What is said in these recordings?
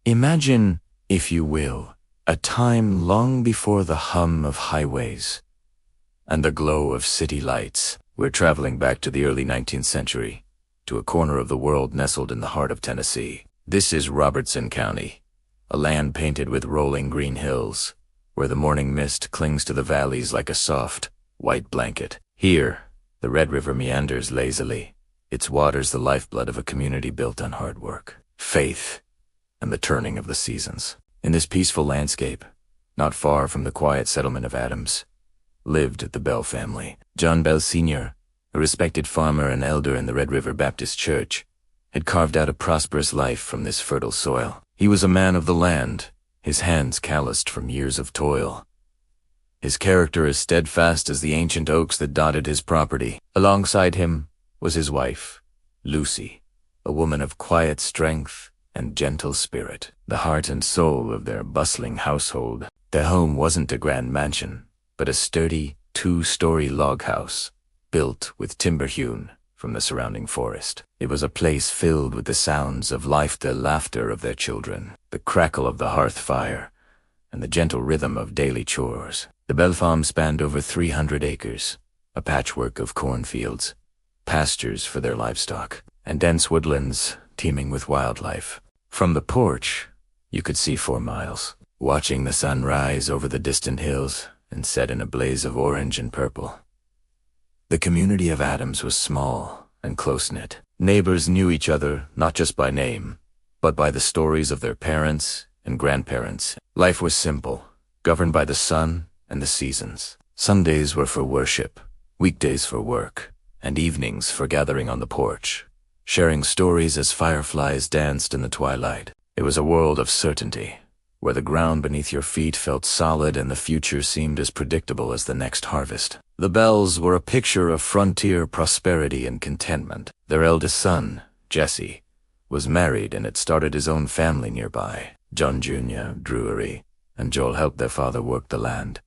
Imagine, if you will, a time long before the hum of highways and the glow of city lights. We're traveling back to the early 19th century, to a corner of the world nestled in the heart of Tennessee. This is Robertson County, a land painted with rolling green hills, where the morning mist clings to the valleys like a soft, white blanket. Here, the Red River meanders lazily, its waters the lifeblood of a community built on hard work, faith, and the turning of the seasons. In this peaceful landscape, not far from the quiet settlement of Adams, lived the Bell family. John Bell Sr., a respected farmer and elder in the Red River Baptist Church, had carved out a prosperous life from this fertile soil. He was a man of the land, his hands calloused from years of toil, his character as steadfast as the ancient oaks that dotted his property. Alongside him was his wife, Lucy, a woman of quiet strength and gentle spirit, the heart and soul of their bustling household. Their home wasn't a grand mansion, but a sturdy, two-story log house, built with timber hewn from the surrounding forest. It was a place filled with the sounds of the laughter of their children, the crackle of the hearth fire, and the gentle rhythm of daily chores. The Bell farm spanned over 300 acres, a patchwork of cornfields, pastures for their livestock, and dense woodlands teeming with wildlife. From the porch, you could see 4 miles, watching the sun rise over the distant hills and set in a blaze of orange and purple. The community of Adams was small and close-knit. Neighbors knew each other not just by name, but by the stories of their parents and grandparents. Life was simple, governed by the sun and the seasons. Sundays were for worship, weekdays for work, and evenings for gathering on the porch, sharing stories as fireflies danced in the twilight. It was a world of certainty, where the ground beneath your feet felt solid and the future seemed as predictable as the next harvest. The Bells were a picture of frontier prosperity and contentment. Their eldest son, Jesse, was married and had started his own family nearby. John Jr., Drury, and Joel helped their father work the land,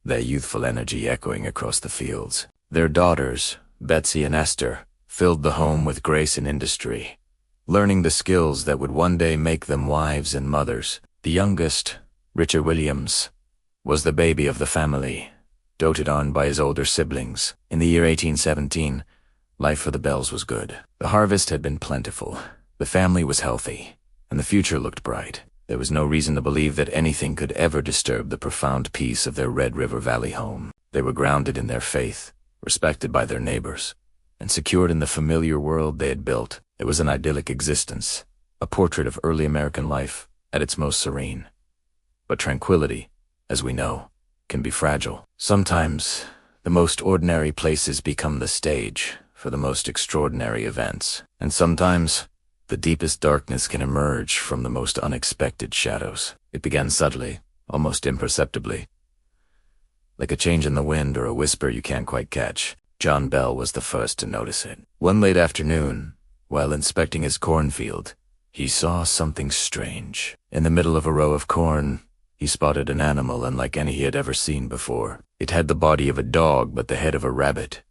their youthful energy echoing across the fields. Their daughters, Betsy and Esther, filled the home with grace and industry, learning the skills that would one day make them wives and mothers. The youngest, Richard Williams, was the baby of the family, doted on by his older siblings. In the year 1817, life for the Bells was good. The harvest had been plentiful, the family was healthy, and the future looked bright. There was no reason to believe that anything could ever disturb the profound peace of their Red River Valley home. They were grounded in their faith, respected by their neighbors, and secured in the familiar world they had built. It was an idyllic existence, a portrait of early American life at its most serene. But tranquility, as we know, can be fragile. Sometimes, the most ordinary places become the stage for the most extraordinary events. And sometimes, the deepest darkness can emerge from the most unexpected shadows. It began subtly, almost imperceptibly, like a change in the wind or a whisper you can't quite catch. John Bell was the first to notice it. One late afternoon, while inspecting his cornfield, he saw something strange. In the middle of a row of corn, he spotted an animal unlike any he had ever seen before. It had the body of a dog but the head of a rabbit.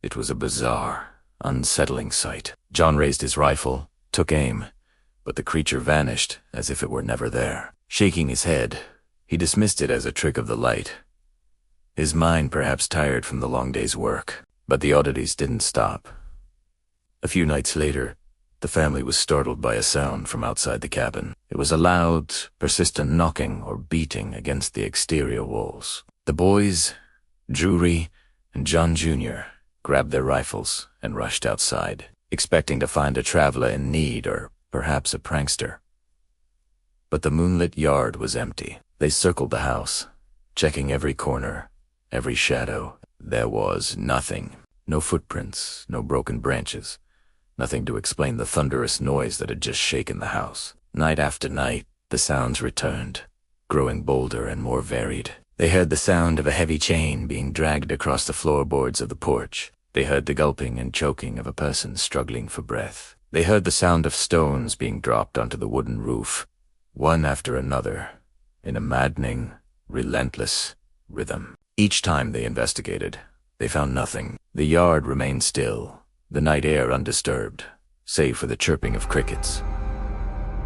It was a bizarre, unsettling sight. John raised his rifle, took aim, but the creature vanished as if it were never there. Shaking his head, he dismissed it as a trick of the light, his mind perhaps tired from the long day's work. But the oddities didn't stop. A few nights later, the family was startled by a sound from outside the cabin. It was a loud, persistent knocking or beating against the exterior walls. The boys, Drury and John Jr., grabbed their rifles and rushed outside, expecting to find a traveler in need or perhaps a prankster. But the moonlit yard was empty. They circled the house, checking every corner, every shadow. There was nothing. No footprints, no broken branches. Nothing to explain the thunderous noise that had just shaken the house. Night after night, the sounds returned, growing bolder and more varied. They heard the sound of a heavy chain being dragged across the floorboards of the porch. They heard the gulping and choking of a person struggling for breath. They heard the sound of stones being dropped onto the wooden roof, one after another, in a maddening, relentless rhythm. Each time they investigated, they found nothing. The yard remained still, the night air undisturbed, save for the chirping of crickets.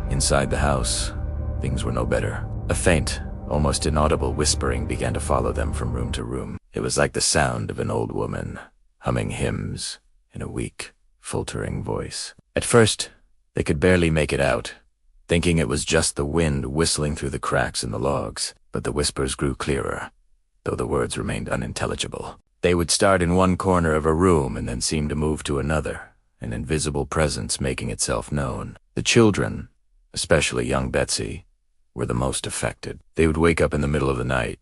Inside the house, things were no better. A faint, almost inaudible whispering began to follow them from room to room. It was like the sound of an old woman humming hymns in a weak, faltering voice. At first, they could barely make it out, thinking it was just the wind whistling through the cracks in the logs. But the whispers grew clearer, though the words remained unintelligible. They would start in one corner of a room and then seem to move to another, an invisible presence making itself known. The children, especially young Betsy, were the most affected. They would wake up in the middle of the night,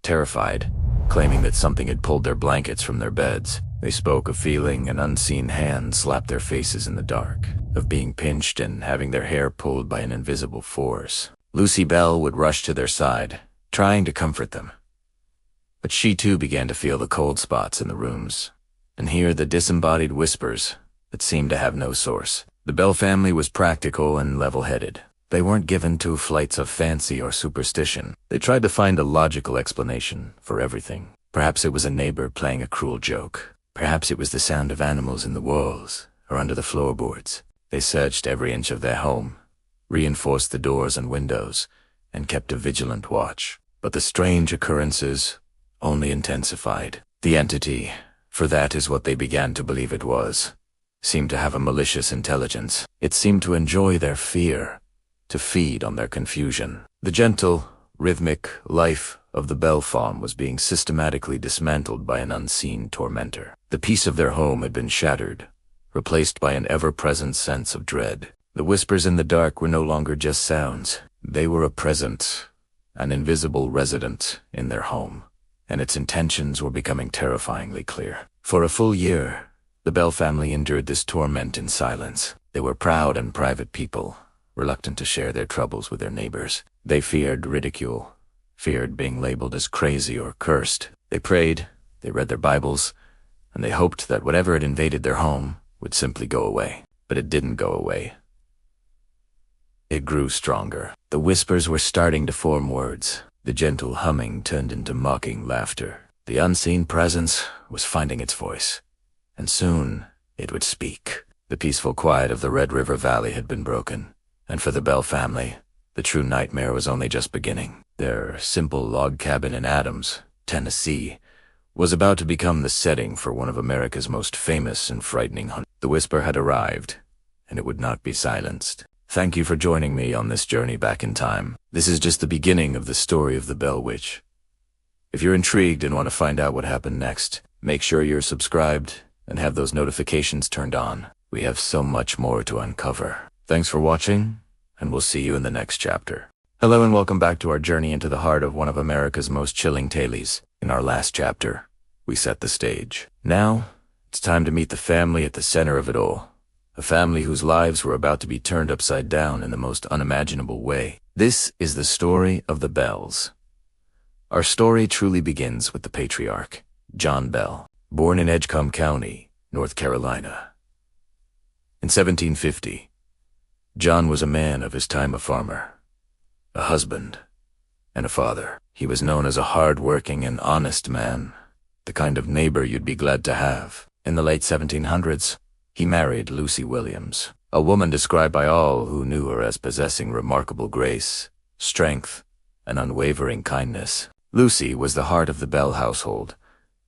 terrified, claiming that something had pulled their blankets from their beds. They spoke of feeling an unseen hand slap their faces in the dark, of being pinched and having their hair pulled by an invisible force. Lucy Bell would rush to their side, trying to comfort them. But she too began to feel the cold spots in the rooms, and hear the disembodied whispers that seemed to have no source. The Bell family was practical and level-headed. They weren't given to flights of fancy or superstition. They tried to find a logical explanation for everything. Perhaps it was a neighbor playing a cruel joke. Perhaps it was the sound of animals in the walls or under the floorboards. They searched every inch of their home, reinforced the doors and windows, and kept a vigilant watch. But the strange occurrences only intensified. The entity, for that is what they began to believe it was, seemed to have a malicious intelligence. It seemed to enjoy their fear, to feed on their confusion. The gentle, rhythmic life of the Bell farm was being systematically dismantled by an unseen tormentor. The peace of their home had been shattered, replaced by an ever-present sense of dread. The whispers in the dark were no longer just sounds. They were a presence, an invisible resident in their home, and its intentions were becoming terrifyingly clear. For a full year, the Bell family endured this torment in silence. They were proud and private people, reluctant to share their troubles with their neighbors. They feared ridicule, feared being labeled as crazy or cursed. They prayed, they read their Bibles, and they hoped that whatever had invaded their home would simply go away. But it didn't go away. It grew stronger. The whispers were starting to form words. The gentle humming turned into mocking laughter. The unseen presence was finding its voice, and soon it would speak. The peaceful quiet of the Red River Valley had been broken, and for the Bell family, the true nightmare was only just beginning. Their simple log cabin in Adams, Tennessee, was about to become the setting for one of America's most famous and frightening hunts. The whisper had arrived, and it would not be silenced. Thank you for joining me on this journey back in time. This is just the beginning of the story of the Bell Witch. If you're intrigued and want to find out what happened next, make sure you're subscribed and have those notifications turned on. We have so much more to uncover. Thanks for watching, and we'll see you in the next chapter. Hello and welcome back to our journey into the heart of one of America's most chilling tales. In our last chapter, we set the stage. Now, it's time to meet the family at the center of it all. A family whose lives were about to be turned upside down in the most unimaginable way. This is the story of the Bells. Our story truly begins with the patriarch, John Bell, born in Edgecombe County, North Carolina. In 1750, John was a man of his time, a farmer, a husband, and a father. He was known as a hard-working and honest man, the kind of neighbor you'd be glad to have. In the late 1700s, he married Lucy Williams, a woman described by all who knew her as possessing remarkable grace, strength, and unwavering kindness. Lucy was the heart of the Bell household,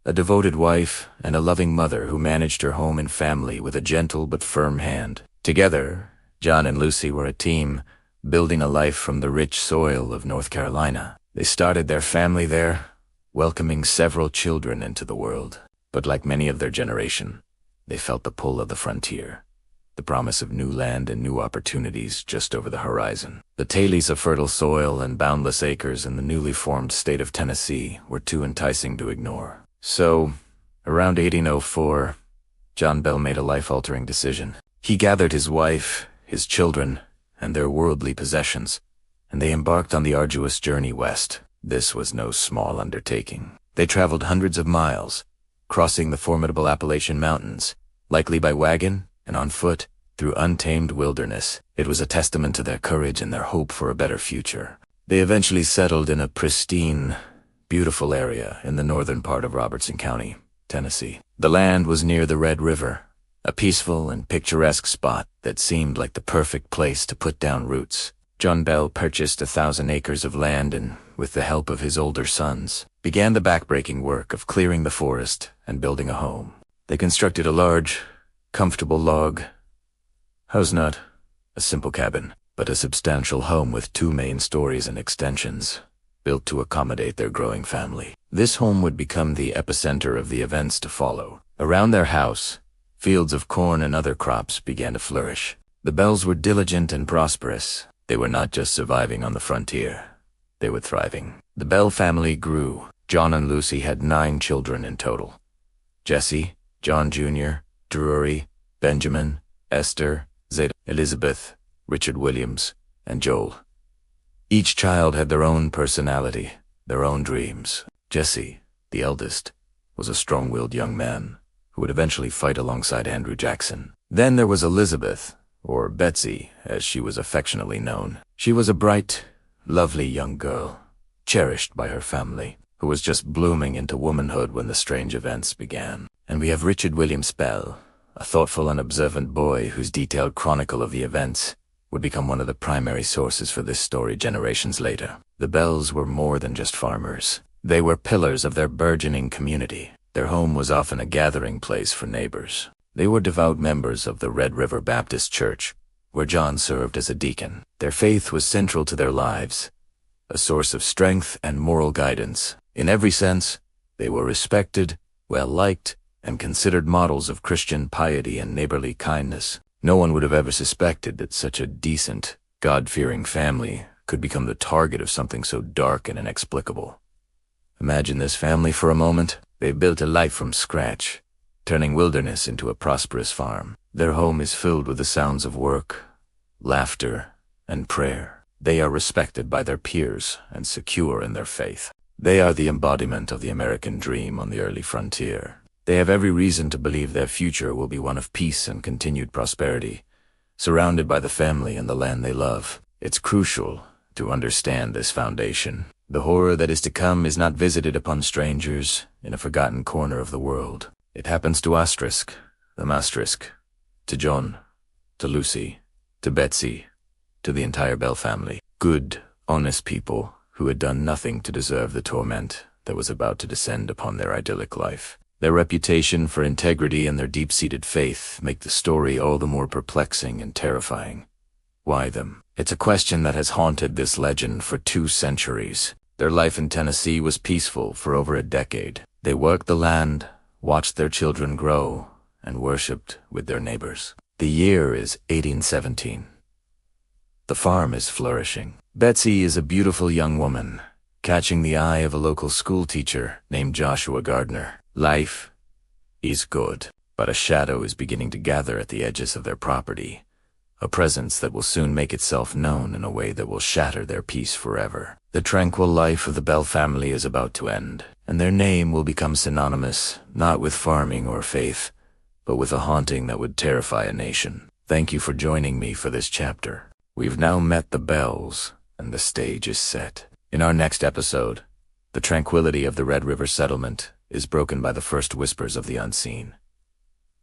a devoted wife and a loving mother who managed her home and family with a gentle but firm hand. Together, John and Lucy were a team, building a life from the rich soil of North Carolina. They started their family there, welcoming several children into the world. But like many of their generation, they felt the pull of the frontier, the promise of new land and new opportunities just over the horizon. The tales of fertile soil and boundless acres in the newly formed state of Tennessee were too enticing to ignore. So, around 1804, John Bell made a life-altering decision. He gathered his wife, his children, and their worldly possessions, and they embarked on the arduous journey west. This was no small undertaking. They traveled hundreds of miles, crossing the formidable Appalachian Mountains, likely by wagon and on foot, through untamed wilderness. It was a testament to their courage and their hope for a better future. They eventually settled in a pristine, beautiful area in the northern part of Robertson County, Tennessee. The land was near the Red River, a peaceful and picturesque spot that seemed like the perfect place to put down roots. John Bell purchased 1,000 acres of land and, with the help of his older sons, began the backbreaking work of clearing the forest and building a home. They constructed a large, comfortable log house, not a simple cabin, but a substantial home with 2 main stories and extensions, built to accommodate their growing family. This home would become the epicenter of the events to follow. Around their house, fields of corn and other crops began to flourish. The Bells were diligent and prosperous. They were not just surviving on the frontier. They were thriving. The Bell family grew. John and Lucy had 9 children in total. Jesse, John Jr., Drury, Benjamin, Esther, Zeta, Elizabeth, Richard Williams, and Joel. Each child had their own personality, their own dreams. Jesse, the eldest, was a strong-willed young man who would eventually fight alongside Andrew Jackson. Then there was Elizabeth, or Betsy, as she was affectionately known. She was a bright, lovely young girl, cherished by her family, who was just blooming into womanhood when the strange events began. And we have Richard Williams Bell, a thoughtful and observant boy whose detailed chronicle of the events would become one of the primary sources for this story generations later. The Bells were more than just farmers. They were pillars of their burgeoning community. Their home was often a gathering place for neighbors. They were devout members of the Red River Baptist Church, where John served as a deacon. Their faith was central to their lives, a source of strength and moral guidance. In every sense, they were respected, well-liked, and considered models of Christian piety and neighborly kindness. No one would have ever suspected that such a decent, God-fearing family could become the target of something so dark and inexplicable. Imagine this family for a moment. They built a life from scratch, turning wilderness into a prosperous farm. Their home is filled with the sounds of work, laughter, and prayer. They are respected by their peers and secure in their faith. They are the embodiment of the American dream on the early frontier. They have every reason to believe their future will be one of peace and continued prosperity, surrounded by the family and the land they love. It's crucial to understand this foundation. The horror that is to come is not visited upon strangers in a forgotten corner of the world. It happens to Asterisk, the Maastrisk, to John, to Lucy, to Betsy, to the entire Bell family. Good, honest people who had done nothing to deserve the torment that was about to descend upon their idyllic life. Their reputation for integrity and their deep-seated faith make the story all the more perplexing and terrifying. Why them? It's a question that has haunted this legend for 2 centuries. Their life in Tennessee was peaceful for over a decade. They worked the land, watched their children grow, and worshipped with their neighbors. The year is 1817. The farm is flourishing. Betsy is a beautiful young woman, catching the eye of a local school teacher named Joshua Gardner. Life is good, but a shadow is beginning to gather at the edges of their property, a presence that will soon make itself known in a way that will shatter their peace forever. The tranquil life of the Bell family is about to end, and their name will become synonymous not with farming or faith, but with a haunting that would terrify a nation. Thank you for joining me for this chapter. We've now met the Bells, and the stage is set. In our next episode, the tranquility of the Red River settlement is broken by the first whispers of the unseen.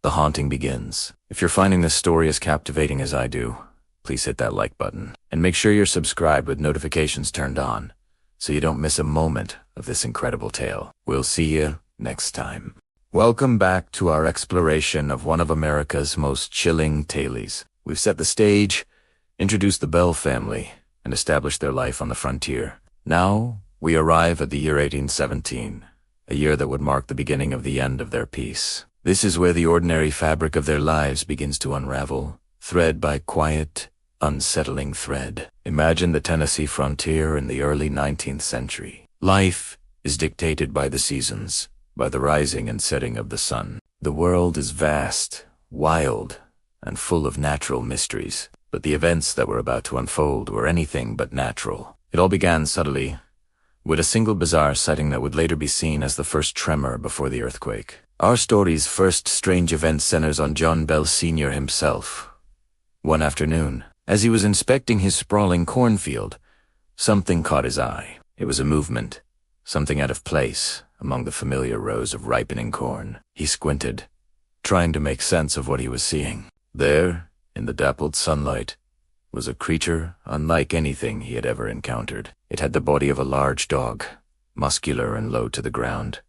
The haunting begins. If you're finding this story as captivating as I do, please hit that like button, and make sure you're subscribed with notifications turned on, so you don't miss a moment of this incredible tale. We'll see you next time. Welcome back to our exploration of one of America's most chilling tales. We've set the stage, introduced the Bell family, and established their life on the frontier. Now, we arrive at the year 1817. A year that would mark the beginning of the end of their peace. This is where the ordinary fabric of their lives begins to unravel, thread by quiet, unsettling thread. Imagine the Tennessee frontier in the early 19th century. Life is dictated by the seasons, by the rising and setting of the sun. The world is vast, wild, and full of natural mysteries. But the events that were about to unfold were anything but natural. It all began subtly, with a single bizarre sighting that would later be seen as the first tremor before the earthquake. Our story's first strange event centers on John Bell Sr. himself. One afternoon, as he was inspecting his sprawling cornfield, something caught his eye. It was a movement, something out of place among the familiar rows of ripening corn. He squinted, trying to make sense of what he was seeing. There, in the dappled sunlight, was a creature unlike anything he had ever encountered. It had the body of a large dog, muscular and low to the ground.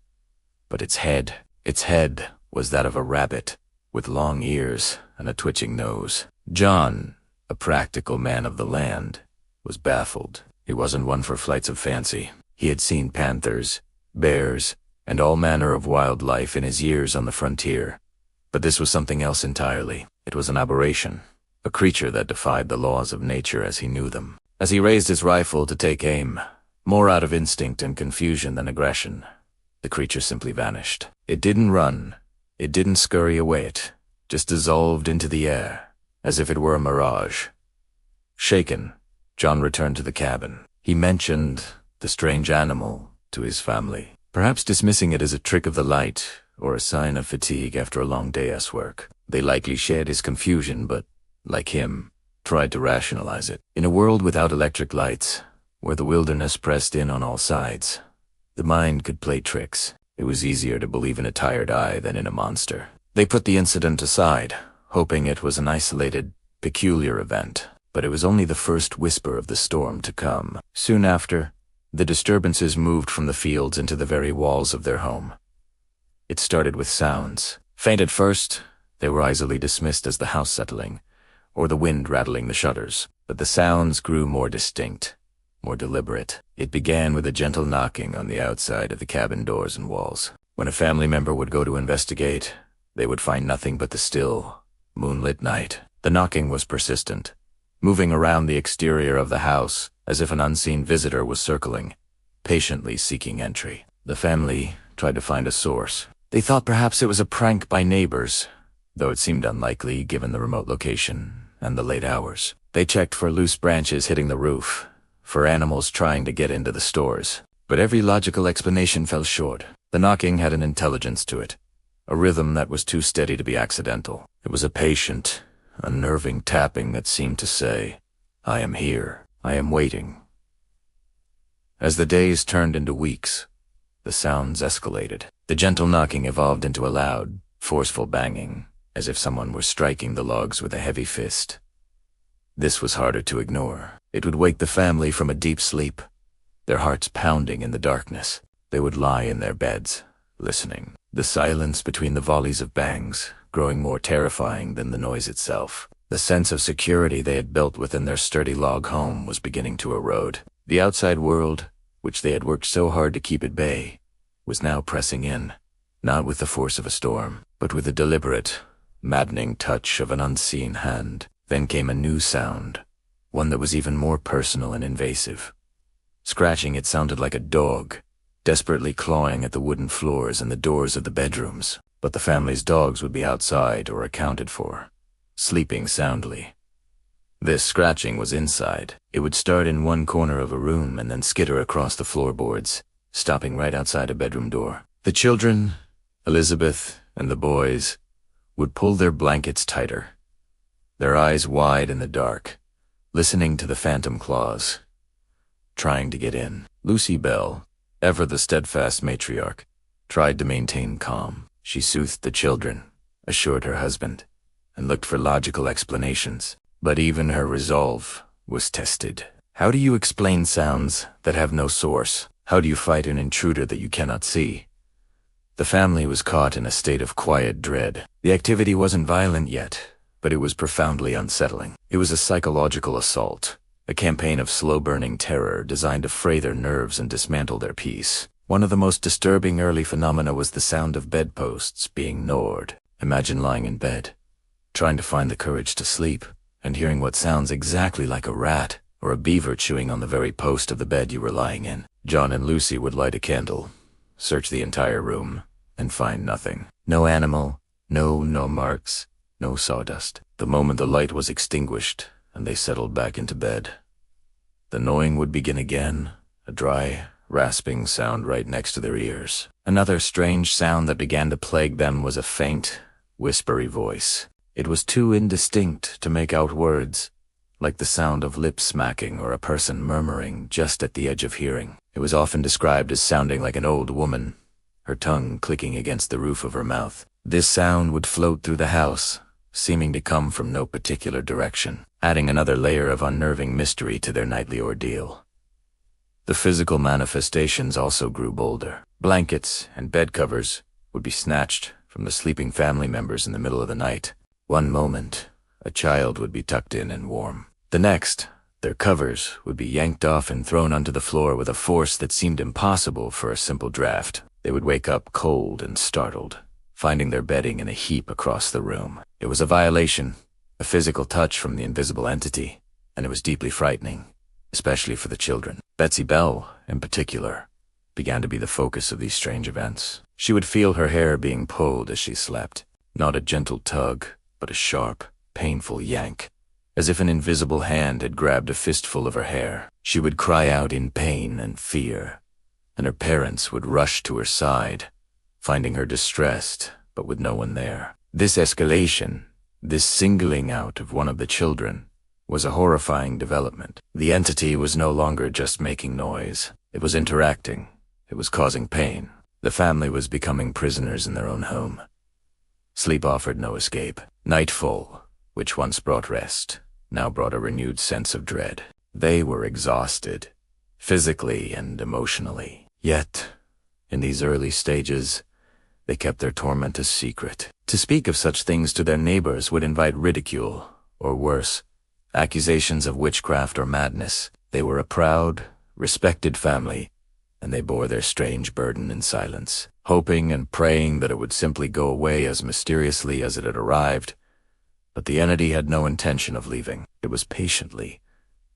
But its head was that of a rabbit, with long ears and a twitching nose. John, a practical man of the land, was baffled. He wasn't one for flights of fancy. He had seen panthers, bears, and all manner of wildlife in his years on the frontier. But this was something else entirely. It was an aberration, a creature that defied the laws of nature as he knew them. As he raised his rifle to take aim, more out of instinct and confusion than aggression, the creature simply vanished. It didn't run. It didn't scurry away. It just dissolved into the air, as if it were a mirage. Shaken, John returned to the cabin. He mentioned the strange animal to his family, perhaps dismissing it as a trick of the light or a sign of fatigue after a long day's work. They likely shared his confusion, but, like him, tried to rationalize it. In a world without electric lights, where the wilderness pressed in on all sides, the mind could play tricks. It was easier to believe in a tired eye than in a monster. They put the incident aside, hoping it was an isolated, peculiar event. But it was only the first whisper of the storm to come. Soon after, the disturbances moved from the fields into the very walls of their home. It started with sounds. Faint at first, they were easily dismissed as the house settling, or the wind rattling the shutters. But the sounds grew more distinct, more deliberate. It began with a gentle knocking on the outside of the cabin doors and walls. When a family member would go to investigate, they would find nothing but the still, moonlit night. The knocking was persistent, moving around the exterior of the house as if an unseen visitor was circling, patiently seeking entry. The family tried to find a source. They thought perhaps it was a prank by neighbors, though it seemed unlikely given the remote location and the late hours. They checked for loose branches hitting the roof, for animals trying to get into the stores. But every logical explanation fell short. The knocking had an intelligence to it, a rhythm that was too steady to be accidental. It was a patient, unnerving tapping that seemed to say, "I am here. I am waiting." As the days turned into weeks, the sounds escalated. The gentle knocking evolved into a loud, forceful banging, as if someone were striking the logs with a heavy fist. This was harder to ignore. It would wake the family from a deep sleep, their hearts pounding in the darkness. They would lie in their beds, listening. The silence between the volleys of bangs growing more terrifying than the noise itself. The sense of security they had built within their sturdy log home was beginning to erode. The outside world, which they had worked so hard to keep at bay, was now pressing in, not with the force of a storm, but with the deliberate, maddening touch of an unseen hand. Then came a new sound, one that was even more personal and invasive. Scratching, it sounded like a dog, desperately clawing at the wooden floors and the doors of the bedrooms. But the family's dogs would be outside or accounted for, sleeping soundly. This scratching was inside. It would start in one corner of a room and then skitter across the floorboards, stopping right outside a bedroom door. The children, Elizabeth and the boys, would pull their blankets tighter, their eyes wide in the dark, listening to the phantom claws, trying to get in. Lucy Bell, ever the steadfast matriarch, tried to maintain calm. She soothed the children, assured her husband, and looked for logical explanations. But even her resolve was tested. How do you explain sounds that have no source? How do you fight an intruder that you cannot see? The family was caught in a state of quiet dread. The activity wasn't violent yet, but it was profoundly unsettling. It was a psychological assault, a campaign of slow-burning terror designed to fray their nerves and dismantle their peace. One of the most disturbing early phenomena was the sound of bedposts being gnawed. Imagine lying in bed, trying to find the courage to sleep, and hearing what sounds exactly like a rat or a beaver chewing on the very post of the bed you were lying in. John and Lucy would light a candle, search the entire room, and find nothing. No animal, no marks, no sawdust. The moment the light was extinguished and they settled back into bed, the gnawing would begin again, a dry, rasping sound right next to their ears. Another strange sound that began to plague them was a faint, whispery voice. It was too indistinct to make out words, like the sound of lips smacking or a person murmuring just at the edge of hearing. It was often described as sounding like an old woman, her tongue clicking against the roof of her mouth. This sound would float through the house, seeming to come from no particular direction, adding another layer of unnerving mystery to their nightly ordeal. The physical manifestations also grew bolder. Blankets and bed covers would be snatched from the sleeping family members in the middle of the night. One moment, a child would be tucked in and warm. The next, their covers would be yanked off and thrown onto the floor with a force that seemed impossible for a simple draft. They would wake up cold and startled, finding their bedding in a heap across the room. It was a violation, a physical touch from the invisible entity, and it was deeply frightening, especially for the children. Betsy Bell, in particular, began to be the focus of these strange events. She would feel her hair being pulled as she slept, not a gentle tug, but a sharp, painful yank, as if an invisible hand had grabbed a fistful of her hair. She would cry out in pain and fear, and her parents would rush to her side, finding her distressed, but with no one there. This escalation, this singling out of one of the children, was a horrifying development. The entity was no longer just making noise. It was interacting. It was causing pain. The family was becoming prisoners in their own home. Sleep offered no escape. Nightfall, which once brought rest, now brought a renewed sense of dread. They were exhausted, physically and emotionally. Yet, in these early stages, they kept their torment a secret. To speak of such things to their neighbors would invite ridicule, or worse, accusations of witchcraft or madness. They were a proud, respected family, and they bore their strange burden in silence, hoping and praying that it would simply go away as mysteriously as it had arrived. But the entity had no intention of leaving. It was patiently,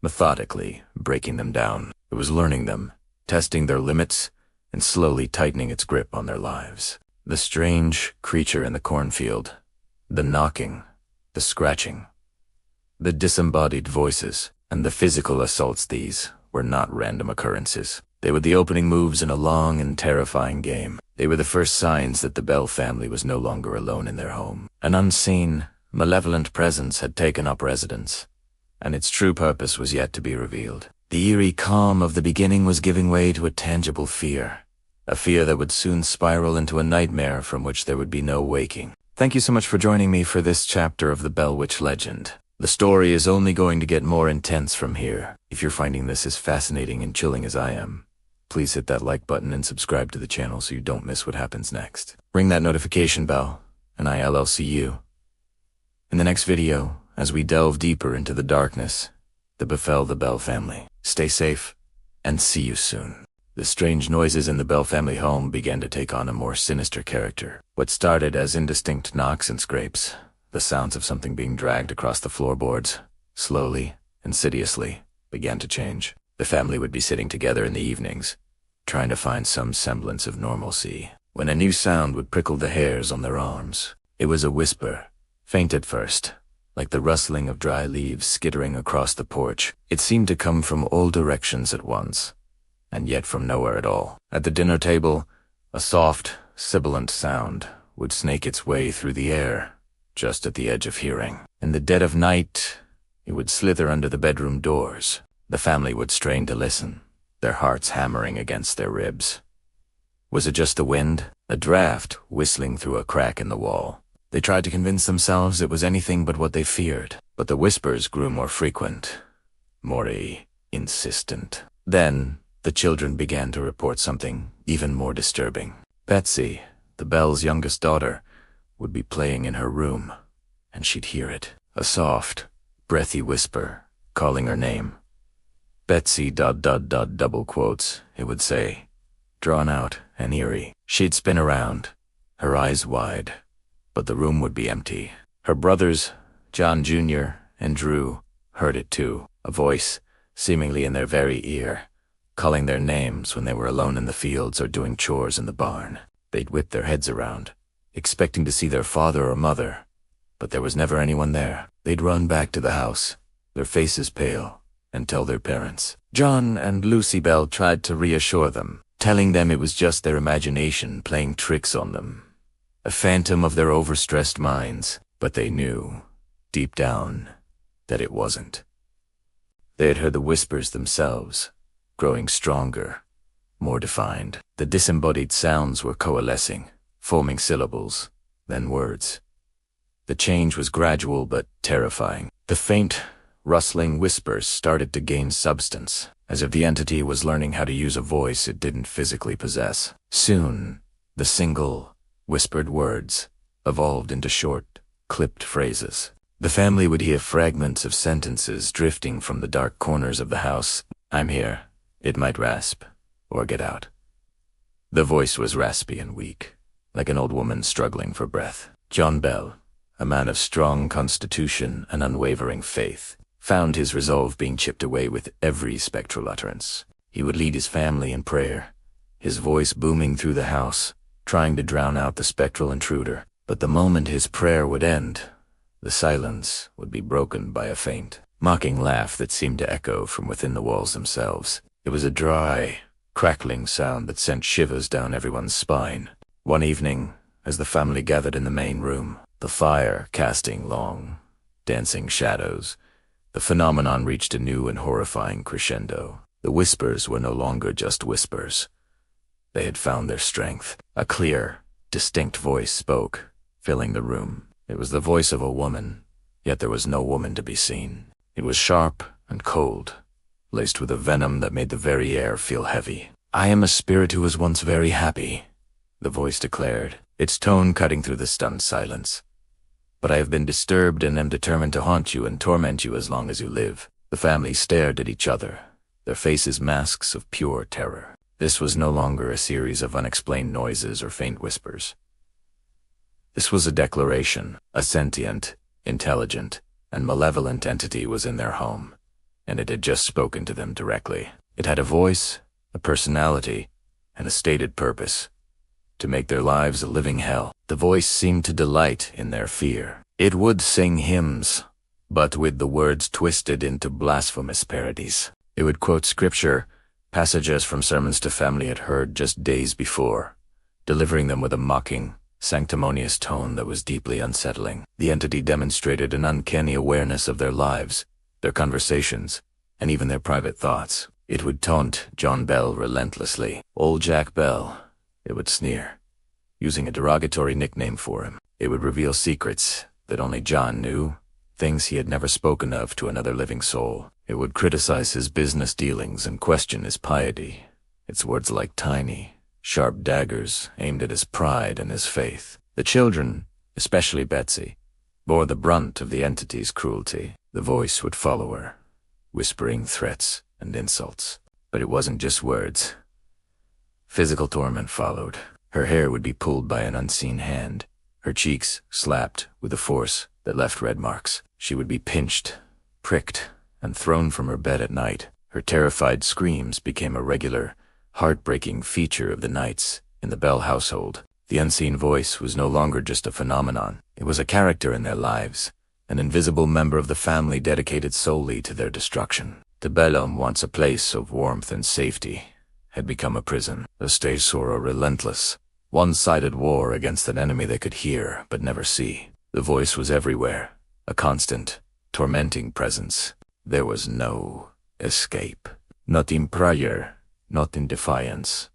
methodically breaking them down. It was learning them, testing their limits, and slowly tightening its grip on their lives. The strange creature in the cornfield, the knocking, the scratching, the disembodied voices, and the physical assaults, these were not random occurrences. They were the opening moves in a long and terrifying game. They were the first signs that the Bell family was no longer alone in their home. An unseen, malevolent presence had taken up residence, and its true purpose was yet to be revealed. The eerie calm of the beginning was giving way to a tangible fear, a fear that would soon spiral into a nightmare from which there would be no waking. Thank you so much for joining me for this chapter of the Bell Witch legend. The story is only going to get more intense from here. If you're finding this as fascinating and chilling as I am, please hit that like button and subscribe to the channel so you don't miss what happens next. Ring that notification bell, and I'll see you in the next video as we delve deeper into the darkness that befell the Bell family. Stay safe, and see you soon. The strange noises in the Bell family home began to take on a more sinister character. What started as indistinct knocks and scrapes, the sounds of something being dragged across the floorboards, slowly, insidiously, began to change. The family would be sitting together in the evenings, trying to find some semblance of normalcy, when a new sound would prickle the hairs on their arms. It was a whisper, faint at first, like the rustling of dry leaves skittering across the porch. It seemed to come from all directions at once, and yet from nowhere at all. At the dinner table, a soft, sibilant sound would snake its way through the air, just at the edge of hearing. In the dead of night, it would slither under the bedroom doors. The family would strain to listen, their hearts hammering against their ribs. Was it just the wind? A draft whistling through a crack in the wall. They tried to convince themselves it was anything but what they feared, but the whispers grew more frequent, more insistent. Then, the children began to report something even more disturbing. Betsy, the Bell's youngest daughter, would be playing in her room, and she'd hear it. A soft, breathy whisper, calling her name. Betsy ... double quotes, it would say, drawn out and eerie. She'd spin around, her eyes wide, but the room would be empty. Her brothers, John Jr. and Drew, heard it too, a voice, seemingly in their very ear, calling their names when they were alone in the fields or doing chores in the barn. They'd whip their heads around, expecting to see their father or mother, but there was never anyone there. They'd run back to the house, their faces pale, and tell their parents. John and Lucy Bell tried to reassure them, telling them it was just their imagination playing tricks on them, a phantom of their overstressed minds, but they knew, deep down, that it wasn't. They had heard the whispers themselves, growing stronger, more defined. The disembodied sounds were coalescing, forming syllables, then words. The change was gradual but terrifying. The faint, rustling whispers started to gain substance, as if the entity was learning how to use a voice it didn't physically possess. Soon, the single, whispered words evolved into short, clipped phrases. The family would hear fragments of sentences drifting from the dark corners of the house. "I'm here. It might rasp. Or get out." The voice was raspy and weak, like an old woman struggling for breath. John Bell, a man of strong constitution and unwavering faith, found his resolve being chipped away with every spectral utterance. He would lead his family in prayer, his voice booming through the house, trying to drown out the spectral intruder. But the moment his prayer would end, the silence would be broken by a faint, mocking laugh that seemed to echo from within the walls themselves. It was a dry, crackling sound that sent shivers down everyone's spine. One evening, as the family gathered in the main room, the fire casting long, dancing shadows, the phenomenon reached a new and horrifying crescendo. The whispers were no longer just whispers. They had found their strength. A clear, distinct voice spoke, filling the room. It was the voice of a woman, yet there was no woman to be seen. It was sharp and cold, laced with a venom that made the very air feel heavy. "I am a spirit who was once very happy," the voice declared, its tone cutting through the stunned silence. "But I have been disturbed and am determined to haunt you and torment you as long as you live." The family stared at each other, their faces masks of pure terror. This was no longer a series of unexplained noises or faint whispers. This was a declaration. A sentient, intelligent, and malevolent entity was in their home, and it had just spoken to them directly. It had a voice, a personality, and a stated purpose: to make their lives a living hell. The voice seemed to delight in their fear. It would sing hymns, but with the words twisted into blasphemous parodies. It would quote scripture, passages from sermons the family had heard just days before, delivering them with a mocking, sanctimonious tone that was deeply unsettling. The entity demonstrated an uncanny awareness of their lives, their conversations, and even their private thoughts. It would taunt John Bell relentlessly. "Old Jack Bell," it would sneer, using a derogatory nickname for him. It would reveal secrets that only John knew, things he had never spoken of to another living soul. It would criticize his business dealings and question his piety, its words like tiny, sharp daggers aimed at his pride and his faith. The children, especially Betsy, bore the brunt of the entity's cruelty. The voice would follow her, whispering threats and insults. But it wasn't just words. Physical torment followed. Her hair would be pulled by an unseen hand, her cheeks slapped with a force that left red marks. She would be pinched, pricked, and thrown from her bed at night. Her terrified screams became a regular, heartbreaking feature of the nights in the Bell household. The unseen voice was no longer just a phenomenon. It was a character in their lives, an invisible member of the family dedicated solely to their destruction. The Bellum, once a place of warmth and safety, had become a prison, a stage sorrow relentless, one-sided war against an enemy they could hear but never see. The voice was everywhere, a constant, tormenting presence. There was no escape. Not in prayer, not in defiance,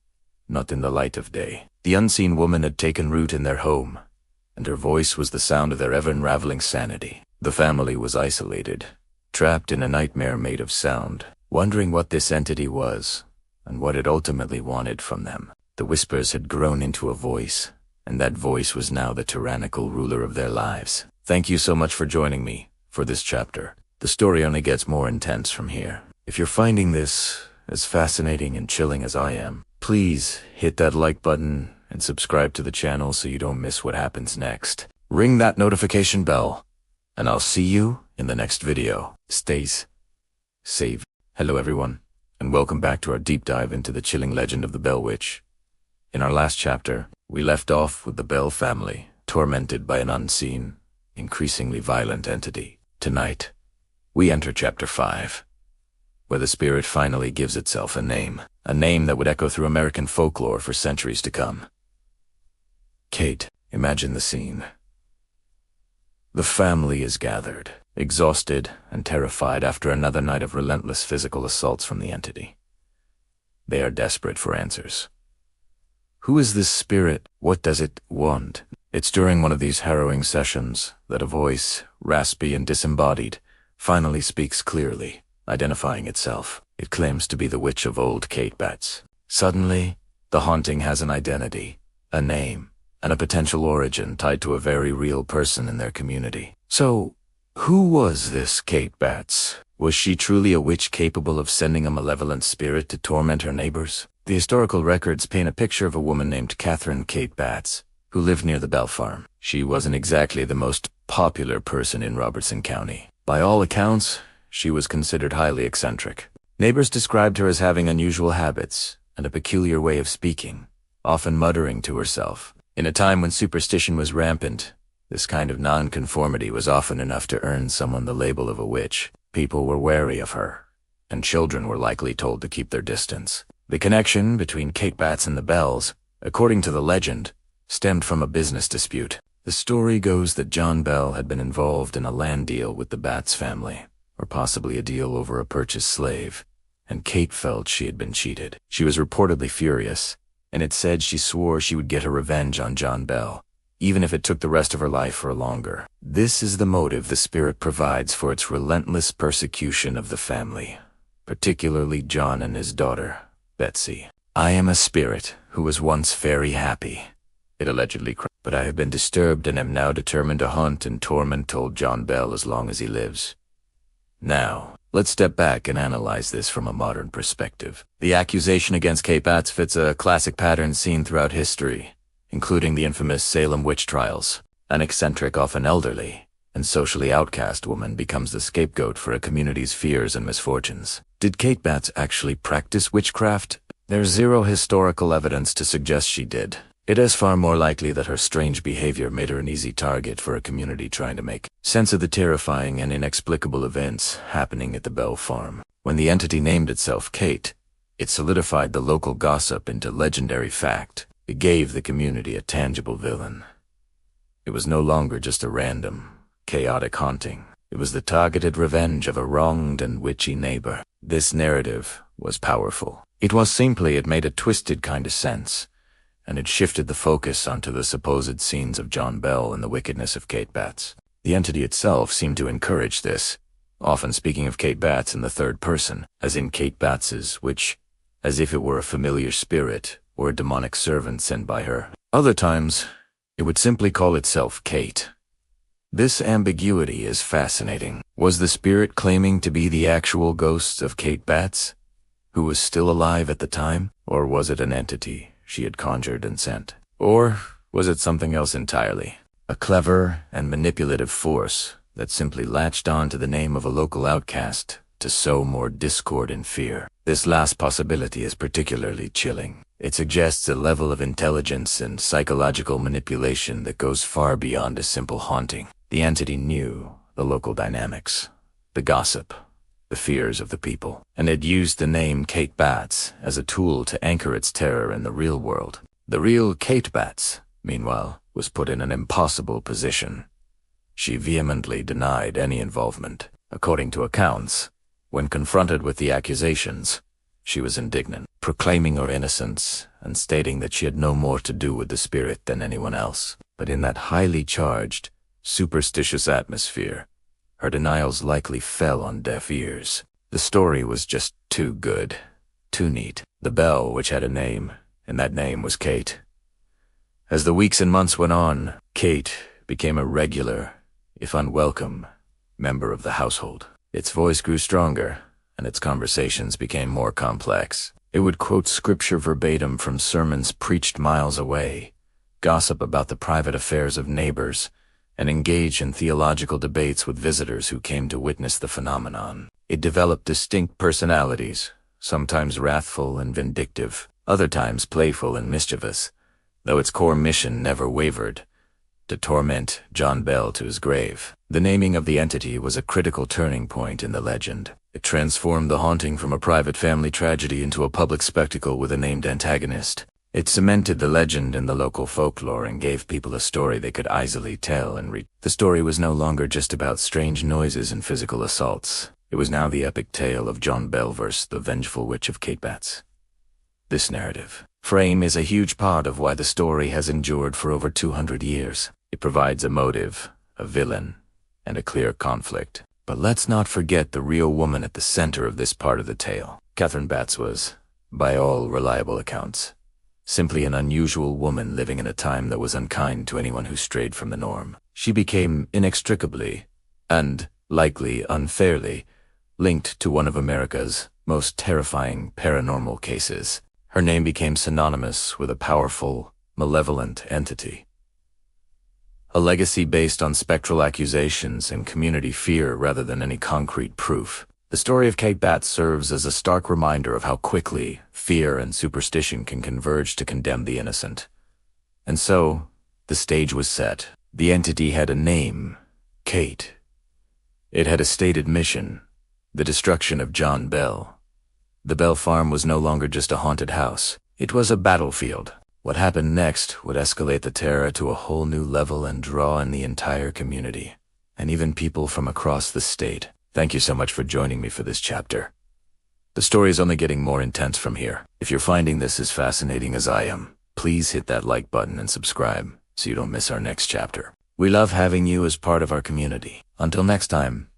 not in the light of day. The unseen woman had taken root in their home, and her voice was the sound of their ever-unraveling sanity. The family was isolated, trapped in a nightmare made of sound, wondering what this entity was, and what it ultimately wanted from them. The whispers had grown into a voice, and that voice was now the tyrannical ruler of their lives. Thank you so much for joining me for this chapter. The story only gets more intense from here. If you're finding this as fascinating and chilling as I am, please hit that like button and subscribe to the channel so you don't miss what happens next. Ring that notification bell, and I'll see you in the next video. Stay safe. Hello everyone, and welcome back to our deep dive into the chilling legend of the Bell Witch. In our last chapter, we left off with the Bell family, tormented by an unseen, increasingly violent entity. Tonight, we enter Chapter 5, where the spirit finally gives itself a name that would echo through American folklore for centuries to come. Kate, imagine the scene. The family is gathered, exhausted and terrified after another night of relentless physical assaults from the entity. They are desperate for answers. Who is this spirit? What does it want? It's during one of these harrowing sessions that a voice, raspy and disembodied, finally speaks clearly, identifying itself. It claims to be the witch of old Kate Betts. Suddenly, the haunting has an identity, a name, and a potential origin tied to a very real person in their community. So, who was this Kate Betts? Was she truly a witch capable of sending a malevolent spirit to torment her neighbors? The historical records paint a picture of a woman named Catherine Kate Betts, who lived near the Bell Farm. She wasn't exactly the most popular person in Robertson County. By all accounts, she was considered highly eccentric. Neighbors described her as having unusual habits and a peculiar way of speaking, often muttering to herself. In a time when superstition was rampant, this kind of nonconformity was often enough to earn someone the label of a witch. People were wary of her, and children were likely told to keep their distance. The connection between Kate Betts and the Bells, according to the legend, stemmed from a business dispute. The story goes that John Bell had been involved in a land deal with the Betts family, or possibly a deal over a purchased slave, and Kate felt she had been cheated. She was reportedly furious, and it said she swore she would get her revenge on John Bell, even if it took the rest of her life or longer. This is the motive the spirit provides for its relentless persecution of the family, particularly John and his daughter, Betsy. "I am a spirit who was once very happy," it allegedly cried, "but I have been disturbed and am now determined to hunt and torment old John Bell as long as he lives." Now, let's step back and analyze this from a modern perspective. The accusation against Kate Betts fits a classic pattern seen throughout history, including the infamous Salem witch trials. An eccentric, often elderly, and socially outcast woman becomes the scapegoat for a community's fears and misfortunes. Did Kate Betts actually practice witchcraft? There's zero historical evidence to suggest she did. It is far more likely that her strange behavior made her an easy target for a community trying to make sense of the terrifying and inexplicable events happening at the Bell Farm. When the entity named itself Kate, it solidified the local gossip into legendary fact. It gave the community a tangible villain. It was no longer just a random, chaotic haunting. It was the targeted revenge of a wronged and witchy neighbor. This narrative was powerful. It made a twisted kind of sense, and it shifted the focus onto the supposed scenes of John Bell and the wickedness of Kate Betts. The entity itself seemed to encourage this, often speaking of Kate Betts in the third person, as in Kate Betts's, which, as if it were a familiar spirit or a demonic servant sent by her. Other times, it would simply call itself Kate. This ambiguity is fascinating. Was the spirit claiming to be the actual ghost of Kate Betts, who was still alive at the time? Or was it an entity she had conjured and sent? Or was it something else entirely? A clever and manipulative force that simply latched on to the name of a local outcast to sow more discord and fear. This last possibility is particularly chilling. It suggests a level of intelligence and psychological manipulation that goes far beyond a simple haunting. The entity knew the local dynamics, the gossip, the fears of the people, and it used the name Kate Betts as a tool to anchor its terror in the real world. The real Kate Betts, meanwhile, was put in an impossible position. She vehemently denied any involvement. According to accounts, when confronted with the accusations, she was indignant, proclaiming her innocence and stating that she had no more to do with the spirit than anyone else. But in that highly charged, superstitious atmosphere, her denials likely fell on deaf ears. The story was just too good, too neat. The bell, which had a name, and that name was Kate. As the weeks and months went on, Kate became a regular, if unwelcome, member of the household. Its voice grew stronger, and its conversations became more complex. It would quote scripture verbatim from sermons preached miles away, gossip about the private affairs of neighbors, and engage in theological debates with visitors who came to witness the phenomenon. It developed distinct personalities, sometimes wrathful and vindictive, other times playful and mischievous, though its core mission never wavered: to torment John Bell to his grave. The naming of the entity was a critical turning point in the legend. It transformed the haunting from a private family tragedy into a public spectacle with a named antagonist. It cemented the legend in the local folklore and gave people a story they could easily tell and read. The story was no longer just about strange noises and physical assaults. It was now the epic tale of John Bell versus the vengeful witch of Kate Betts. This narrative, frame is a huge part of why the story has endured for over 200 years. It provides a motive, a villain, and a clear conflict. But let's not forget the real woman at the center of this part of the tale. Catherine Batts was, by all reliable accounts, simply an unusual woman living in a time that was unkind to anyone who strayed from the norm. She became inextricably, and likely unfairly, linked to one of America's most terrifying paranormal cases. Her name became synonymous with a powerful, malevolent entity. A legacy based on spectral accusations and community fear rather than any concrete proof. The story of Kate Batts serves as a stark reminder of how quickly fear and superstition can converge to condemn the innocent. And so, the stage was set. The entity had a name, Kate. It had a stated mission, the destruction of John Bell. The Bell farm was no longer just a haunted house. It was a battlefield. What happened next would escalate the terror to a whole new level and draw in the entire community, and even people from across the state. Thank you so much for joining me for this chapter. The story is only getting more intense from here. If you're finding this as fascinating as I am, please hit that like button and subscribe so you don't miss our next chapter. We love having you as part of our community. Until next time,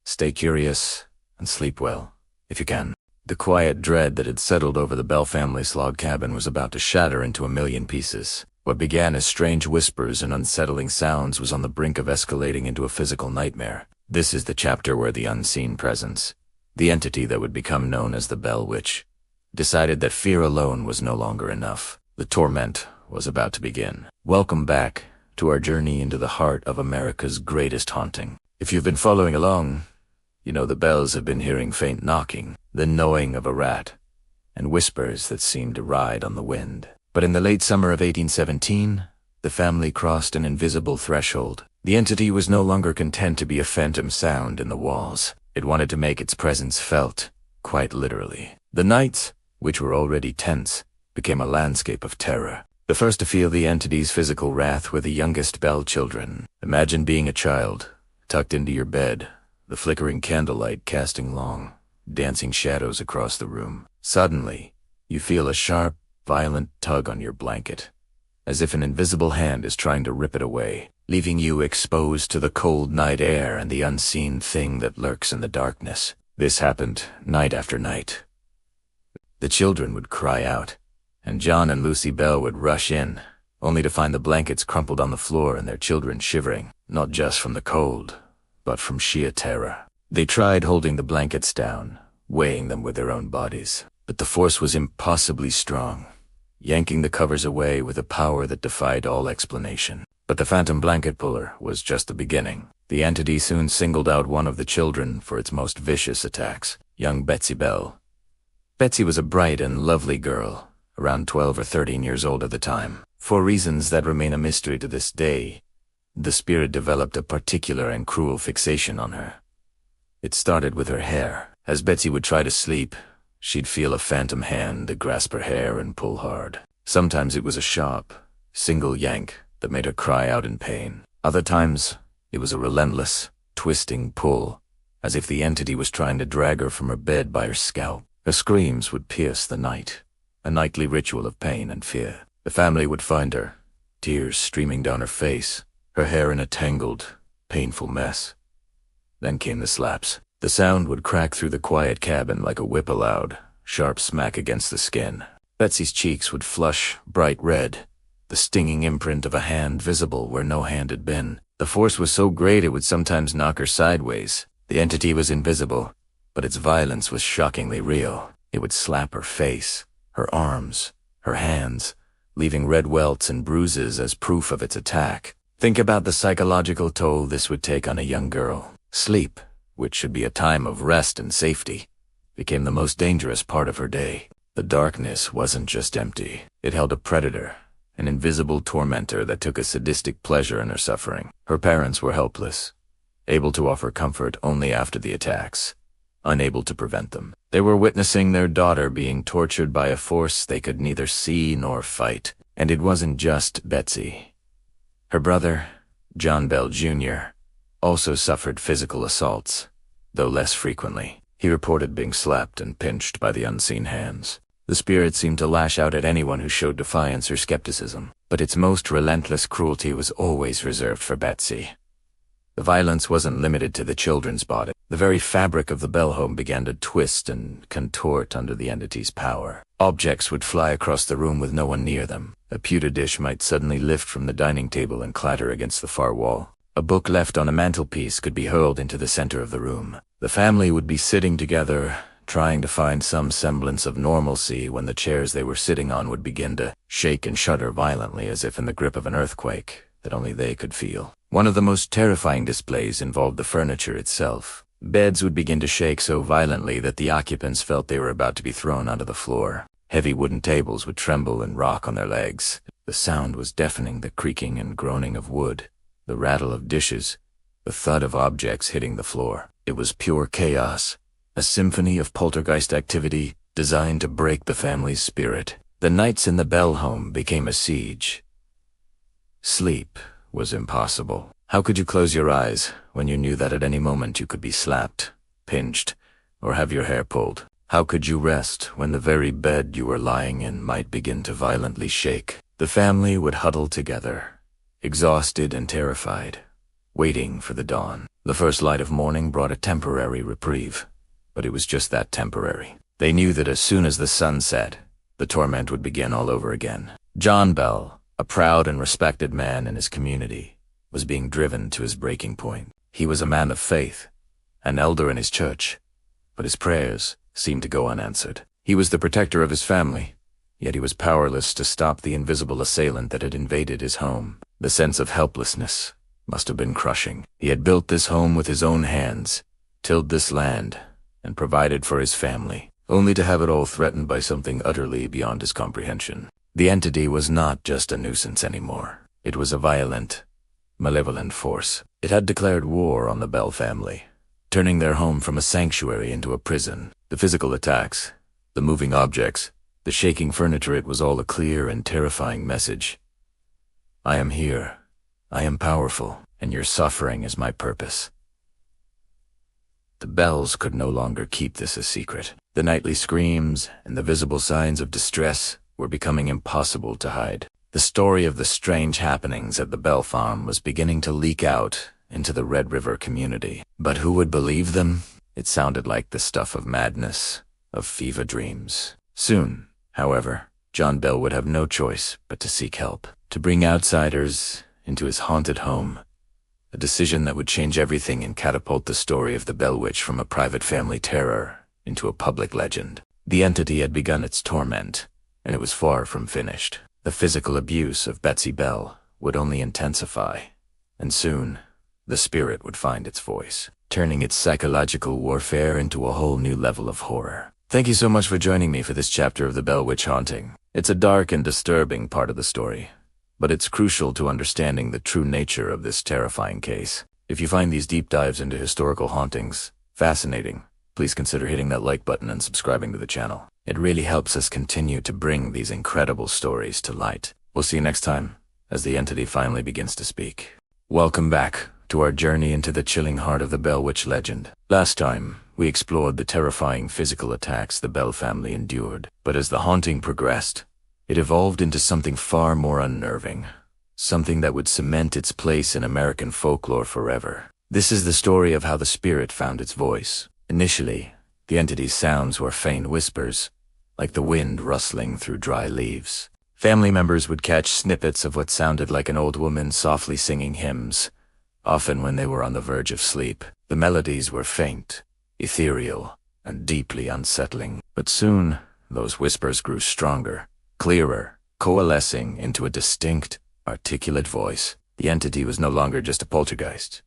stay curious and sleep well, if you can. The quiet dread that had settled over the Bell family's log cabin was about to shatter into a million pieces. What began as strange whispers and unsettling sounds was on the brink of escalating into a physical nightmare. This is the chapter where the unseen presence, the entity that would become known as the Bell Witch, decided that fear alone was no longer enough. The torment was about to begin. Welcome back to our journey into the heart of America's greatest haunting. If you've been following along, you know the Bells have been hearing faint knocking, the gnawing of a rat, and whispers that seemed to ride on the wind. But in the late summer of 1817, the family crossed an invisible threshold. The entity was no longer content to be a phantom sound in the walls. It wanted to make its presence felt, quite literally. The nights, which were already tense, became a landscape of terror. The first to feel the entity's physical wrath were the youngest Bell children. Imagine being a child, tucked into your bed, the flickering candlelight casting long, dancing shadows across the room. Suddenly, you feel a sharp, violent tug on your blanket, as if an invisible hand is trying to rip it away, leaving you exposed to the cold night air and the unseen thing that lurks in the darkness. This happened night after night. The children would cry out, and John and Lucy Bell would rush in, only to find the blankets crumpled on the floor and their children shivering, not just from the cold, but from sheer terror. They tried holding the blankets down, weighing them with their own bodies, but the force was impossibly strong, yanking the covers away with a power that defied all explanation. But the phantom blanket puller was just the beginning. The entity soon singled out one of the children for its most vicious attacks, young Betsy Bell. Betsy was a bright and lovely girl, around 12 or 13 years old at the time. For reasons that remain a mystery to this day, the spirit developed a particular and cruel fixation on her. It started with her hair. As Betsy would try to sleep, she'd feel a phantom hand grasp her hair and pull hard. Sometimes it was a sharp, single yank that made her cry out in pain. Other times, it was a relentless, twisting pull, as if the entity was trying to drag her from her bed by her scalp. Her screams would pierce the night, a nightly ritual of pain and fear. The family would find her, tears streaming down her face, her hair in a tangled, painful mess. Then came the slaps. The sound would crack through the quiet cabin like a whip aloud, sharp smack against the skin. Betsy's cheeks would flush bright red, the stinging imprint of a hand visible where no hand had been. The force was so great it would sometimes knock her sideways. The entity was invisible, but its violence was shockingly real. It would slap her face, her arms, her hands, leaving red welts and bruises as proof of its attack. Think about the psychological toll this would take on a young girl. Sleep, which should be a time of rest and safety, became the most dangerous part of her day. The darkness wasn't just empty. It held a predator, an invisible tormentor that took a sadistic pleasure in her suffering. Her parents were helpless, able to offer comfort only after the attacks, unable to prevent them. They were witnessing their daughter being tortured by a force they could neither see nor fight. And it wasn't just Betsy. Her brother, John Bell Jr., also suffered physical assaults, though less frequently. He reported being slapped and pinched by the unseen hands. The spirit seemed to lash out at anyone who showed defiance or skepticism, but its most relentless cruelty was always reserved for Betsy. The violence wasn't limited to the children's body. The very fabric of the Bell home began to twist and contort under the entity's power. Objects would fly across the room with no one near them. A pewter dish might suddenly lift from the dining table and clatter against the far wall. A book left on a mantelpiece could be hurled into the center of the room. The family would be sitting together, trying to find some semblance of normalcy when the chairs they were sitting on would begin to shake and shudder violently as if in the grip of an earthquake that only they could feel. One of the most terrifying displays involved the furniture itself. Beds would begin to shake so violently that the occupants felt they were about to be thrown onto the floor. Heavy wooden tables would tremble and rock on their legs. The sound was deafening, the creaking and groaning of wood, the rattle of dishes, the thud of objects hitting the floor. It was pure chaos, a symphony of poltergeist activity designed to break the family's spirit. The nights in the Bell home became a siege. Sleep was impossible. How could you close your eyes when you knew that at any moment you could be slapped, pinched, or have your hair pulled? How could you rest when the very bed you were lying in might begin to violently shake? The family would huddle together, exhausted and terrified, waiting for the dawn. The first light of morning brought a temporary reprieve, but it was just that, temporary. They knew that as soon as the sun set, the torment would begin all over again. John Bell, a proud and respected man in his community, was being driven to his breaking point. He was a man of faith, an elder in his church, but his prayers seemed to go unanswered. He was the protector of his family, yet he was powerless to stop the invisible assailant that had invaded his home. The sense of helplessness must have been crushing. He had built this home with his own hands, tilled this land, and provided for his family, only to have it all threatened by something utterly beyond his comprehension. The entity was not just a nuisance anymore. It was a violent, malevolent force. It had declared war on the Bell family, turning their home from a sanctuary into a prison. The physical attacks, the moving objects, the shaking furniture, it was all a clear and terrifying message. I am here, I am powerful, and your suffering is my purpose. The Bells could no longer keep this a secret. The nightly screams and the visible signs of distress were becoming impossible to hide. The story of the strange happenings at the Bell farm was beginning to leak out into the Red River community. But who would believe them? It sounded like the stuff of madness, of fever dreams. Soon, however, John Bell would have no choice but to seek help, to bring outsiders into his haunted home, a decision that would change everything and catapult the story of the Bell Witch from a private family terror into a public legend. The entity had begun its torment, and it was far from finished. The physical abuse of Betsy Bell would only intensify, and soon the spirit would find its voice, turning its psychological warfare into a whole new level of horror. Thank you so much for joining me for this chapter of the Bell Witch haunting. It's a dark and disturbing part of the story, but it's crucial to understanding the true nature of this terrifying case. If you find these deep dives into historical hauntings fascinating, please consider hitting that like button and subscribing to the channel. It really helps us continue to bring these incredible stories to light. We'll see you next time, as the entity finally begins to speak. Welcome back to our journey into the chilling heart of the Bell Witch legend. Last time, we explored the terrifying physical attacks the Bell family endured, but as the haunting progressed, it evolved into something far more unnerving, something that would cement its place in American folklore forever. This is the story of how the spirit found its voice. Initially, the entity's sounds were faint whispers, like the wind rustling through dry leaves. Family members would catch snippets of what sounded like an old woman softly singing hymns, often when they were on the verge of sleep. The melodies were faint, ethereal, and deeply unsettling. But soon, those whispers grew stronger, clearer, coalescing into a distinct, articulate voice. The entity was no longer just a poltergeist.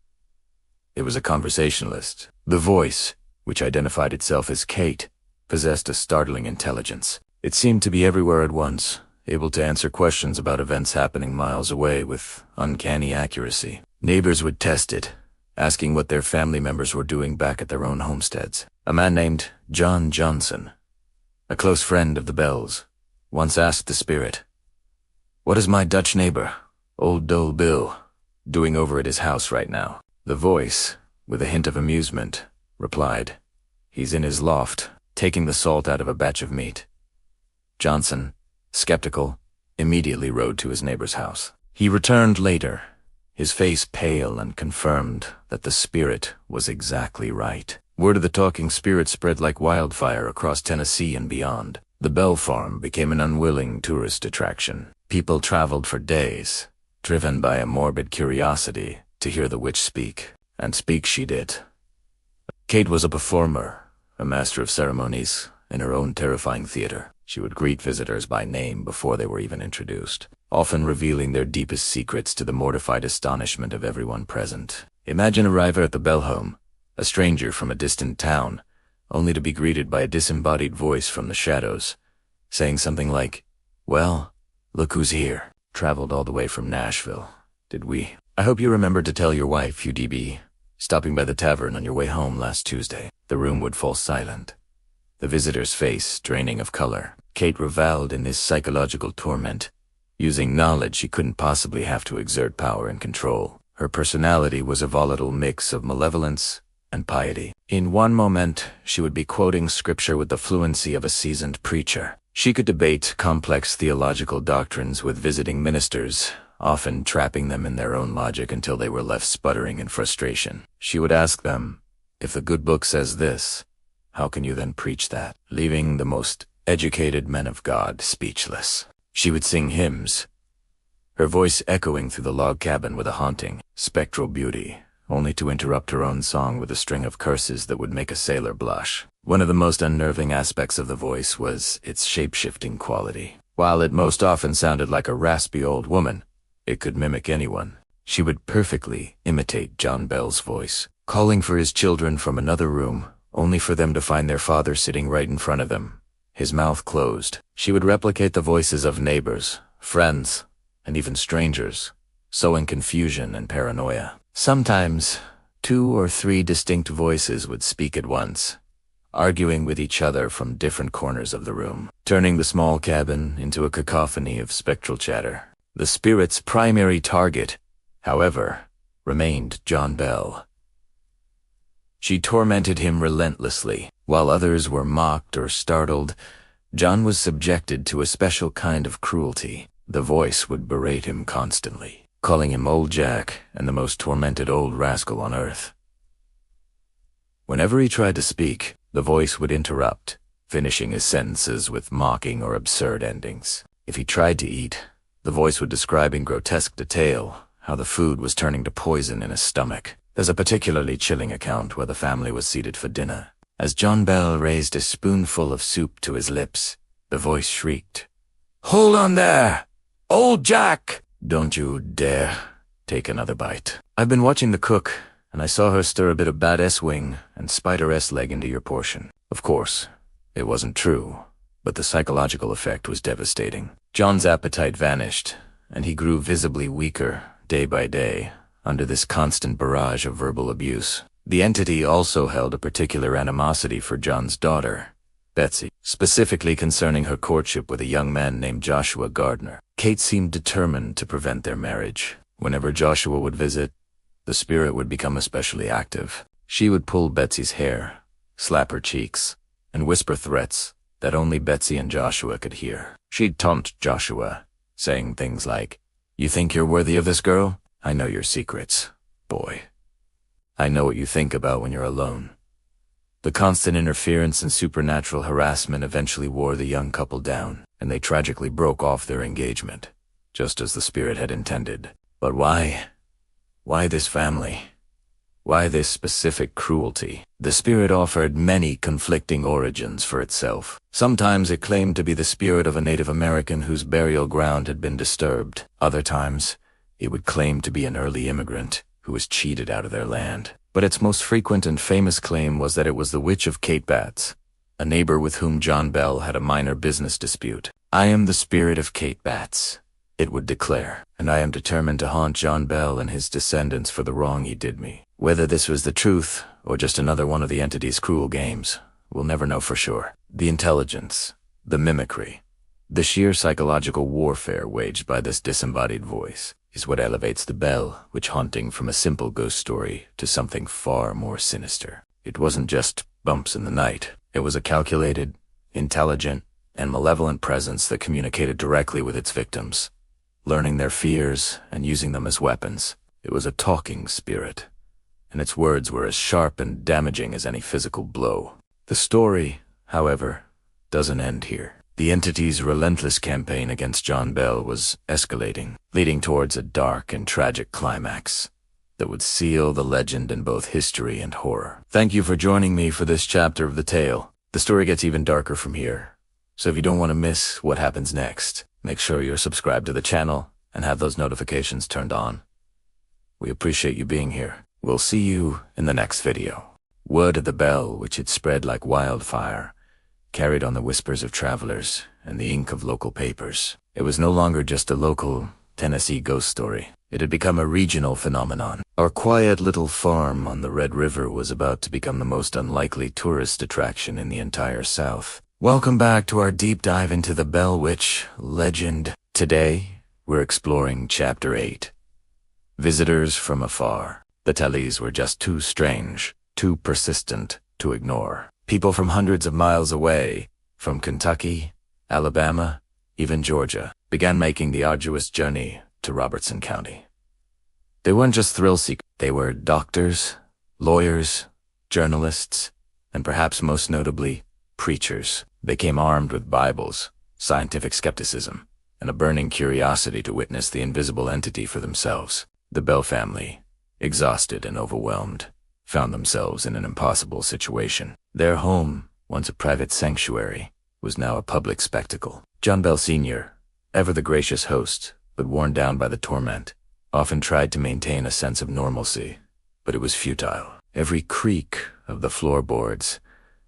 It was a conversationalist. The voice, which identified itself as Kate, possessed a startling intelligence. It seemed to be everywhere at once, able to answer questions about events happening miles away with uncanny accuracy. Neighbors would test it, asking what their family members were doing back at their own homesteads. A man named John Johnson, a close friend of the Bells, once asked the spirit, "What is my Dutch neighbor, old Dull Bill, doing over at his house right now?" The voice, with a hint of amusement, replied, "He's in his loft, taking the salt out of a batch of meat." Johnson, skeptical, immediately rode to his neighbor's house. He returned later, his face pale, and confirmed that the spirit was exactly right. Word of the talking spirit spread like wildfire across Tennessee and beyond. The Bell Farm became an unwilling tourist attraction. People traveled for days, driven by a morbid curiosity to hear the witch speak. And speak she did. Kate was a performer, a master of ceremonies, in her own terrifying theater. She would greet visitors by name before they were even introduced, often revealing their deepest secrets to the mortified astonishment of everyone present. Imagine arriving at the Bell home, a stranger from a distant town, only to be greeted by a disembodied voice from the shadows, saying something like, "Well, look who's here. Traveled all the way from Nashville, did we? I hope you remembered to tell your wife, UDB, stopping by the tavern on your way home last Tuesday." The room would fall silent, the visitor's face draining of color. Kate reveled in this psychological torment, using knowledge she couldn't possibly have to exert power and control. Her personality was a volatile mix of malevolence and piety. In one moment, she would be quoting scripture with the fluency of a seasoned preacher. She could debate complex theological doctrines with visiting ministers, often trapping them in their own logic until they were left sputtering in frustration. She would ask them, "If the good book says this, how can you then preach that?" leaving the most educated men of God speechless. She would sing hymns, her voice echoing through the log cabin with a haunting, spectral beauty, only to interrupt her own song with a string of curses that would make a sailor blush. One of the most unnerving aspects of the voice was its shape-shifting quality. While it most often sounded like a raspy old woman, it could mimic anyone. She would perfectly imitate John Bell's voice, calling for his children from another room, only for them to find their father sitting right in front of them, his mouth closed. She would replicate the voices of neighbors, friends, and even strangers, sowing confusion and paranoia. Sometimes, 2 or 3 distinct voices would speak at once, arguing with each other from different corners of the room, turning the small cabin into a cacophony of spectral chatter. The spirit's primary target, however, remained John Bell. She tormented him relentlessly. While others were mocked or startled, John was subjected to a special kind of cruelty. The voice would berate him constantly, calling him Old Jack and the most tormented old rascal on earth. Whenever he tried to speak, the voice would interrupt, finishing his sentences with mocking or absurd endings. If he tried to eat, the voice would describe in grotesque detail how the food was turning to poison in his stomach. There's a particularly chilling account where the family was seated for dinner. As John Bell raised a spoonful of soup to his lips, the voice shrieked, "Hold on there! Old Jack! Don't you dare take another bite." I've been watching the cook, and I saw her stir a bit of bat S-wing and spider S-leg into your portion. Of course, it wasn't true, but the psychological effect was devastating. John's appetite vanished, and he grew visibly weaker day by day under this constant barrage of verbal abuse. The entity also held a particular animosity for John's daughter, Betsy, specifically concerning her courtship with a young man named Joshua Gardner. Kate seemed determined to prevent their marriage. Whenever Joshua would visit, the spirit would become especially active. She would pull Betsy's hair, slap her cheeks, and whisper threats that only Betsy and Joshua could hear. She'd taunt Joshua, saying things like, "You think you're worthy of this girl? I know your secrets, boy. I know what you think about when you're alone." The constant interference and supernatural harassment eventually wore the young couple down, and they tragically broke off their engagement, just as the spirit had intended. But why? Why this family? Why this specific cruelty? The spirit offered many conflicting origins for itself. Sometimes it claimed to be the spirit of a Native American whose burial ground had been disturbed. Other times, it would claim to be an early immigrant who was cheated out of their land. But its most frequent and famous claim was that it was the witch of Kate Batts, a neighbor with whom John Bell had a minor business dispute. "I am the spirit of Kate Batts," it would declare, "and I am determined to haunt John Bell and his descendants for the wrong he did me." Whether this was the truth or just another one of the entity's cruel games, we'll never know for sure. The intelligence, the mimicry, the sheer psychological warfare waged by this disembodied voice is what elevates the Bell witch haunting from a simple ghost story to something far more sinister. It wasn't just bumps in the night. It was a calculated, intelligent, and malevolent presence that communicated directly with its victims, learning their fears and using them as weapons. It was a talking spirit, and its words were as sharp and damaging as any physical blow. The story, however, doesn't end here. The entity's relentless campaign against John Bell was escalating, leading towards a dark and tragic climax that would seal the legend in both history and horror. Thank you for joining me for this chapter of the tale. The story gets even darker from here, so if you don't want to miss what happens next, make sure you're subscribed to the channel and have those notifications turned on. We appreciate you being here. We'll see you in the next video. Word of the bell, which had spread like wildfire, carried on the whispers of travelers and the ink of local papers. It was no longer just a local Tennessee ghost story. It had become a regional phenomenon. Our quiet little farm on the Red River was about to become the most unlikely tourist attraction in the entire South. Welcome back to our deep dive into the Bell Witch legend. Today, we're exploring Chapter 8. Visitors from afar. The tellies were just too strange, too persistent to ignore. People from hundreds of miles away, from Kentucky, Alabama, even Georgia, began making the arduous journey to Robertson County. They weren't just thrill seekers. They were doctors, lawyers, journalists, and perhaps most notably, preachers. They came armed with Bibles, scientific skepticism, and a burning curiosity to witness the invisible entity for themselves. The Bell family, exhausted and overwhelmed, found themselves in an impossible situation. Their home, once a private sanctuary, was now a public spectacle. John Bell Sr., ever the gracious host, but worn down by the torment, often tried to maintain a sense of normalcy, but it was futile. Every creak of the floorboards,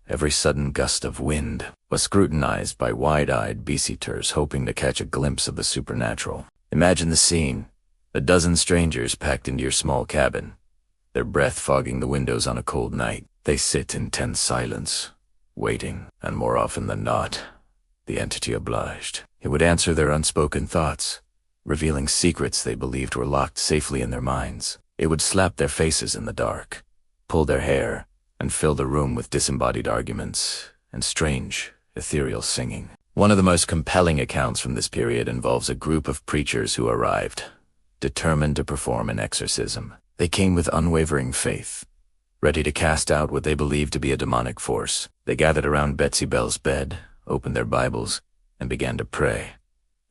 every sudden gust of wind, was scrutinized by wide-eyed visitors hoping to catch a glimpse of the supernatural. Imagine the scene: a dozen strangers packed into your small cabin, their breath fogging the windows on a cold night. They sit in tense silence, waiting, and more often than not, the entity obliged. It would answer their unspoken thoughts, revealing secrets they believed were locked safely in their minds. It would slap their faces in the dark, pull their hair, and fill the room with disembodied arguments and strange, ethereal singing. One of the most compelling accounts from this period involves a group of preachers who arrived, determined to perform an exorcism. They came with unwavering faith, ready to cast out what they believed to be a demonic force. They gathered around Betsy Bell's bed, opened their Bibles, and began to pray,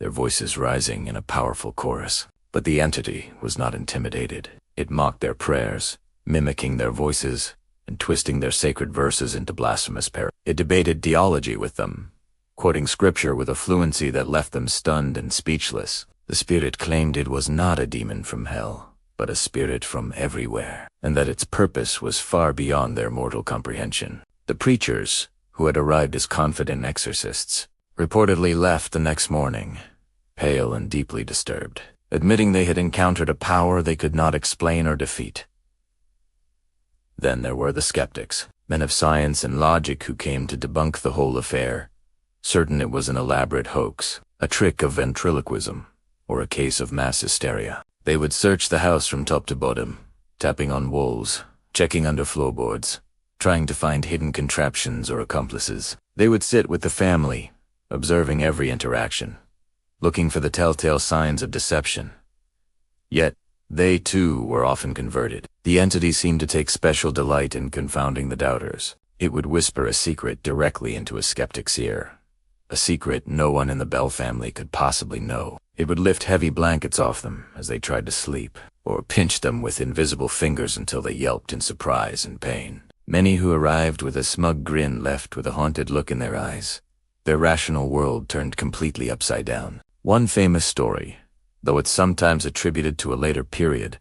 their voices rising in a powerful chorus. But the entity was not intimidated. It mocked their prayers, mimicking their voices, and twisting their sacred verses into blasphemous parody. It debated theology with them, quoting scripture with a fluency that left them stunned and speechless. The spirit claimed it was not a demon from hell, but a spirit from everywhere, and that its purpose was far beyond their mortal comprehension. The preachers, who had arrived as confident exorcists, reportedly left the next morning, pale and deeply disturbed, admitting they had encountered a power they could not explain or defeat. Then there were the skeptics, men of science and logic who came to debunk the whole affair, certain it was an elaborate hoax, a trick of ventriloquism, or a case of mass hysteria. They would search the house from top to bottom, tapping on walls, checking under floorboards, trying to find hidden contraptions or accomplices. They would sit with the family, observing every interaction, looking for the telltale signs of deception. Yet, they too were often converted. The entity seemed to take special delight in confounding the doubters. It would whisper a secret directly into a skeptic's ear, a secret no one in the Bell family could possibly know. It would lift heavy blankets off them as they tried to sleep, or pinch them with invisible fingers until they yelped in surprise and pain. Many who arrived with a smug grin left with a haunted look in their eyes, their rational world turned completely upside down. One famous story, though it's sometimes attributed to a later period,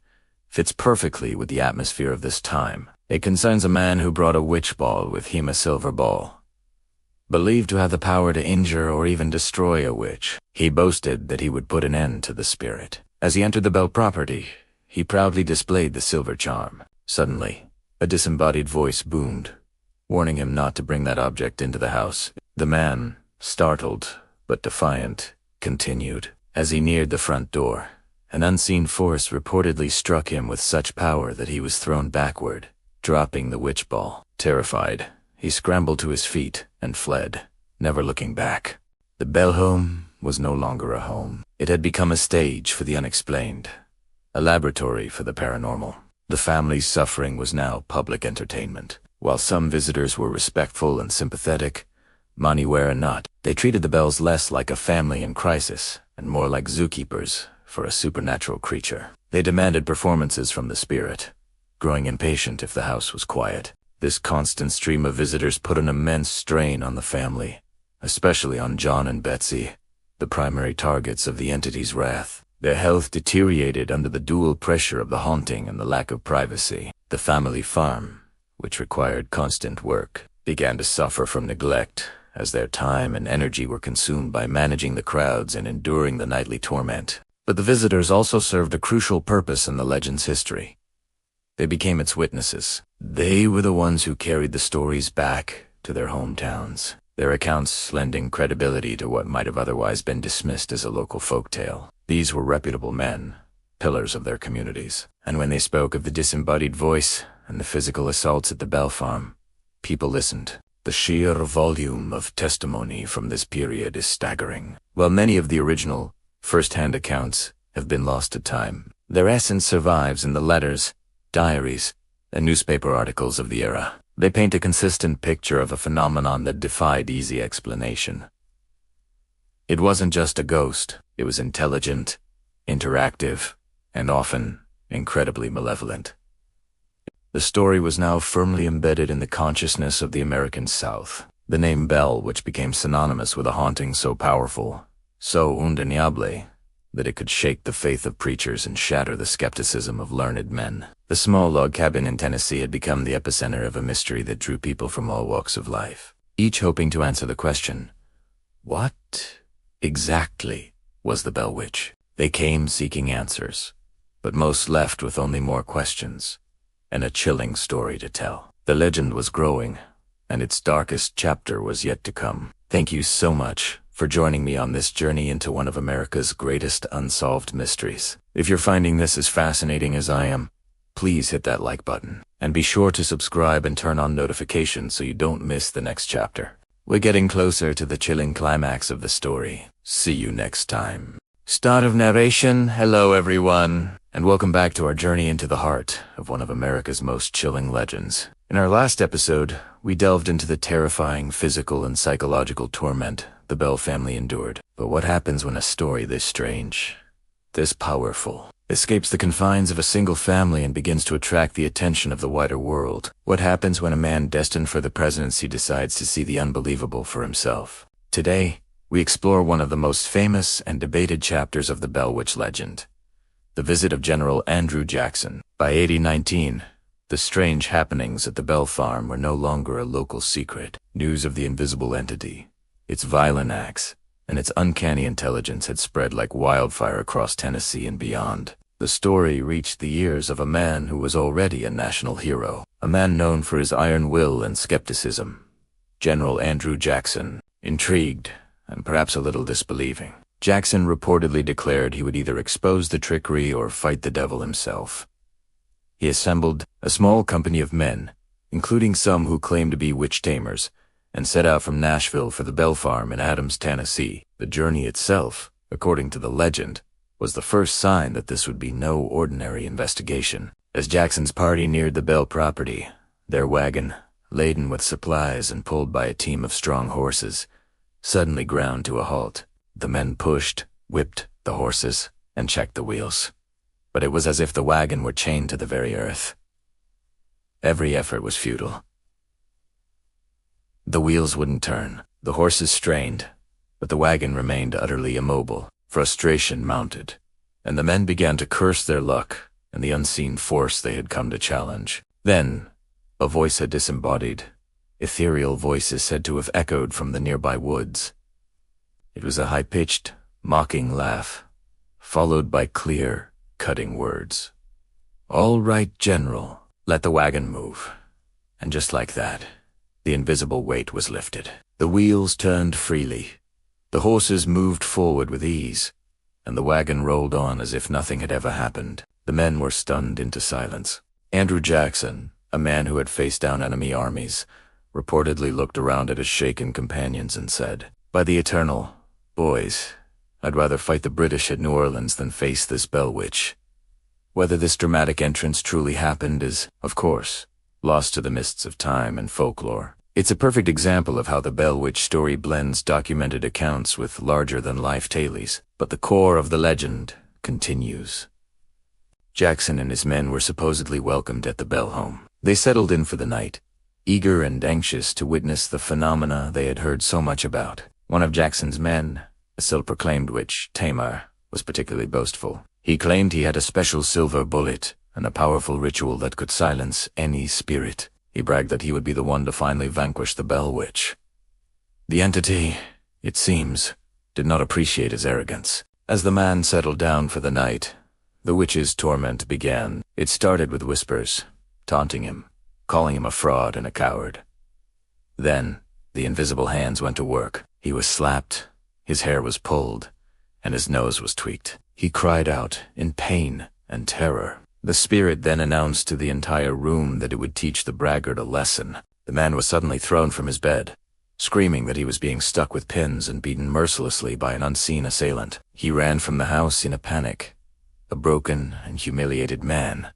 fits perfectly with the atmosphere of this time. It concerns a man who brought a witch ball with him, a silver ball, believed to have the power to injure or even destroy a witch. He boasted that he would put an end to the spirit. As he entered the Bell property, he proudly displayed the silver charm. Suddenly, a disembodied voice boomed, warning him not to bring that object into the house. The man, startled but defiant, continued. As he neared the front door, an unseen force reportedly struck him with such power that he was thrown backward, dropping the witch ball. Terrified, he scrambled to his feet and fled, never looking back. The Bell home was no longer a home. It had become a stage for the unexplained, a laboratory for the paranormal. The family's suffering was now public entertainment. While some visitors were respectful and sympathetic, many were not. They treated the Bells less like a family in crisis and more like zookeepers for a supernatural creature. They demanded performances from the spirit, growing impatient if the house was quiet. This constant stream of visitors put an immense strain on the family, especially on John and Betsy, the primary targets of the entity's wrath. Their health deteriorated under the dual pressure of the haunting and the lack of privacy. The family farm, which required constant work, began to suffer from neglect, as their time and energy were consumed by managing the crowds and enduring the nightly torment. But the visitors also served a crucial purpose in the legend's history. They became its witnesses. They were the ones who carried the stories back to their hometowns, their accounts lending credibility to what might have otherwise been dismissed as a local folktale. These were reputable men, pillars of their communities, and when they spoke of the disembodied voice and the physical assaults at the Bell farm, people listened. The sheer volume of testimony from this period is staggering. While many of the original, first-hand accounts have been lost to time, their essence survives in the letters, diaries, and newspaper articles of the era. They paint a consistent picture of a phenomenon that defied easy explanation. It wasn't just a ghost. It was intelligent, interactive, and often incredibly malevolent. The story was now firmly embedded in the consciousness of the American South. The name Bell, which became synonymous with a haunting so powerful, so undeniable, that it could shake the faith of preachers and shatter the skepticism of learned men. The small log cabin in Tennessee had become the epicenter of a mystery that drew people from all walks of life, each hoping to answer the question, what exactly was the Bell Witch? They came seeking answers, but most left with only more questions and a chilling story to tell. The legend was growing, and its darkest chapter was yet to come. Thank you so much for joining me on this journey into one of America's greatest unsolved mysteries. If you're finding this as fascinating as I am, please hit that like button, and be sure to subscribe and turn on notifications so you don't miss the next chapter. We're getting closer to the chilling climax of the story. See you next time. Start of narration. Hello everyone, and welcome back to our journey into the heart of one of America's most chilling legends. In our last episode, we delved into the terrifying physical and psychological torment the Bell family endured. But what happens when a story this strange, this powerful, escapes the confines of a single family and begins to attract the attention of the wider world? What happens when a man destined for the presidency decides to see the unbelievable for himself? Today, we explore one of the most famous and debated chapters of the Bell Witch legend, the visit of General Andrew Jackson. By 1819, the strange happenings at the Bell farm were no longer a local secret. News of the invisible entity, its violent acts, and its uncanny intelligence had spread like wildfire across Tennessee and beyond. The story reached the ears of a man who was already a national hero, a man known for his iron will and skepticism, General Andrew Jackson. Intrigued, and perhaps a little disbelieving, Jackson reportedly declared he would either expose the trickery or fight the devil himself. He assembled a small company of men, including some who claimed to be witch tamers, and set out from Nashville for the Bell farm in Adams, Tennessee. The journey itself, according to the legend, was the first sign that this would be no ordinary investigation. As Jackson's party neared the Bell property, their wagon, laden with supplies and pulled by a team of strong horses, suddenly ground to a halt. The men pushed, whipped the horses, and checked the wheels. But it was as if the wagon were chained to the very earth. Every effort was futile. The wheels wouldn't turn. The horses strained, but the wagon remained utterly immobile. Frustration mounted, and the men began to curse their luck and the unseen force they had come to challenge. Then, a voice had disembodied. Ethereal voices said to have echoed from the nearby woods. It was a high-pitched, mocking laugh, followed by clear, cutting words. "All right, General, let the wagon move." And just like that, the invisible weight was lifted. The wheels turned freely. The horses moved forward with ease, and the wagon rolled on as if nothing had ever happened. The men were stunned into silence. Andrew Jackson, a man who had faced down enemy armies, reportedly looked around at his shaken companions and said, "By the Eternal, Boys, I'd rather fight the British at New Orleans than face this Bell Witch. Whether this dramatic entrance truly happened is, of course, lost to the mists of time and folklore. It's a perfect example of how the Bell Witch story blends documented accounts with larger-than-life tales, but the core of the legend continues. Jackson and his men were supposedly welcomed at the Bell home. They settled in for the night, eager and anxious to witness the phenomena they had heard so much about. One of Jackson's men, a self-proclaimed witch, Tamar, was particularly boastful. He claimed he had a special silver bullet and a powerful ritual that could silence any spirit. He bragged that he would be the one to finally vanquish the Bell Witch. The entity, it seems, did not appreciate his arrogance. As the man settled down for the night, the witch's torment began. It started with whispers, taunting him, calling him a fraud and a coward. Then, the invisible hands went to work. He was slapped, his hair was pulled, and his nose was tweaked. He cried out in pain and terror. The spirit then announced to the entire room that it would teach the braggart a lesson. The man was suddenly thrown from his bed, screaming that he was being stuck with pins and beaten mercilessly by an unseen assailant. He ran from the house in a panic, a broken and humiliated man.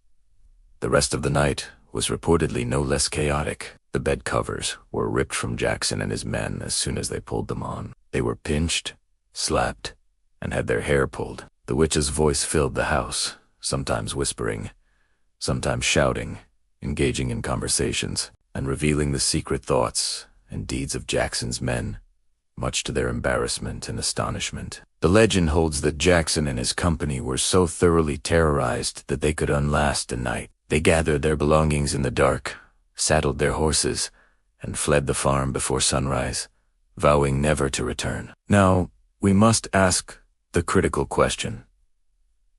The rest of the night was reportedly no less chaotic. The bed covers were ripped from Jackson and his men as soon as they pulled them on. They were pinched, slapped, and had their hair pulled. The witch's voice filled the house, sometimes whispering, sometimes shouting, engaging in conversations, and revealing the secret thoughts and deeds of Jackson's men, much to their embarrassment and astonishment. The legend holds that Jackson and his company were so thoroughly terrorized that they could unlast a night. They gathered their belongings in the dark, saddled their horses, and fled the farm before sunrise, vowing never to return. Now, we must ask the critical question.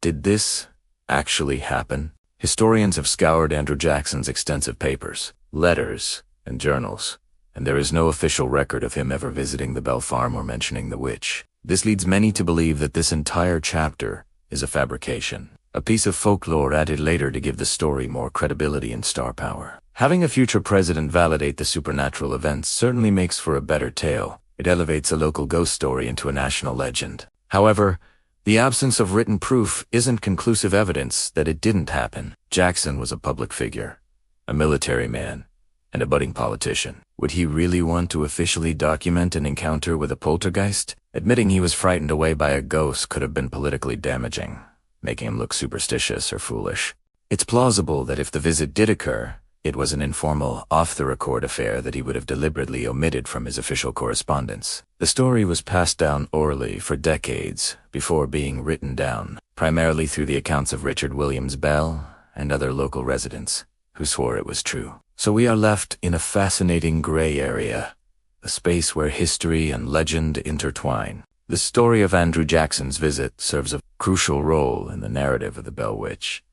Did this actually happen? Historians have scoured Andrew Jackson's extensive papers, letters, and journals, and there is no official record of him ever visiting the Bell Farm or mentioning the witch. This leads many to believe that this entire chapter is a fabrication, a piece of folklore added later to give the story more credibility and star power. Having a future president validate the supernatural events certainly makes for a better tale. It elevates a local ghost story into a national legend. However, the absence of written proof isn't conclusive evidence that it didn't happen. Jackson was a public figure, a military man, and a budding politician. Would he really want to officially document an encounter with a poltergeist? Admitting he was frightened away by a ghost could have been politically damaging, making him look superstitious or foolish. It's plausible that if the visit did occur, it was an informal, off-the-record affair that he would have deliberately omitted from his official correspondence. The story was passed down orally for decades before being written down, primarily through the accounts of Richard Williams Bell and other local residents who swore it was true. So we are left in a fascinating gray area, a space where history and legend intertwine. The story of Andrew Jackson's visit serves a crucial role in the narrative of the Bell Witch.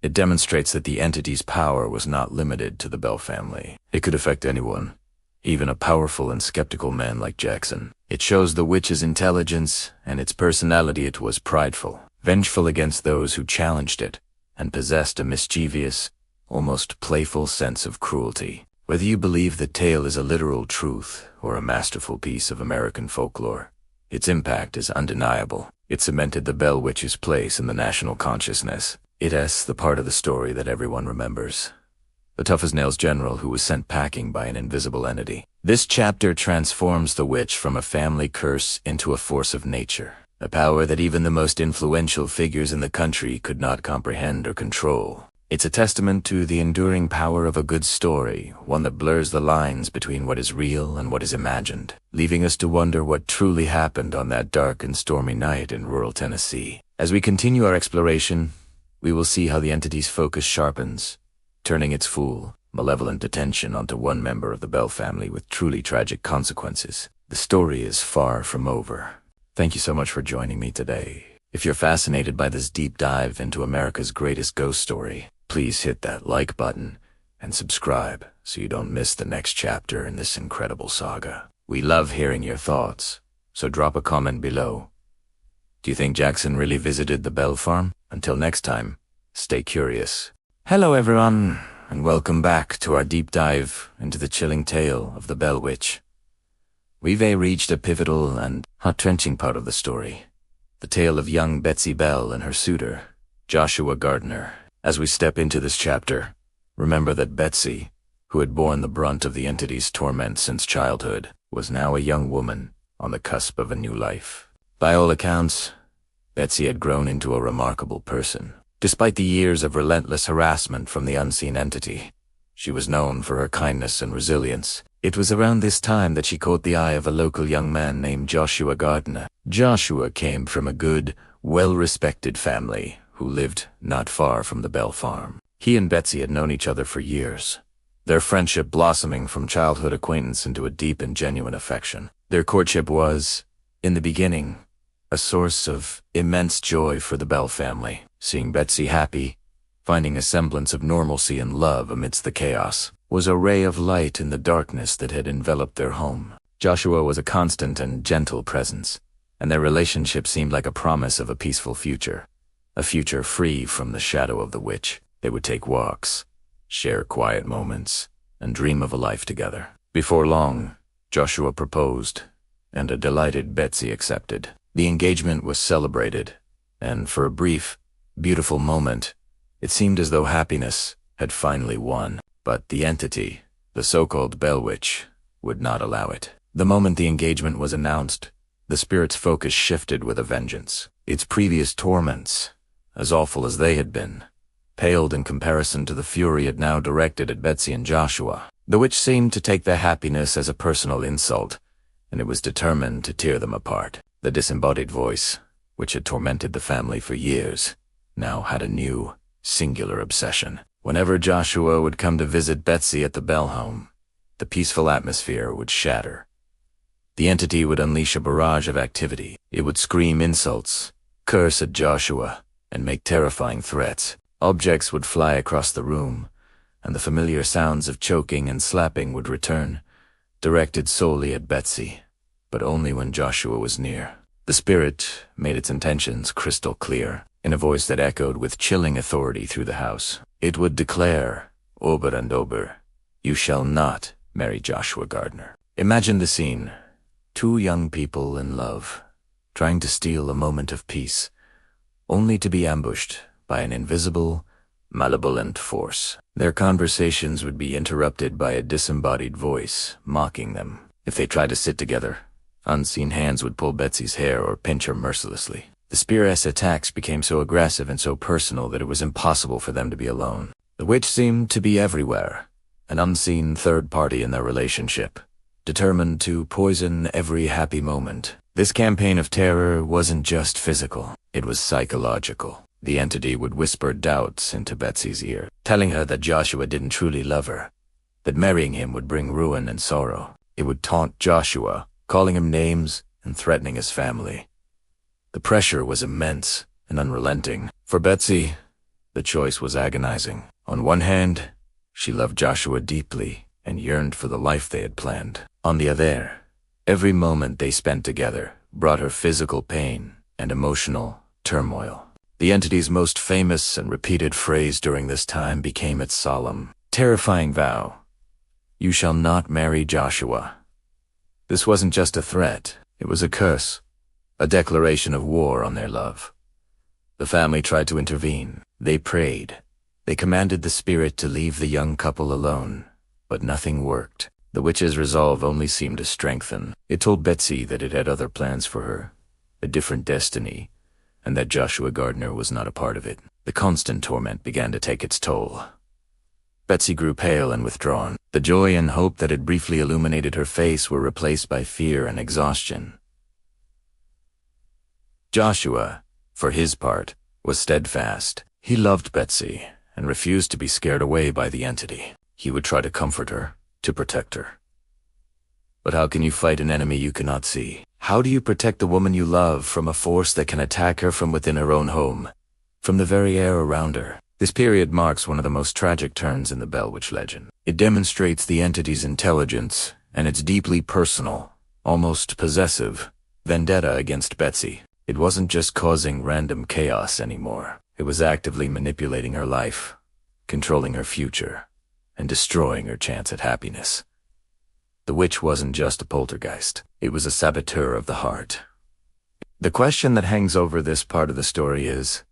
It demonstrates that the entity's power was not limited to the Bell family. It could affect anyone, even a powerful and skeptical man like Jackson. It shows the witch's intelligence and its personality. It was prideful, vengeful against those who challenged it, and possessed a mischievous, almost playful sense of cruelty. Whether you believe the tale is a literal truth or a masterful piece of American folklore, its impact is undeniable. It cemented the Bell Witch's place in the national consciousness. It is the part of the story that everyone remembers. The tough-as-nails general who was sent packing by an invisible entity. This chapter transforms the witch from a family curse into a force of nature, a power that even the most influential figures in the country could not comprehend or control. It's a testament to the enduring power of a good story, one that blurs the lines between what is real and what is imagined, leaving us to wonder what truly happened on that dark and stormy night in rural Tennessee. As we continue our exploration, we will see how the entity's focus sharpens, turning its full, malevolent attention onto one member of the Bell family with truly tragic consequences. The story is far from over. Thank you so much for joining me today. If you're fascinated by this deep dive into America's greatest ghost story, please hit that like button and subscribe so you don't miss the next chapter in this incredible saga. We love hearing your thoughts, so drop a comment below. Do you think Jackson really visited the Bell Farm? Until next time, stay curious. Hello everyone, and welcome back to our deep dive into the chilling tale of the Bell Witch. We've reached a pivotal and heart-wrenching part of the story. The tale of young Betsy Bell and her suitor, Joshua Gardner. As we step into this chapter, remember that Betsy, who had borne the brunt of the entity's torment since childhood, was now a young woman on the cusp of a new life. By all accounts, Betsy had grown into a remarkable person. Despite the years of relentless harassment from the unseen entity, she was known for her kindness and resilience. It was around this time that she caught the eye of a local young man named Joshua Gardner. Joshua came from a good, well-respected family who lived not far from the Bell farm. He and Betsy had known each other for years, their friendship blossoming from childhood acquaintance into a deep and genuine affection. Their courtship was, in the beginning, a source of immense joy for the Bell family. Seeing Betsy happy, finding a semblance of normalcy and love amidst the chaos, was a ray of light in the darkness that had enveloped their home. Joshua was a constant and gentle presence, and their relationship seemed like a promise of a peaceful future, a future free from the shadow of the witch. They would take walks, share quiet moments, and dream of a life together. Before long, Joshua proposed, and a delighted Betsy accepted. The engagement was celebrated, and for a brief, beautiful moment, it seemed as though happiness had finally won. But the entity, the so-called Bell Witch, would not allow it. The moment the engagement was announced, the spirit's focus shifted with a vengeance. Its previous torments, as awful as they had been, paled in comparison to the fury it now directed at Betsy and Joshua. The witch seemed to take their happiness as a personal insult, and it was determined to tear them apart. The disembodied voice, which had tormented the family for years, now had a new, singular obsession. Whenever Joshua would come to visit Betsy at the Bell home, the peaceful atmosphere would shatter. The entity would unleash a barrage of activity. It would scream insults, curse at Joshua, and make terrifying threats. Objects would fly across the room, and the familiar sounds of choking and slapping would return, directed solely at Betsy, but only when Joshua was near. The spirit made its intentions crystal clear, in a voice that echoed with chilling authority through the house. It would declare, over and over, "You shall not marry Joshua Gardner." Imagine the scene. Two young people in love, trying to steal a moment of peace, only to be ambushed by an invisible, malevolent force. Their conversations would be interrupted by a disembodied voice, mocking them. If they tried to sit together, unseen hands would pull Betsy's hair or pinch her mercilessly. The spirit's attacks became so aggressive and so personal that it was impossible for them to be alone. The witch seemed to be everywhere, an unseen third party in their relationship, determined to poison every happy moment. This campaign of terror wasn't just physical, it was psychological. The entity would whisper doubts into Betsy's ear, telling her that Joshua didn't truly love her, that marrying him would bring ruin and sorrow. It would taunt Joshua, calling him names and threatening his family. The pressure was immense and unrelenting. For Betsy, the choice was agonizing. On one hand, she loved Joshua deeply and yearned for the life they had planned. On the other, every moment they spent together brought her physical pain and emotional turmoil. The entity's most famous and repeated phrase during this time became its solemn, terrifying vow: "You shall not marry Joshua." This wasn't just a threat, it was a curse, a declaration of war on their love. The family tried to intervene. They prayed. They commanded the spirit to leave the young couple alone, but nothing worked. The witch's resolve only seemed to strengthen. It told Betsy that it had other plans for her, a different destiny, and that Joshua Gardner was not a part of it. The constant torment began to take its toll. Betsy grew pale and withdrawn. The joy and hope that had briefly illuminated her face were replaced by fear and exhaustion. Joshua, for his part, was steadfast. He loved Betsy and refused to be scared away by the entity. He would try to comfort her, to protect her. But how can you fight an enemy you cannot see? How do you protect the woman you love from a force that can attack her from within her own home, from the very air around her? This period marks one of the most tragic turns in the Bell Witch legend. It demonstrates the entity's intelligence and its deeply personal, almost possessive, vendetta against Betsy. It wasn't just causing random chaos anymore. It was actively manipulating her life, controlling her future, and destroying her chance at happiness. The witch wasn't just a poltergeist. It was a saboteur of the heart. The question that hangs over this part of the story is,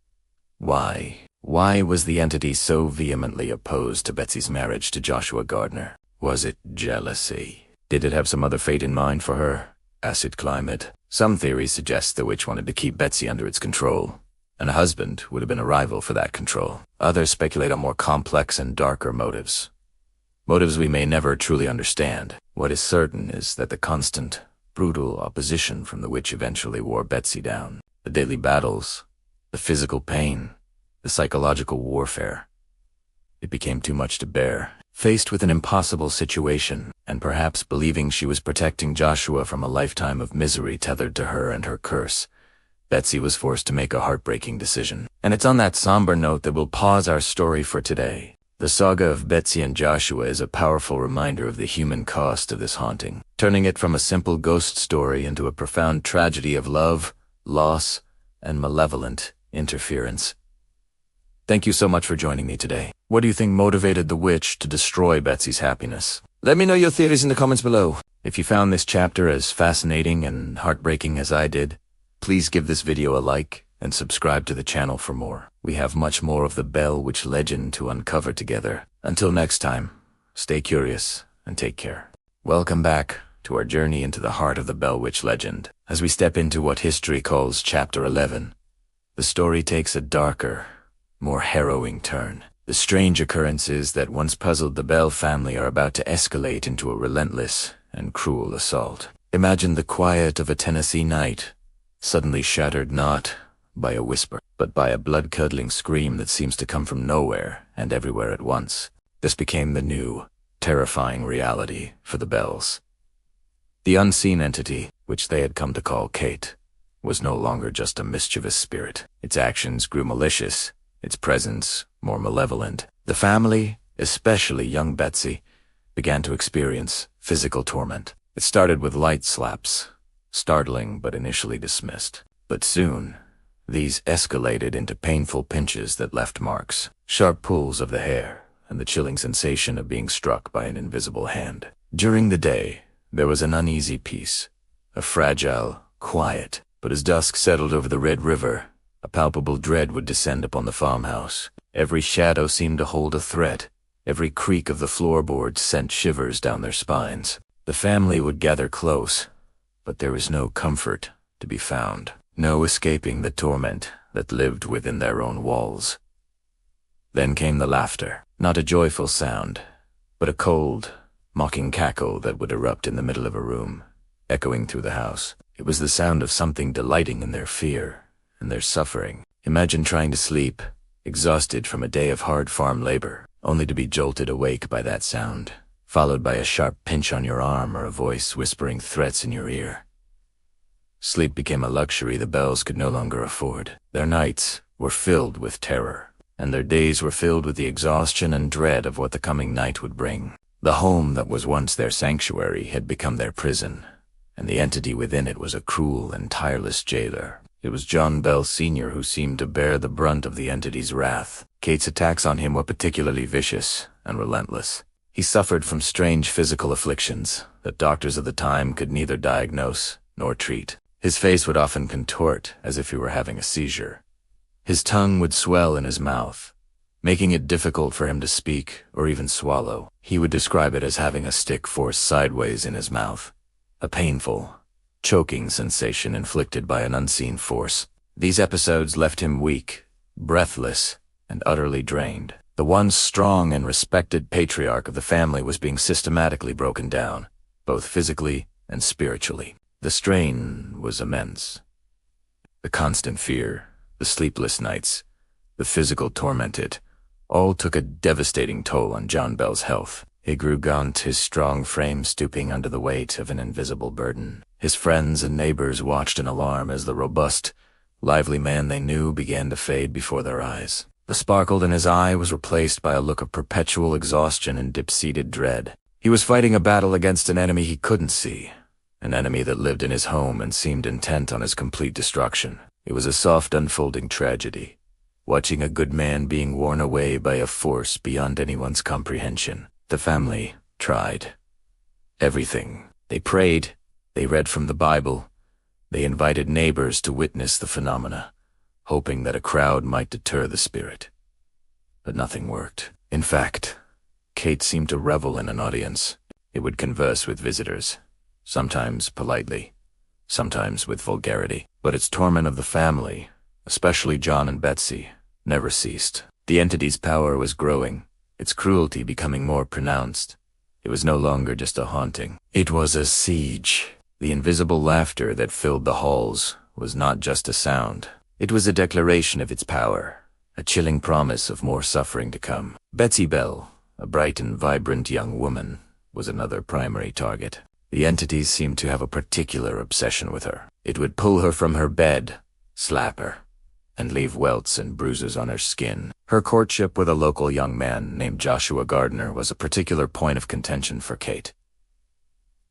why? Why was the entity so vehemently opposed to Betsy's marriage to Joshua Gardner? Was it jealousy? Did it have some other fate in mind for her? Acid climate? Some theories suggest the witch wanted to keep Betsy under its control, and a husband would have been a rival for that control. Others speculate on more complex and darker motives. Motives we may never truly understand. What is certain is that the constant, brutal opposition from the witch eventually wore Betsy down. The daily battles, the physical pain, the psychological warfare. It became too much to bear. Faced with an impossible situation, and perhaps believing she was protecting Joshua from a lifetime of misery tethered to her and her curse, Betsy was forced to make a heartbreaking decision. And it's on that somber note that we'll pause our story for today. The saga of Betsy and Joshua is a powerful reminder of the human cost of this haunting, turning it from a simple ghost story into a profound tragedy of love, loss, and malevolent interference. Thank you so much for joining me today. What do you think motivated the witch to destroy Betsy's happiness? Let me know your theories in the comments below. If you found this chapter as fascinating and heartbreaking as I did, please give this video a like and subscribe to the channel for more. We have much more of the Bell Witch legend to uncover together. Until next time, stay curious and take care. Welcome back to our journey into the heart of the Bell Witch legend. As we step into what history calls Chapter 11, the story takes a darker, more harrowing turn. The strange occurrences that once puzzled the Bell family are about to escalate into a relentless and cruel assault. Imagine the quiet of a Tennessee night, suddenly shattered not by a whisper, but by a blood-curdling scream that seems to come from nowhere and everywhere at once. This became the new, terrifying reality for the Bells. The unseen entity, which they had come to call Kate, was no longer just a mischievous spirit. Its actions grew malicious, its presence more malevolent. The family, especially young Betsy, began to experience physical torment. It started with light slaps, startling but initially dismissed. But soon, these escalated into painful pinches that left marks, sharp pulls of the hair, and the chilling sensation of being struck by an invisible hand. During the day, there was an uneasy peace, a fragile quiet. But as dusk settled over the Red River, a palpable dread would descend upon the farmhouse. Every shadow seemed to hold a threat. Every creak of the floorboards sent shivers down their spines. The family would gather close, but there was no comfort to be found, no escaping the torment that lived within their own walls. Then came the laughter, not a joyful sound, but a cold, mocking cackle that would erupt in the middle of a room, echoing through the house. It was the sound of something delighting in their fear and their suffering. Imagine trying to sleep, exhausted from a day of hard farm labor, only to be jolted awake by that sound, followed by a sharp pinch on your arm or a voice whispering threats in your ear. Sleep became a luxury the Bells could no longer afford. Their nights were filled with terror, and their days were filled with the exhaustion and dread of what the coming night would bring. The home that was once their sanctuary had become their prison, and the entity within it was a cruel and tireless jailer. It was John Bell Sr. who seemed to bear the brunt of the entity's wrath. Kate's attacks on him were particularly vicious and relentless. He suffered from strange physical afflictions that doctors of the time could neither diagnose nor treat. His face would often contort as if he were having a seizure. His tongue would swell in his mouth, making it difficult for him to speak or even swallow. He would describe it as having a stick forced sideways in his mouth, a painful, choking sensation inflicted by an unseen force. These episodes left him weak, breathless, and utterly drained. The once strong and respected patriarch of the family was being systematically broken down, both physically and spiritually. The strain was immense. The constant fear, the sleepless nights, the physical tormented, all took a devastating toll on John Bell's health. He grew gaunt, his strong frame stooping under the weight of an invisible burden. His friends and neighbors watched in alarm as the robust, lively man they knew began to fade before their eyes. The sparkle in his eye was replaced by a look of perpetual exhaustion and deep-seated dread. He was fighting a battle against an enemy he couldn't see, an enemy that lived in his home and seemed intent on his complete destruction. It was a soft unfolding tragedy, watching a good man being worn away by a force beyond anyone's comprehension. The family tried Everything. They prayed, they read from the Bible, they invited neighbors to witness the phenomena, hoping that a crowd might deter the spirit. But nothing worked. In fact, Kate seemed to revel in an audience. It would converse with visitors, sometimes politely, sometimes with vulgarity. But its torment of the family, especially John and Betsy, never ceased. The entity's power was growing, its cruelty becoming more pronounced. It was no longer just a haunting. It was a siege. The invisible laughter that filled the halls was not just a sound. It was a declaration of its power, a chilling promise of more suffering to come. Betsy Bell, a bright and vibrant young woman, was another primary target. The entities seemed to have a particular obsession with her. It would pull her from her bed, slap her, and leave welts and bruises on her skin. Her courtship with a local young man named Joshua Gardner was a particular point of contention for Kate.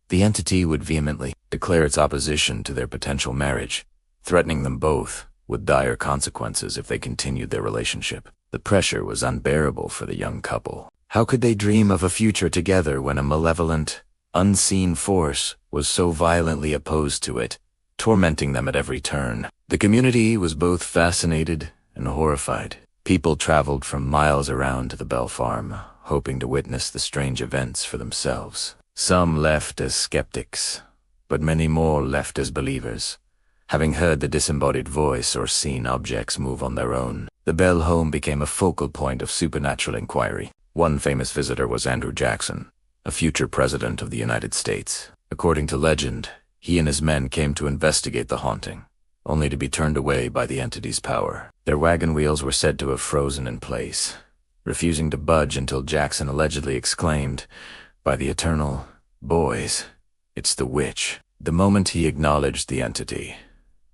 The entity would vehemently declare its opposition to their potential marriage, threatening them both with dire consequences if they continued their relationship. The pressure was unbearable for the young couple. How could they dream of a future together when a malevolent, unseen force was so violently opposed to it, tormenting them at every turn? The community was both fascinated and horrified. People traveled from miles around to the Bell farm, hoping to witness the strange events for themselves. Some left as skeptics, but many more left as believers, having heard the disembodied voice or seen objects move on their own. The Bell home became a focal point of supernatural inquiry. One famous visitor was Andrew Jackson, a future president of the United States. According to legend, he and his men came to investigate the haunting, only to be turned away by the entity's power. Their wagon wheels were said to have frozen in place, refusing to budge until Jackson allegedly exclaimed, "By the eternal, boys, it's the witch." The moment he acknowledged the entity,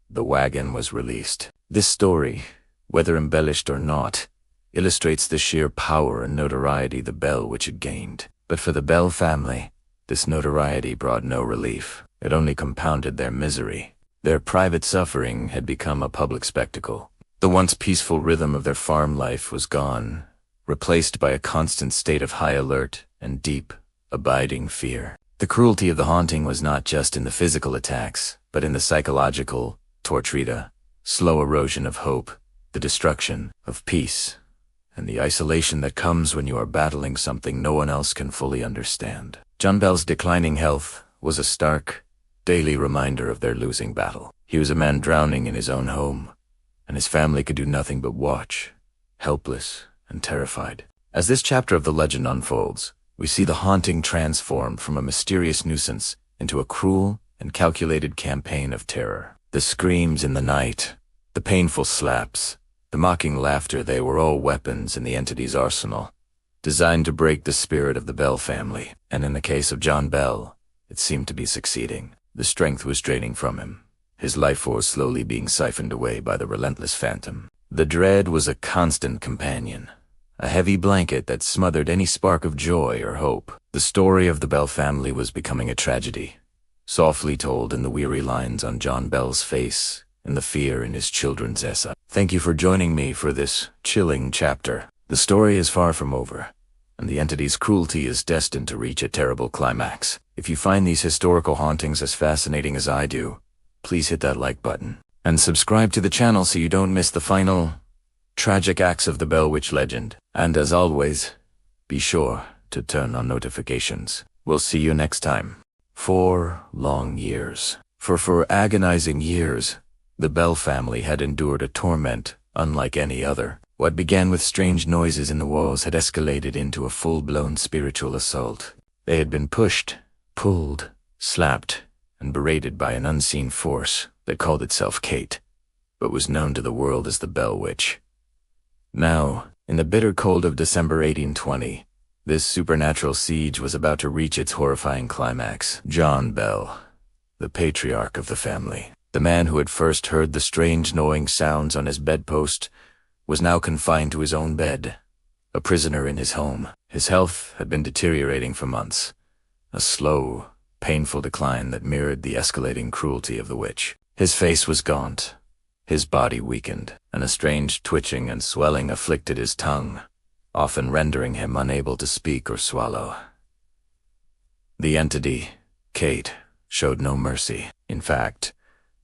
the wagon was released. This story, whether embellished or not, illustrates the sheer power and notoriety the Bell Witch had gained. But for the Bell family, this notoriety brought no relief. It only compounded their misery. Their private suffering had become a public spectacle. The once peaceful rhythm of their farm life was gone, replaced by a constant state of high alert and deep, abiding fear. The cruelty of the haunting was not just in the physical attacks, but in the psychological tortura, slow erosion of hope, the destruction of peace, and the isolation that comes when you are battling something no one else can fully understand. John Bell's declining health was a stark, daily reminder of their losing battle. He was a man drowning in his own home, and his family could do nothing but watch, helpless and terrified. As this chapter of the legend unfolds, we see the haunting transform from a mysterious nuisance into a cruel and calculated campaign of terror. The screams in the night, the painful slaps, the mocking laughter, they were all weapons in the entity's arsenal, designed to break the spirit of the Bell family. And in the case of John Bell, it seemed to be succeeding. The strength was draining from him, his life force slowly being siphoned away by the relentless phantom. The dread was a constant companion, a heavy blanket that smothered any spark of joy or hope. The story of the Bell family was becoming a tragedy, softly told in the weary lines on John Bell's face and the fear in his children's eyes. Thank you for joining me for this chilling chapter. The story is far from over, and the entity's cruelty is destined to reach a terrible climax. If you find these historical hauntings as fascinating as I do, please hit that like button and subscribe to the channel so you don't miss the final tragic acts of the Bell Witch legend. And as always, be sure to turn on notifications. We'll see you next time. 4 long years. For 4 agonizing years, the Bell family had endured a torment unlike any other. What began with strange noises in the walls had escalated into a full-blown spiritual assault. They had been pushed, pulled, slapped, and berated by an unseen force that called itself Kate, but was known to the world as the Bell Witch. Now, in the bitter cold of December 1820, this supernatural siege was about to reach its horrifying climax. John Bell, the patriarch of the family, the man who had first heard the strange gnawing sounds on his bedpost, was now confined to his own bed, a prisoner in his home. His health had been deteriorating for months, a slow, painful decline that mirrored the escalating cruelty of the witch. His face was gaunt, his body weakened, and a strange twitching and swelling afflicted his tongue, often rendering him unable to speak or swallow. The entity, Kate, showed no mercy. In fact,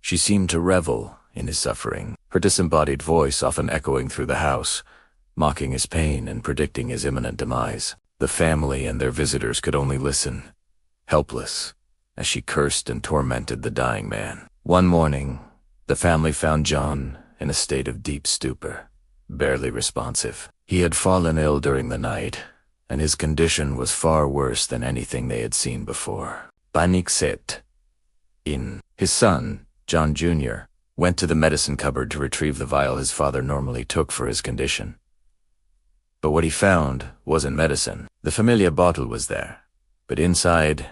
she seemed to revel in his suffering, her disembodied voice often echoing through the house, mocking his pain and predicting his imminent demise. The family and their visitors could only listen, helpless, as she cursed and tormented the dying man. One morning, the family found John in a state of deep stupor, barely responsive. He had fallen ill during the night, and his condition was far worse than anything they had seen before. Panic set in. His son, John Jr., went to the medicine cupboard to retrieve the vial his father normally took for his condition. But what he found wasn't medicine. The familiar bottle was there, but inside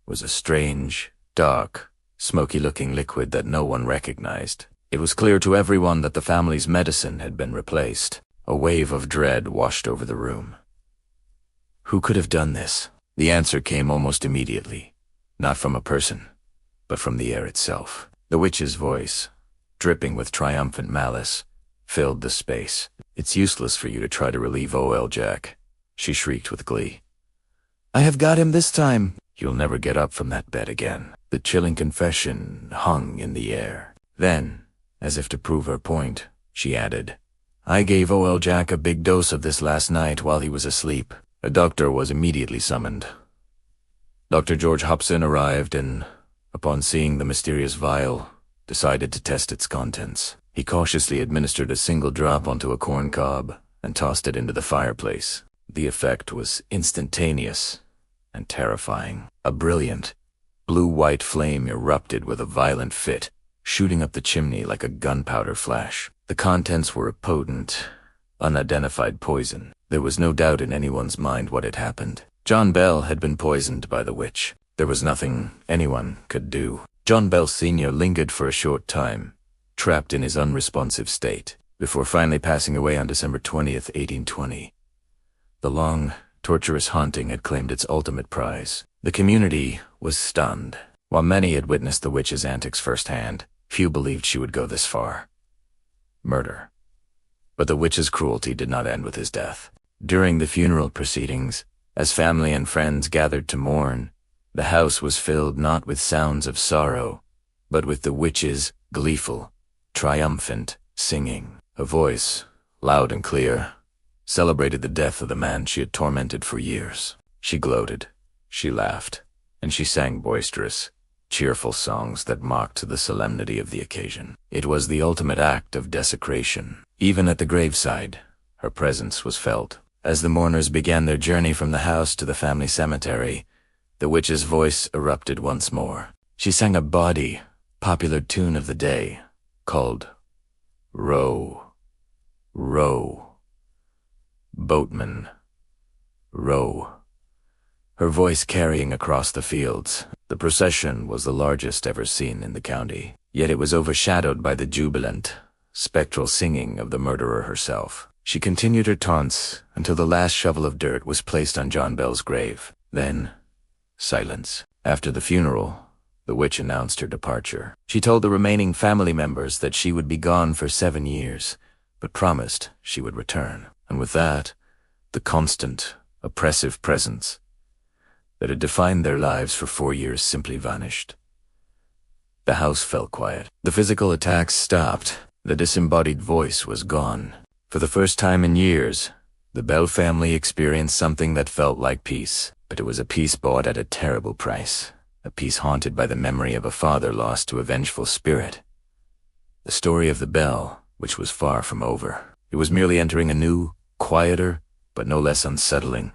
was a strange, dark, smoky-looking liquid that no one recognized. It was clear to everyone that the family's medicine had been replaced. A wave of dread washed over the room. Who could have done this? The answer came almost immediately, not from a person, but from the air itself. The witch's voice, dripping with triumphant malice, filled the space. "It's useless for you to try to relieve O.L. Jack," she shrieked with glee. "I have got him this time." "You'll never get up from that bed again." The chilling confession hung in the air. Then, as if to prove her point, she added, "I gave O.L. Jack a big dose of this last night while he was asleep." A doctor was immediately summoned. Dr. George Hobson arrived and, upon seeing the mysterious vial, decided to test its contents. He cautiously administered a single drop onto a corn cob and tossed it into the fireplace. The effect was instantaneous and terrifying. A brilliant, blue-white flame erupted with a violent fit, shooting up the chimney like a gunpowder flash. The contents were a potent, unidentified poison. There was no doubt in anyone's mind what had happened. John Bell had been poisoned by the witch. There was nothing anyone could do. John Bell Sr. lingered for a short time, trapped in his unresponsive state, before finally passing away on December 20th, 1820. The long, torturous haunting had claimed its ultimate prize. The community was stunned. While many had witnessed the witch's antics firsthand, few believed she would go this far. Murder. But the witch's cruelty did not end with his death. During the funeral proceedings, as family and friends gathered to mourn, the house was filled not with sounds of sorrow, but with the witch's gleeful, triumphant singing. Her voice, loud and clear, celebrated the death of the man she had tormented for years. She gloated, she laughed, and she sang boisterous, cheerful songs that mocked the solemnity of the occasion. It was the ultimate act of desecration. Even at the graveside, her presence was felt. As the mourners began their journey from the house to the family cemetery, the witch's voice erupted once more. She sang a bawdy, popular tune of the day, called "Row, Row, Boatman, Row," her voice carrying across the fields. The procession was the largest ever seen in the county, yet it was overshadowed by the jubilant, spectral singing of the murderer herself. She continued her taunts until the last shovel of dirt was placed on John Bell's grave. Then, silence. After the funeral, the witch announced her departure. She told the remaining family members that she would be gone for 7 years, but promised she would return. And with that, the constant, oppressive presence that had defined their lives for 4 years simply vanished. The house fell quiet. The physical attacks stopped. The disembodied voice was gone. For the first time in years, the Bell family experienced something that felt like peace. But it was a peace bought at a terrible price. A peace haunted by the memory of a father lost to a vengeful spirit. The story of the Bell, which was far from over. It was merely entering a new, quieter, but no less unsettling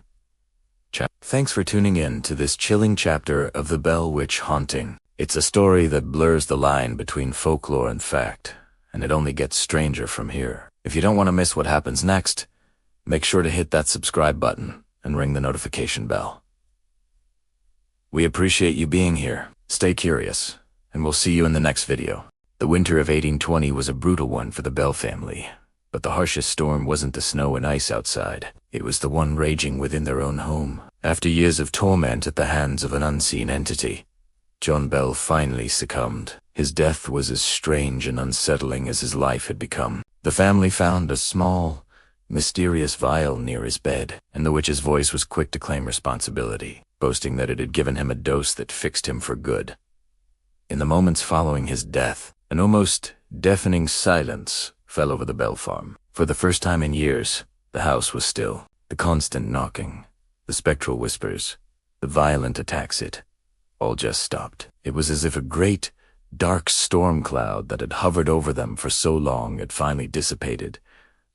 chapter. Thanks for tuning in to this chilling chapter of the Bell Witch haunting. It's a story that blurs the line between folklore and fact, and it only gets stranger from here. If you don't want to miss what happens next, make sure to hit that subscribe button and ring the notification bell. We appreciate you being here. Stay curious, and we'll see you in the next video. The winter of 1820 was a brutal one for the Bell family, but the harshest storm wasn't the snow and ice outside. It was the one raging within their own home. After years of torment at the hands of an unseen entity, John Bell finally succumbed. His death was as strange and unsettling as his life had become. The family found a small, mysterious vial near his bed, and the witch's voice was quick to claim responsibility. boasting that it had given him a dose that fixed him for good. In the moments following his death, an almost deafening silence fell over the Bell farm. For the first time in years, the house was still. The constant knocking, the spectral whispers, the violent attacks, it all just stopped. It was as if a great, dark storm cloud that had hovered over them for so long had finally dissipated,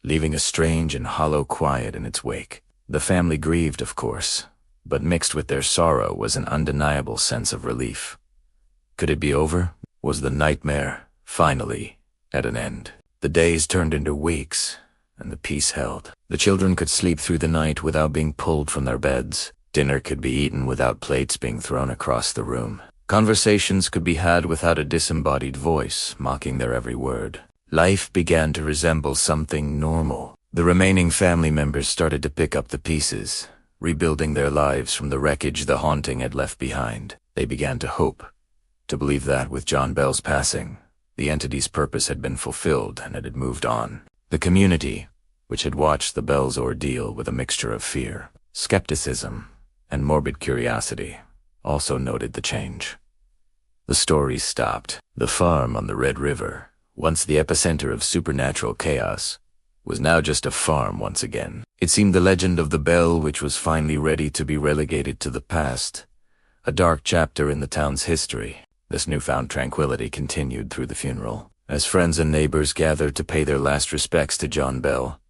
leaving a strange and hollow quiet in its wake. The family grieved, of course, but mixed with their sorrow was an undeniable sense of relief. Could it be over? Was the nightmare finally at an end? The days turned into weeks, and the peace held. The children could sleep through the night without being pulled from their beds. Dinner could be eaten without plates being thrown across the room. Conversations could be had without a disembodied voice mocking their every word. Life began to resemble something normal. The remaining family members started to pick up the pieces, rebuilding their lives from the wreckage the haunting had left behind. They began to hope, to believe that with John Bell's passing, the entity's purpose had been fulfilled and it had moved on. The community, which had watched the Bells' ordeal with a mixture of fear, skepticism, and morbid curiosity, also noted the change. The stories stopped. The farm on the Red River, once the epicenter of supernatural chaos, was now just a farm once again. It seemed the legend of the Bell which was finally ready to be relegated to the past, a dark chapter in the town's history. This newfound tranquility continued through the funeral. As friends and neighbors gathered to pay their last respects to John Bell,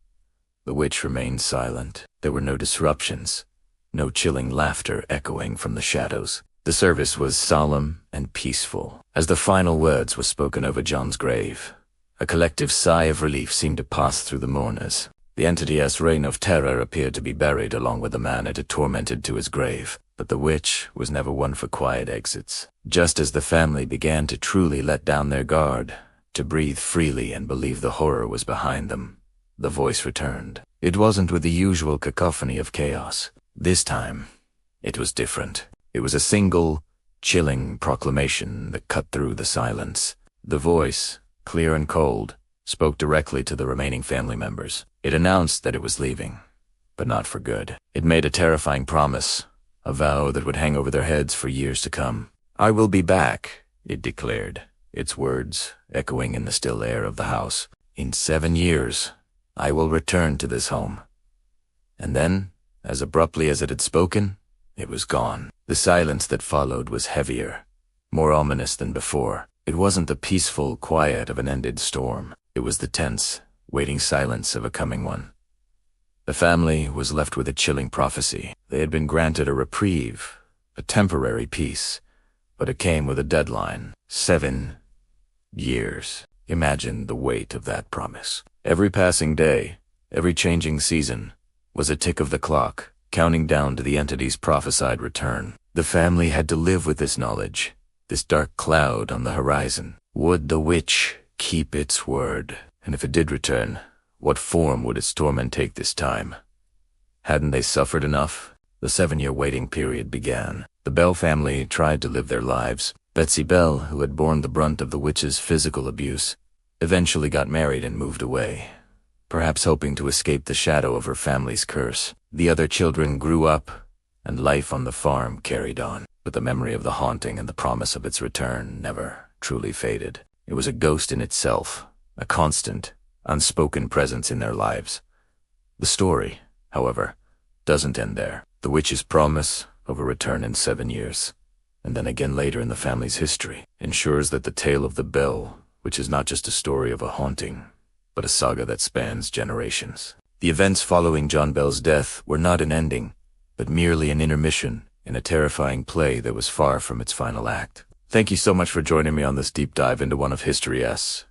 the witch remained silent. There were no disruptions, no chilling laughter echoing from the shadows. The service was solemn and peaceful. As the final words were spoken over John's grave, a collective sigh of relief seemed to pass through the mourners. The entity's reign of terror appeared to be buried along with the man it had tormented to his grave, but the witch was never one for quiet exits. Just as the family began to truly let down their guard, to breathe freely and believe the horror was behind them, the voice returned. It wasn't with the usual cacophony of chaos. This time, it was different. It was a single, chilling proclamation that cut through the silence. The voice, clear and cold, spoke directly to the remaining family members. It announced that it was leaving, but not for good. It made a terrifying promise, a vow that would hang over their heads for years to come. "I will be back," it declared, its words echoing in the still air of the house. "In 7 years, I will return to this home." And then, as abruptly as it had spoken, it was gone. The silence that followed was heavier, more ominous than before. It wasn't the peaceful quiet of an ended storm. It was the tense, waiting silence of a coming one. The family was left with a chilling prophecy. They had been granted a reprieve, a temporary peace, but it came with a deadline. 7 years. Imagine the weight of that promise. Every passing day, every changing season, was a tick of the clock, counting down to the entity's prophesied return. The family had to live with this knowledge, this dark cloud on the horizon. Would the witch keep its word? And if it did return, what form would its torment take this time? Hadn't they suffered enough? The 7-year waiting period began. The Bell family tried to live their lives. Betsy Bell, who had borne the brunt of the witch's physical abuse, eventually got married and moved away, perhaps hoping to escape the shadow of her family's curse. The other children grew up, and life on the farm carried on. But the memory of the haunting and the promise of its return never truly faded. It was a ghost in itself, a constant, unspoken presence in their lives. The story, however, doesn't end there. The witch's promise of a return in 7 years, and then again later in the family's history, ensures that the tale of the Bell, which is not just a story of a haunting, but a saga that spans generations. The events following John Bell's death were not an ending, but merely an intermission in a terrifying play that was far from its final act. Thank you so much for joining me on this deep dive into one of history's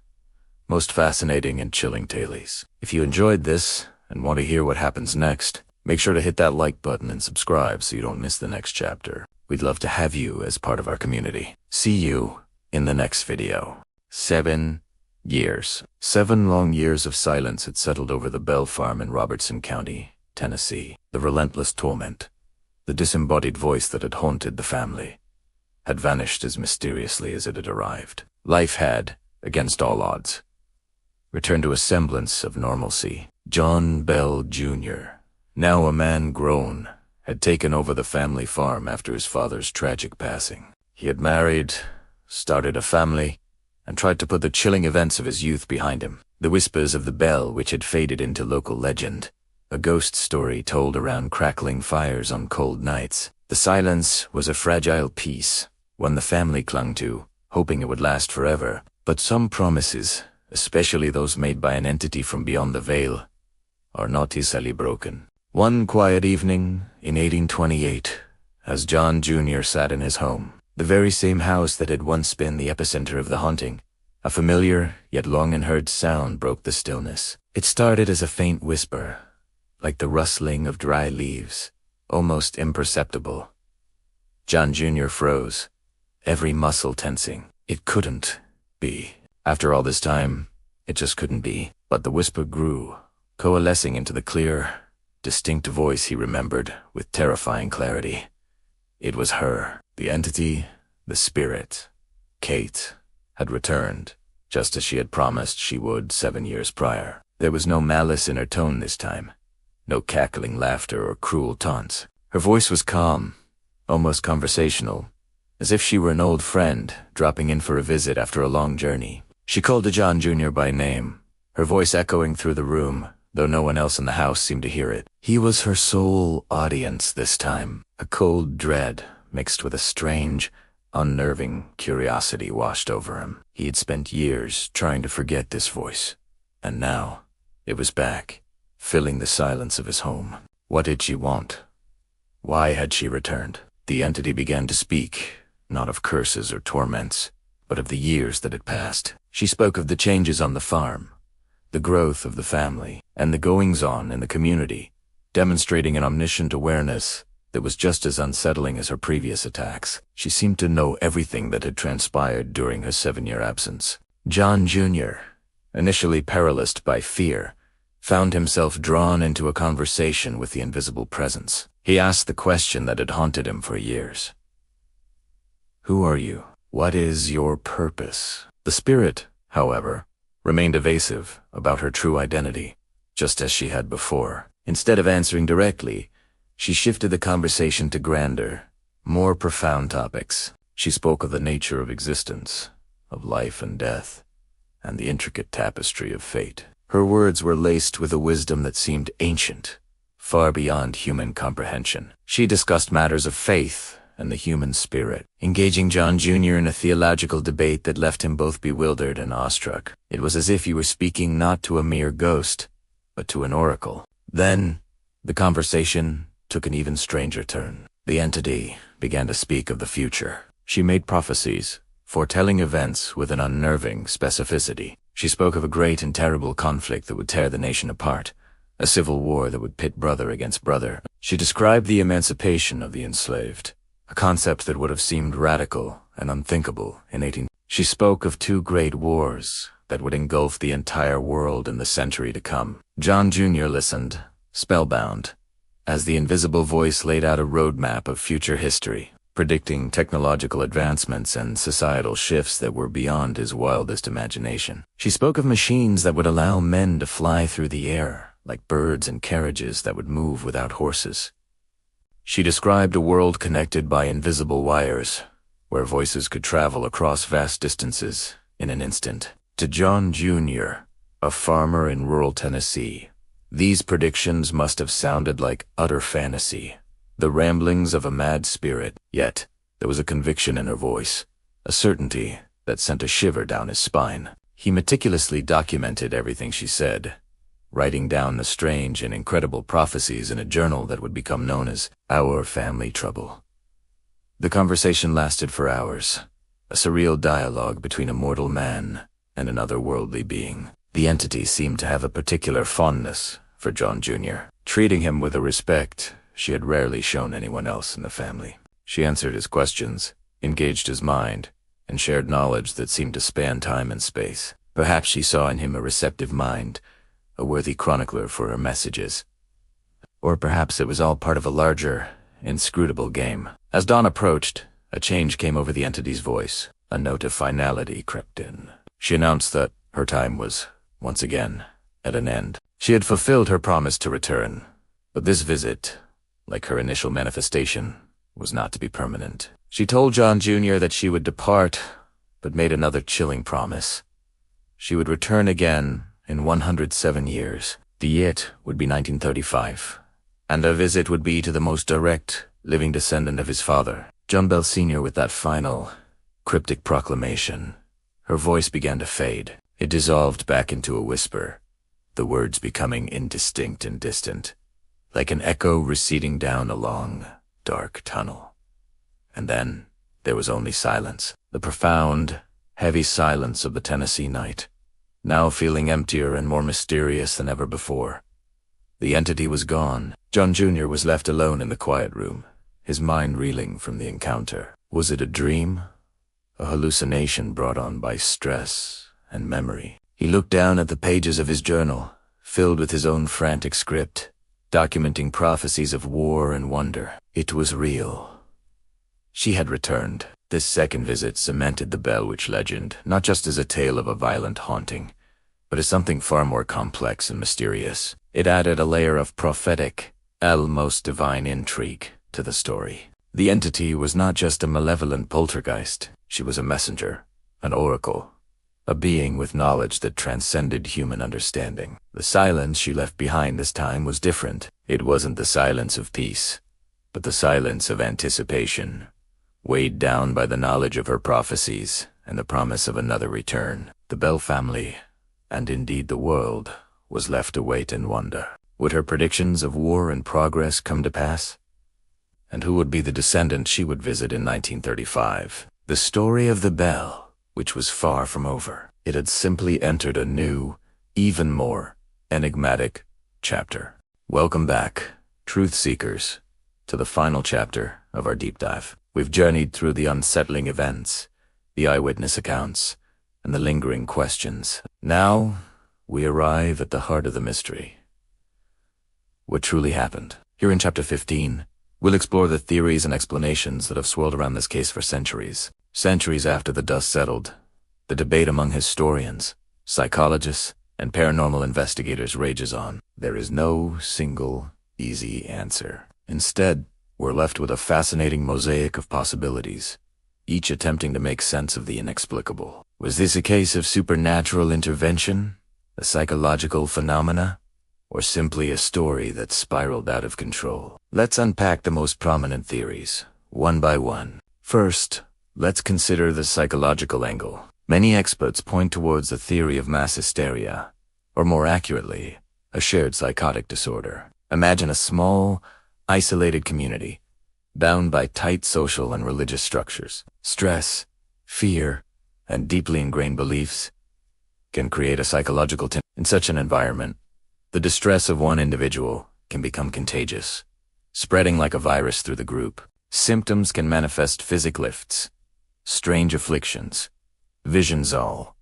most fascinating and chilling tales. If you enjoyed this and want to hear what happens next, make sure to hit that like button and subscribe so you don't miss the next chapter. We'd love to have you as part of our community. See you in the next video. 7 years. 7 long years of silence had settled over the Bell farm in Robertson County, Tennessee. The relentless torment, the disembodied voice that had haunted the family, had vanished as mysteriously as it had arrived. Life had, against all odds, returned to a semblance of normalcy. John Bell Jr., now a man grown had taken over the family farm after his father's tragic passing. He had married, started a family, and tried to put the chilling events of his youth behind him. The whispers of the bell, which had faded into local legend, a ghost story told around crackling fires on cold nights. The silence was a fragile peace, one the family clung to, hoping it would last forever. But some promises, especially those made by an entity from beyond the veil, are not easily broken. One quiet evening in 1828, as John Jr. sat in his home, the very same house that had once been the epicenter of the haunting, a familiar yet long-unheard sound broke the stillness. It started as a faint whisper, like the rustling of dry leaves, almost imperceptible. John Jr. froze, every muscle tensing. It couldn't be. After all this time, it just couldn't be. But the whisper grew, coalescing into the clear, distinct voice he remembered with terrifying clarity. It was her. The entity, the spirit, Kate, had returned, just as she had promised she would 7 years prior. There was no malice in her tone this time, no cackling laughter or cruel taunts. Her voice was calm, almost conversational, as if she were an old friend dropping in for a visit after a long journey. She called to John Jr. by name, her voice echoing through the room, though no one else in the house seemed to hear it. He was her sole audience this time. A cold dread mixed with a strange, unnerving curiosity washed over him. He had spent years trying to forget this voice, and now it was back, filling the silence of his home. What did she want? Why had she returned? The entity began to speak, not of curses or torments, but of the years that had passed. She spoke of the changes on the farm, the growth of the family, and the goings-on in the community, demonstrating an omniscient awareness that was just as unsettling as her previous attacks. She seemed to know everything that had transpired during her 7-year absence. John Jr., initially paralyzed by fear, found himself drawn into a conversation with the invisible presence. He asked the question that had haunted him for years. Who are you? What is your purpose? The spirit, however, remained evasive about her true identity, just as she had before. Instead of answering directly, she shifted the conversation to grander, more profound topics. She spoke of the nature of existence, of life and death, and the intricate tapestry of fate. Her words were laced with a wisdom that seemed ancient, far beyond human comprehension. She discussed matters of faith and the human spirit, engaging John Jr. in a theological debate that left him both bewildered and awestruck. It was as if he were speaking not to a mere ghost, but to an oracle. Then, the conversation took an even stranger turn. The entity began to speak of the future. She made prophecies, foretelling events with an unnerving specificity. She spoke of a great and terrible conflict that would tear the nation apart, a civil war that would pit brother against brother. She described the emancipation of the enslaved, a concept that would have seemed radical and unthinkable in 18. She spoke of 2 great wars that would engulf the entire world in the century to come. John Jr. listened, spellbound, as the invisible voice laid out a roadmap of future history, predicting technological advancements and societal shifts that were beyond his wildest imagination. She spoke of machines that would allow men to fly through the air, like birds and carriages that would move without horses. She described a world connected by invisible wires, where voices could travel across vast distances in an instant. To John Jr., a farmer in rural Tennessee, these predictions must have sounded like utter fantasy, the ramblings of a mad spirit. Yet, there was a conviction in her voice, a certainty that sent a shiver down his spine. He meticulously documented everything she said, writing down the strange and incredible prophecies in a journal that would become known as Our Family Trouble. The conversation lasted for hours, a surreal dialogue between a mortal man and an otherworldly being. The entity seemed to have a particular fondness for John Jr., treating him with a respect she had rarely shown anyone else in the family. She answered his questions, engaged his mind, and shared knowledge that seemed to span time and space. Perhaps she saw in him a receptive mind, a worthy chronicler for her messages. Or perhaps it was all part of a larger, inscrutable game. As dawn approached, a change came over the entity's voice. A note of finality crept in. She announced that her time was, once again, at an end. She had fulfilled her promise to return, but this visit like her initial manifestation, was not to be permanent. She told John Jr. that she would depart, but made another chilling promise. She would return again in 107 years. The it would be 1935, and her visit would be to the most direct living descendant of his father, John Bell Sr. With that final, cryptic proclamation, her voice began to fade. It dissolved back into a whisper, the words becoming indistinct and distant, like an echo receding down a long, dark tunnel. And then there was only silence, the profound, heavy silence of the Tennessee night, now feeling emptier and more mysterious than ever before. The entity was gone. John Jr. was left alone in the quiet room, his mind reeling from the encounter. Was it a dream? A hallucination brought on by stress and memory? He looked down at the pages of his journal, filled with his own frantic script, documenting prophecies of war and wonder. It was real. She had returned. This second visit cemented the Bell Witch legend, not just as a tale of a violent haunting, but as something far more complex and mysterious. It added a layer of prophetic, almost divine intrigue to the story. The entity was not just a malevolent poltergeist. She was a messenger, an oracle, a being with knowledge that transcended human understanding. The silence she left behind this time was different. It wasn't the silence of peace, but the silence of anticipation, weighed down by the knowledge of her prophecies and the promise of another return. The Bell family, and indeed the world, was left to wait and wonder. Would her predictions of war and progress come to pass? And who would be the descendant she would visit in 1935? The story of the Bell, which was far from over. It had simply entered a new, even more enigmatic chapter. Welcome back, truth seekers, to the final chapter of our deep dive. We've journeyed through the unsettling events, the eyewitness accounts, and the lingering questions. Now, we arrive at the heart of the mystery. What truly happened? Here in Chapter 15, we'll explore the theories and explanations that have swirled around this case for centuries. Centuries after the dust settled, the debate among historians, psychologists, and paranormal investigators rages on. There is no single, easy answer. Instead, we're left with a fascinating mosaic of possibilities, each attempting to make sense of the inexplicable. Was this a case of supernatural intervention, a psychological phenomena, or simply a story that spiraled out of control? Let's unpack the most prominent theories, one by one. First, let's consider the psychological angle. Many experts point towards the theory of mass hysteria, or more accurately, a shared psychotic disorder. Imagine a small, isolated community, bound by tight social and religious structures. Stress, fear, and deeply ingrained beliefs can create a psychological tension. In such an environment, the distress of one individual can become contagious, spreading like a virus through the group. Symptoms can manifest: physical lifts, strange afflictions, visions, all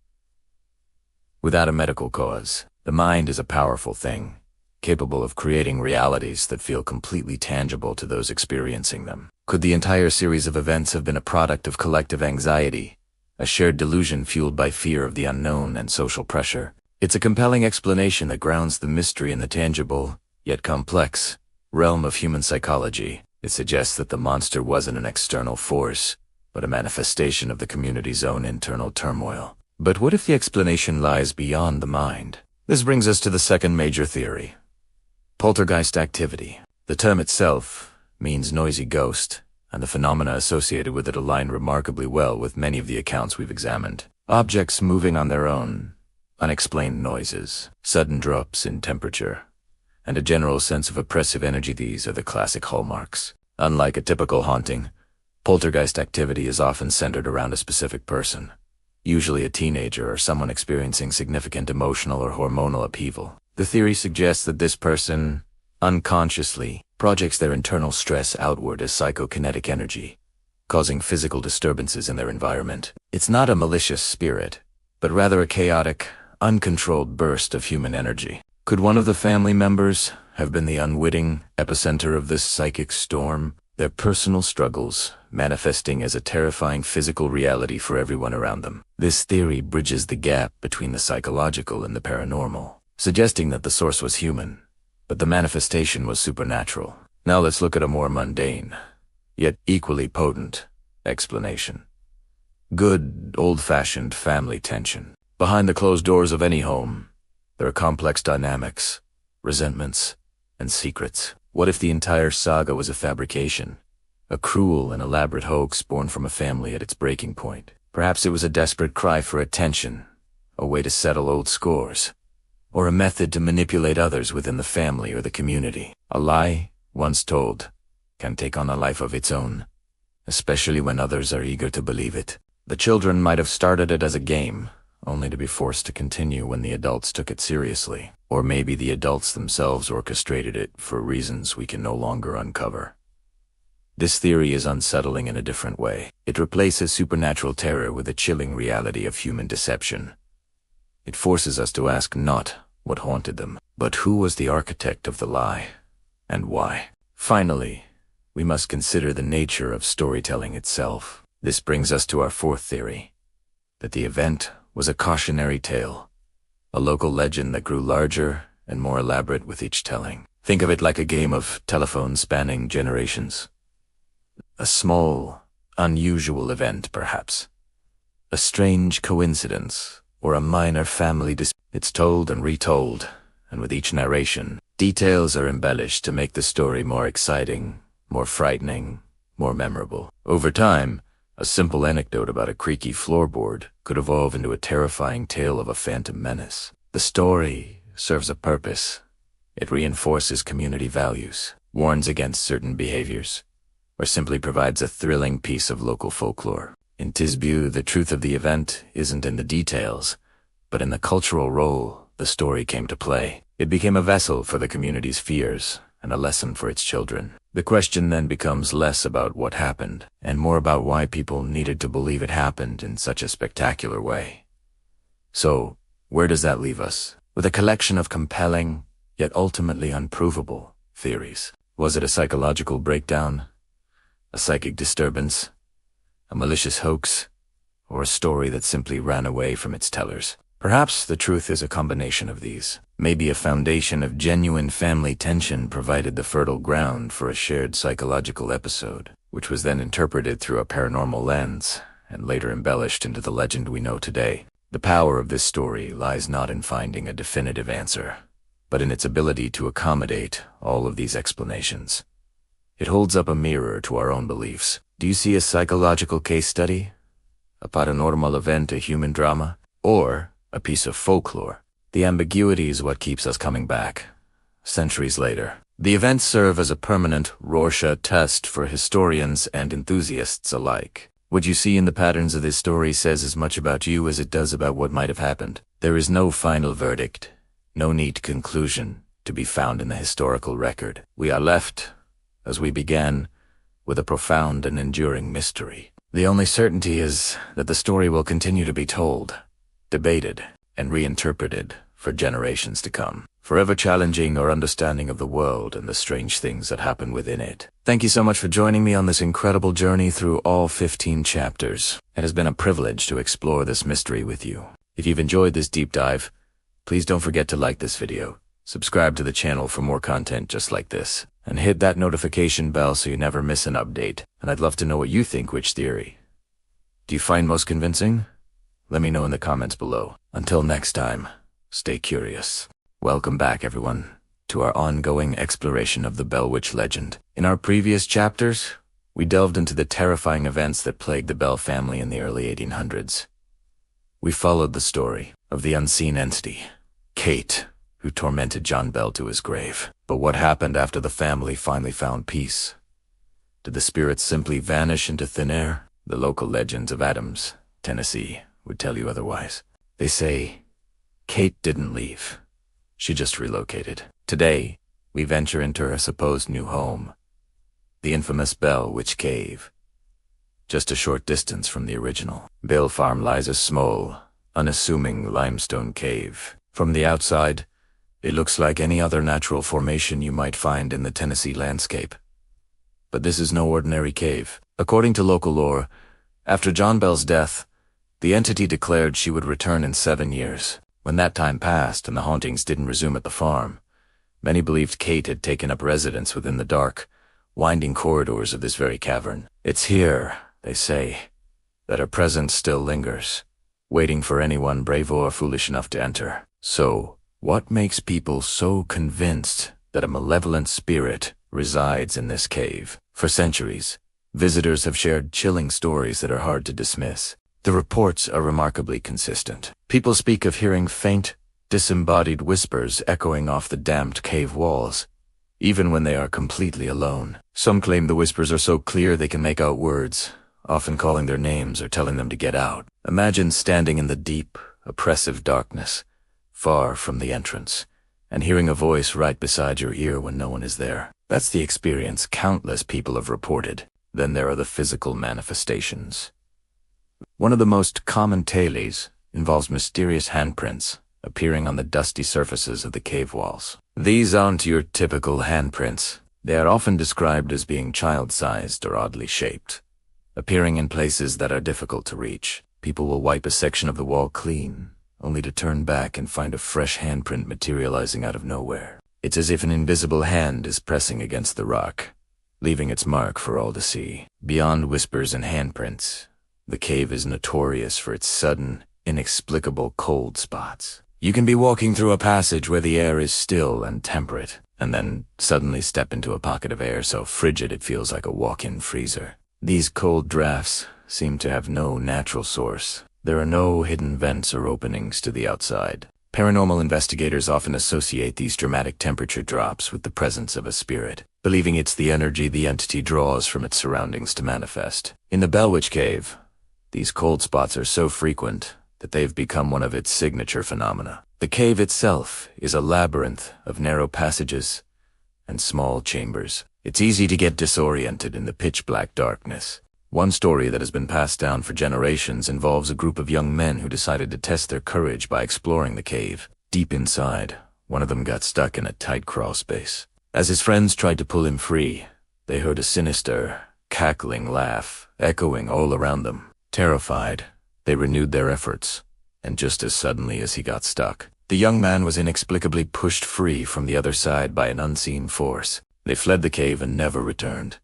without a medical cause. The mind is a powerful thing, capable of creating realities that feel completely tangible to those experiencing them. Could the entire series of events have been a product of collective anxiety, a shared delusion fueled by fear of the unknown and social pressure? It's a compelling explanation that grounds the mystery in the tangible, yet complex, realm of human psychology. It suggests that the monster wasn't an external force, but a manifestation of the community's own internal turmoil. But what if the explanation lies beyond the mind? This brings us to the second major theory: poltergeist activity. The term itself means noisy ghost, and the phenomena associated with it align remarkably well with many of the accounts we've examined. Objects moving on their own, unexplained noises, sudden drops in temperature, and a general sense of oppressive energy. These are the classic hallmarks. Unlike a typical haunting, poltergeist activity is often centered around a specific person, usually a teenager or someone experiencing significant emotional or hormonal upheaval. The theory suggests that this person, unconsciously, projects their internal stress outward as psychokinetic energy, causing physical disturbances in their environment. It's not a malicious spirit, but rather a chaotic, uncontrolled burst of human energy. Could one of the family members have been the unwitting epicenter of this psychic storm, their personal struggles manifesting as a terrifying physical reality for everyone around them? This theory bridges the gap between the psychological and the paranormal, suggesting that the source was human, but the manifestation was supernatural. Now let's look at a more mundane, yet equally potent, explanation. Good, old-fashioned family tension. Behind the closed doors of any home, there are complex dynamics, resentments, and secrets. What if the entire saga was a fabrication? A cruel and elaborate hoax born from a family at its breaking point. Perhaps it was a desperate cry for attention, a way to settle old scores, or a method to manipulate others within the family or the community. A lie, once told, can take on a life of its own, especially when others are eager to believe it. The children might have started it as a game, only to be forced to continue when the adults took it seriously. Or maybe the adults themselves orchestrated it for reasons we can no longer uncover. This theory is unsettling in a different way. It replaces supernatural terror with the chilling reality of human deception. It forces us to ask not what haunted them, but who was the architect of the lie, and why. Finally, we must consider the nature of storytelling itself. This brings us to our fourth theory, that the event was a cautionary tale, a local legend that grew larger and more elaborate with each telling. Think of it like a game of telephone spanning generations. A small, unusual event, perhaps. A strange coincidence, or a minor family dispute. It's told and retold, and with each narration, details are embellished to make the story more exciting, more frightening, more memorable. Over time, a simple anecdote about a creaky floorboard could evolve into a terrifying tale of a phantom menace. The story serves a purpose. It reinforces community values, warns against certain behaviors, or simply provides a thrilling piece of local folklore. In Tisbu, the truth of the event isn't in the details, but in the cultural role the story came to play. It became a vessel for the community's fears and a lesson for its children. The question then becomes less about what happened and more about why people needed to believe it happened in such a spectacular way. So, where does that leave us? With a collection of compelling, yet ultimately unprovable, theories. Was it a psychological breakdown? A psychic disturbance? A malicious hoax? Or a story that simply ran away from its tellers? Perhaps the truth is a combination of these. Maybe a foundation of genuine family tension provided the fertile ground for a shared psychological episode, which was then interpreted through a paranormal lens and later embellished into the legend we know today. The power of this story lies not in finding a definitive answer, but in its ability to accommodate all of these explanations. It holds up a mirror to our own beliefs. Do you see a psychological case study? A paranormal event, a human drama? Or a piece of folklore? The ambiguity is what keeps us coming back, centuries later. The events serve as a permanent Rorschach test for historians and enthusiasts alike. What you see in the patterns of this story says as much about you as it does about what might have happened. There is no final verdict, no neat conclusion to be found in the historical record. We are left, as we began, with a profound and enduring mystery. The only certainty is that the story will continue to be told, debated, and reinterpreted for generations to come, forever challenging our understanding of the world and the strange things that happen within it. Thank you so much for joining me on this incredible journey through all 15 chapters. It has been a privilege to explore this mystery with you. If you've enjoyed this deep dive, please don't forget to like this video, subscribe to the channel for more content just like this, and hit that notification bell so you never miss an update. And I'd love to know what you think. Which theory do you find most convincing? Let me know in the comments below. Until next time, stay curious. Welcome back, everyone, to our ongoing exploration of the Bell Witch legend. In our previous chapters, we delved into the terrifying events that plagued the Bell family in the early 1800s. We followed the story of the unseen entity, Kate, who tormented John Bell to his grave. But what happened after the family finally found peace? Did the spirits simply vanish into thin air? The local legends of Adams, Tennessee, would tell you otherwise. They say Kate didn't leave. She just relocated. Today, we venture into her supposed new home, the infamous Bell Witch Cave. Just a short distance from the original. Bell Farm lies a small, unassuming limestone cave. From the outside, it looks like any other natural formation you might find in the Tennessee landscape. But this is no ordinary cave. According to local lore, after John Bell's death, the entity declared she would return in 7 years. When that time passed and the hauntings didn't resume at the farm, many believed Kate had taken up residence within the dark, winding corridors of this very cavern. It's here, they say, that a presence still lingers, waiting for anyone brave or foolish enough to enter. So, what makes people so convinced that a malevolent spirit resides in this cave? For centuries, visitors have shared chilling stories that are hard to dismiss. The reports are remarkably consistent. People speak of hearing faint, disembodied whispers echoing off the damped cave walls, even when they are completely alone. Some claim the whispers are so clear they can make out words, often calling their names or telling them to get out. Imagine standing in the deep, oppressive darkness, far from the entrance, and hearing a voice right beside your ear when no one is there. That's the experience countless people have reported. Then there are the physical manifestations. One of the most common tales involves mysterious handprints appearing on the dusty surfaces of the cave walls. These aren't your typical handprints. They are often described as being child-sized or oddly shaped, appearing in places that are difficult to reach. People will wipe a section of the wall clean, only to turn back and find a fresh handprint materializing out of nowhere. It's as if an invisible hand is pressing against the rock, leaving its mark for all to see. Beyond whispers and handprints, the cave is notorious for its sudden, inexplicable cold spots. You can be walking through a passage where the air is still and temperate, and then suddenly step into a pocket of air so frigid it feels like a walk-in freezer. These cold drafts seem to have no natural source. There are no hidden vents or openings to the outside. Paranormal investigators often associate these dramatic temperature drops with the presence of a spirit, believing it's the energy the entity draws from its surroundings to manifest. In the Bellwitch Cave, these cold spots are so frequent that they've become one of its signature phenomena. The cave itself is a labyrinth of narrow passages and small chambers. It's easy to get disoriented in the pitch-black darkness. One story that has been passed down for generations involves a group of young men who decided to test their courage by exploring the cave. Deep inside, one of them got stuck in a tight crawl space. As his friends tried to pull him free, they heard a sinister, cackling laugh echoing all around them. Terrified, they renewed their efforts, and just as suddenly as he got stuck, the young man was inexplicably pushed free from the other side by an unseen force. They fled the cave and never returned,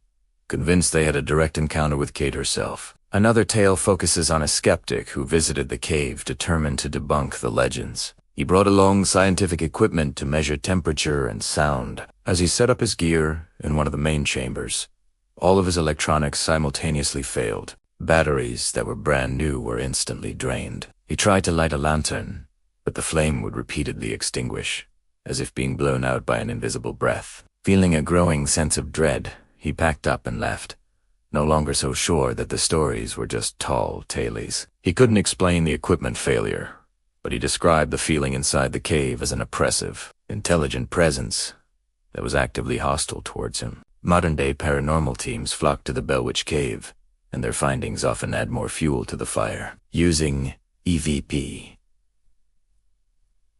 convinced they had a direct encounter with Kate herself. Another tale focuses on a skeptic who visited the cave determined to debunk the legends. He brought along scientific equipment to measure temperature and sound. As he set up his gear in one of the main chambers, all of his electronics simultaneously failed. Batteries that were brand new were instantly drained. He tried to light a lantern, but the flame would repeatedly extinguish, as if being blown out by an invisible breath. Feeling a growing sense of dread, he packed up and left, no longer so sure that the stories were just tall tales. He couldn't explain the equipment failure, but he described the feeling inside the cave as an oppressive, intelligent presence that was actively hostile towards him. Modern-day paranormal teams flock to the Bellwitch Cave, and their findings often add more fuel to the fire. Using EVP,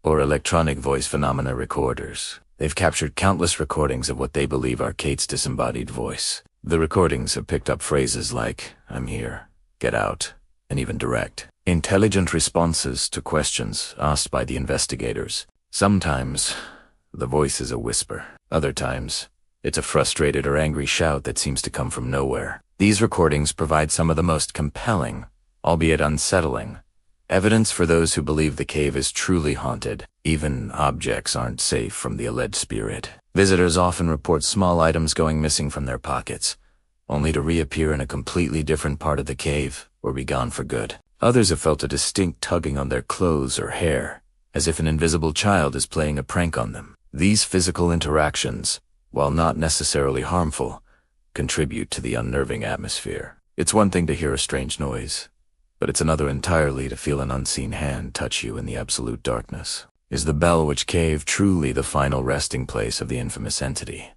or electronic voice phenomena recorders, they've captured countless recordings of what they believe are Kate's disembodied voice. The recordings have picked up phrases like, "I'm here," "get out," and even direct. Intelligent responses to questions asked by the investigators. Sometimes, the voice is a whisper. Other times, it's a frustrated or angry shout that seems to come from nowhere. These recordings provide some of the most compelling, albeit unsettling, evidence for those who believe the cave is truly haunted. Even objects aren't safe from the alleged spirit. Visitors often report small items going missing from their pockets, only to reappear in a completely different part of the cave or be gone for good. Others have felt a distinct tugging on their clothes or hair, as if an invisible child is playing a prank on them. These physical interactions, while not necessarily harmful, contribute to the unnerving atmosphere. It's one thing to hear a strange noise, but it's another entirely to feel an unseen hand touch you in the absolute darkness. Is the Bellwitch Cave truly the final resting place of the infamous entity?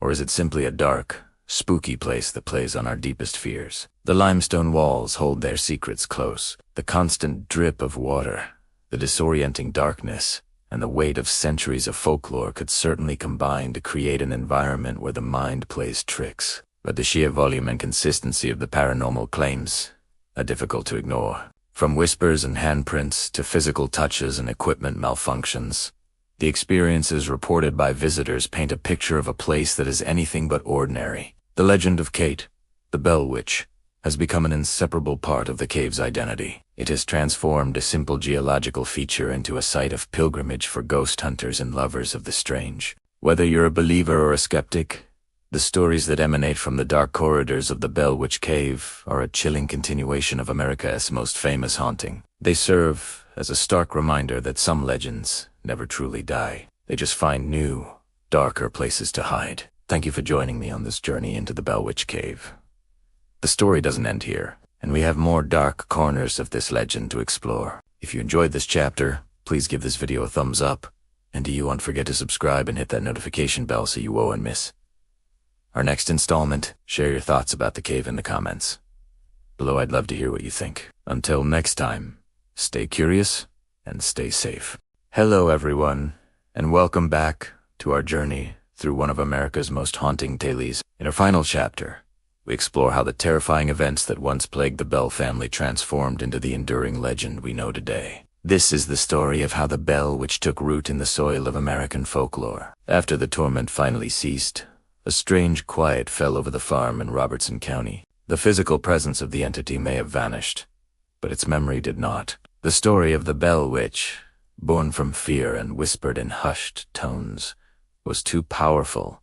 Or is it simply a dark, spooky place that plays on our deepest fears? The limestone walls hold their secrets close. The constant drip of water, the disorienting darkness, and the weight of centuries of folklore could certainly combine to create an environment where the mind plays tricks. But the sheer volume and consistency of the paranormal claims are difficult to ignore. From whispers and handprints to physical touches and equipment malfunctions, the experiences reported by visitors paint a picture of a place that is anything but ordinary. The legend of Kate, the Bell Witch, has become an inseparable part of the cave's identity. It has transformed a simple geological feature into a site of pilgrimage for ghost hunters and lovers of the strange. Whether you're a believer or a skeptic, the stories that emanate from the dark corridors of the Bell Witch Cave are a chilling continuation of America's most famous haunting. They serve as a stark reminder that some legends never truly die. They just find new, darker places to hide. Thank you for joining me on this journey into the Bell Witch Cave. The story doesn't end here, and we have more dark corners of this legend to explore. If you enjoyed this chapter, please give this video a thumbs up, and don't forget to subscribe and hit that notification bell so you won't miss our next installment. Share your thoughts about the cave in the comments below. I'd love to hear what you think. Until next time, stay curious and stay safe. Hello everyone, and welcome back to our journey through one of America's most haunting tales. In our final chapter, we explore how the terrifying events that once plagued the Bell family transformed into the enduring legend we know today. This is the story of how the Bell Witch took root in the soil of American folklore. After the torment finally ceased, a strange quiet fell over the farm in Robertson County. The physical presence of the entity may have vanished, but its memory did not. The story of the Bell Witch, born from fear and whispered in hushed tones, was too powerful,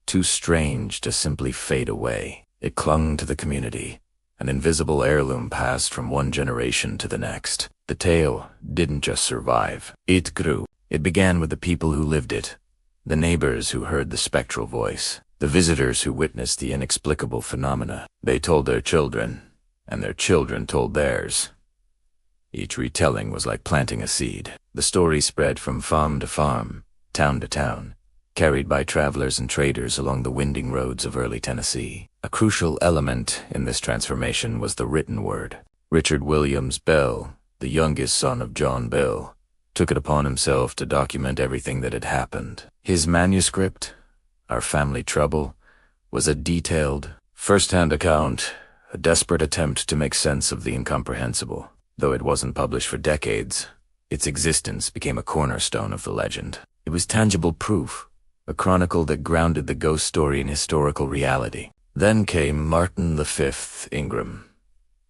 too strange to simply fade away. It clung to the community, an invisible heirloom passed from one generation to the next. The tale didn't just survive, it grew. It began with the people who lived it, the neighbors who heard the spectral voice, the visitors who witnessed the inexplicable phenomena. They told their children, and their children told theirs. Each retelling was like planting a seed. The story spread from farm to farm, town to town, carried by travelers and traders along the winding roads of early Tennessee. A crucial element in this transformation was the written word. Richard Williams Bell, the youngest son of John Bell, took it upon himself to document everything that had happened. His manuscript, Our Family Trouble, was a detailed, first-hand account, a desperate attempt to make sense of the incomprehensible. Though it wasn't published for decades, its existence became a cornerstone of the legend. It was tangible proof, a chronicle that grounded the ghost story in historical reality. Then came Martin V. Ingram.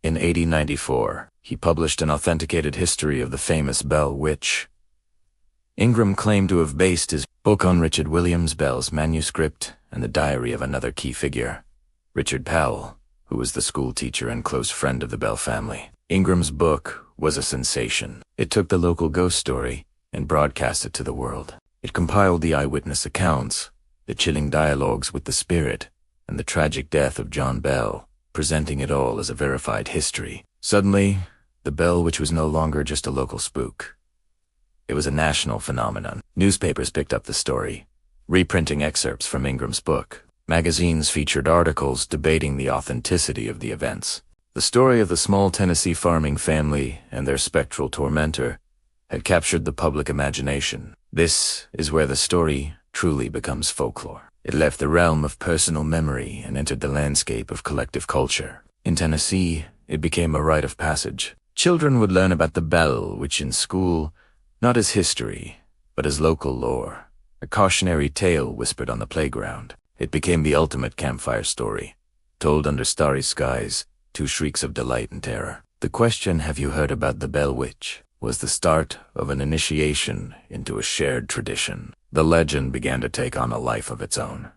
In 1894, he published an authenticated history of the famous Bell Witch. Ingram claimed to have based his book on Richard Williams Bell's manuscript and the diary of another key figure, Richard Powell, who was the school teacher and close friend of the Bell family. Ingram's book was a sensation. It took the local ghost story and broadcast it to the world. It compiled the eyewitness accounts, the chilling dialogues with the spirit, and the tragic death of John Bell, presenting it all as a verified history. Suddenly, the Bell Witch was no longer just a local spook. It was a national phenomenon. Newspapers picked up the story, reprinting excerpts from Ingram's book. Magazines featured articles debating the authenticity of the events. The story of the small Tennessee farming family and their spectral tormentor had captured the public imagination. This is where the story truly becomes folklore. It left the realm of personal memory and entered the landscape of collective culture. In Tennessee, it became a rite of passage. Children would learn about the Bell Witch in school, not as history, but as local lore, a cautionary tale whispered on the playground. It became the ultimate campfire story, told under starry skies, to shrieks of delight and terror. The question, "Have you heard about the Bell Witch?" was the start of an initiation into a shared tradition. The legend began to take on a life of its own.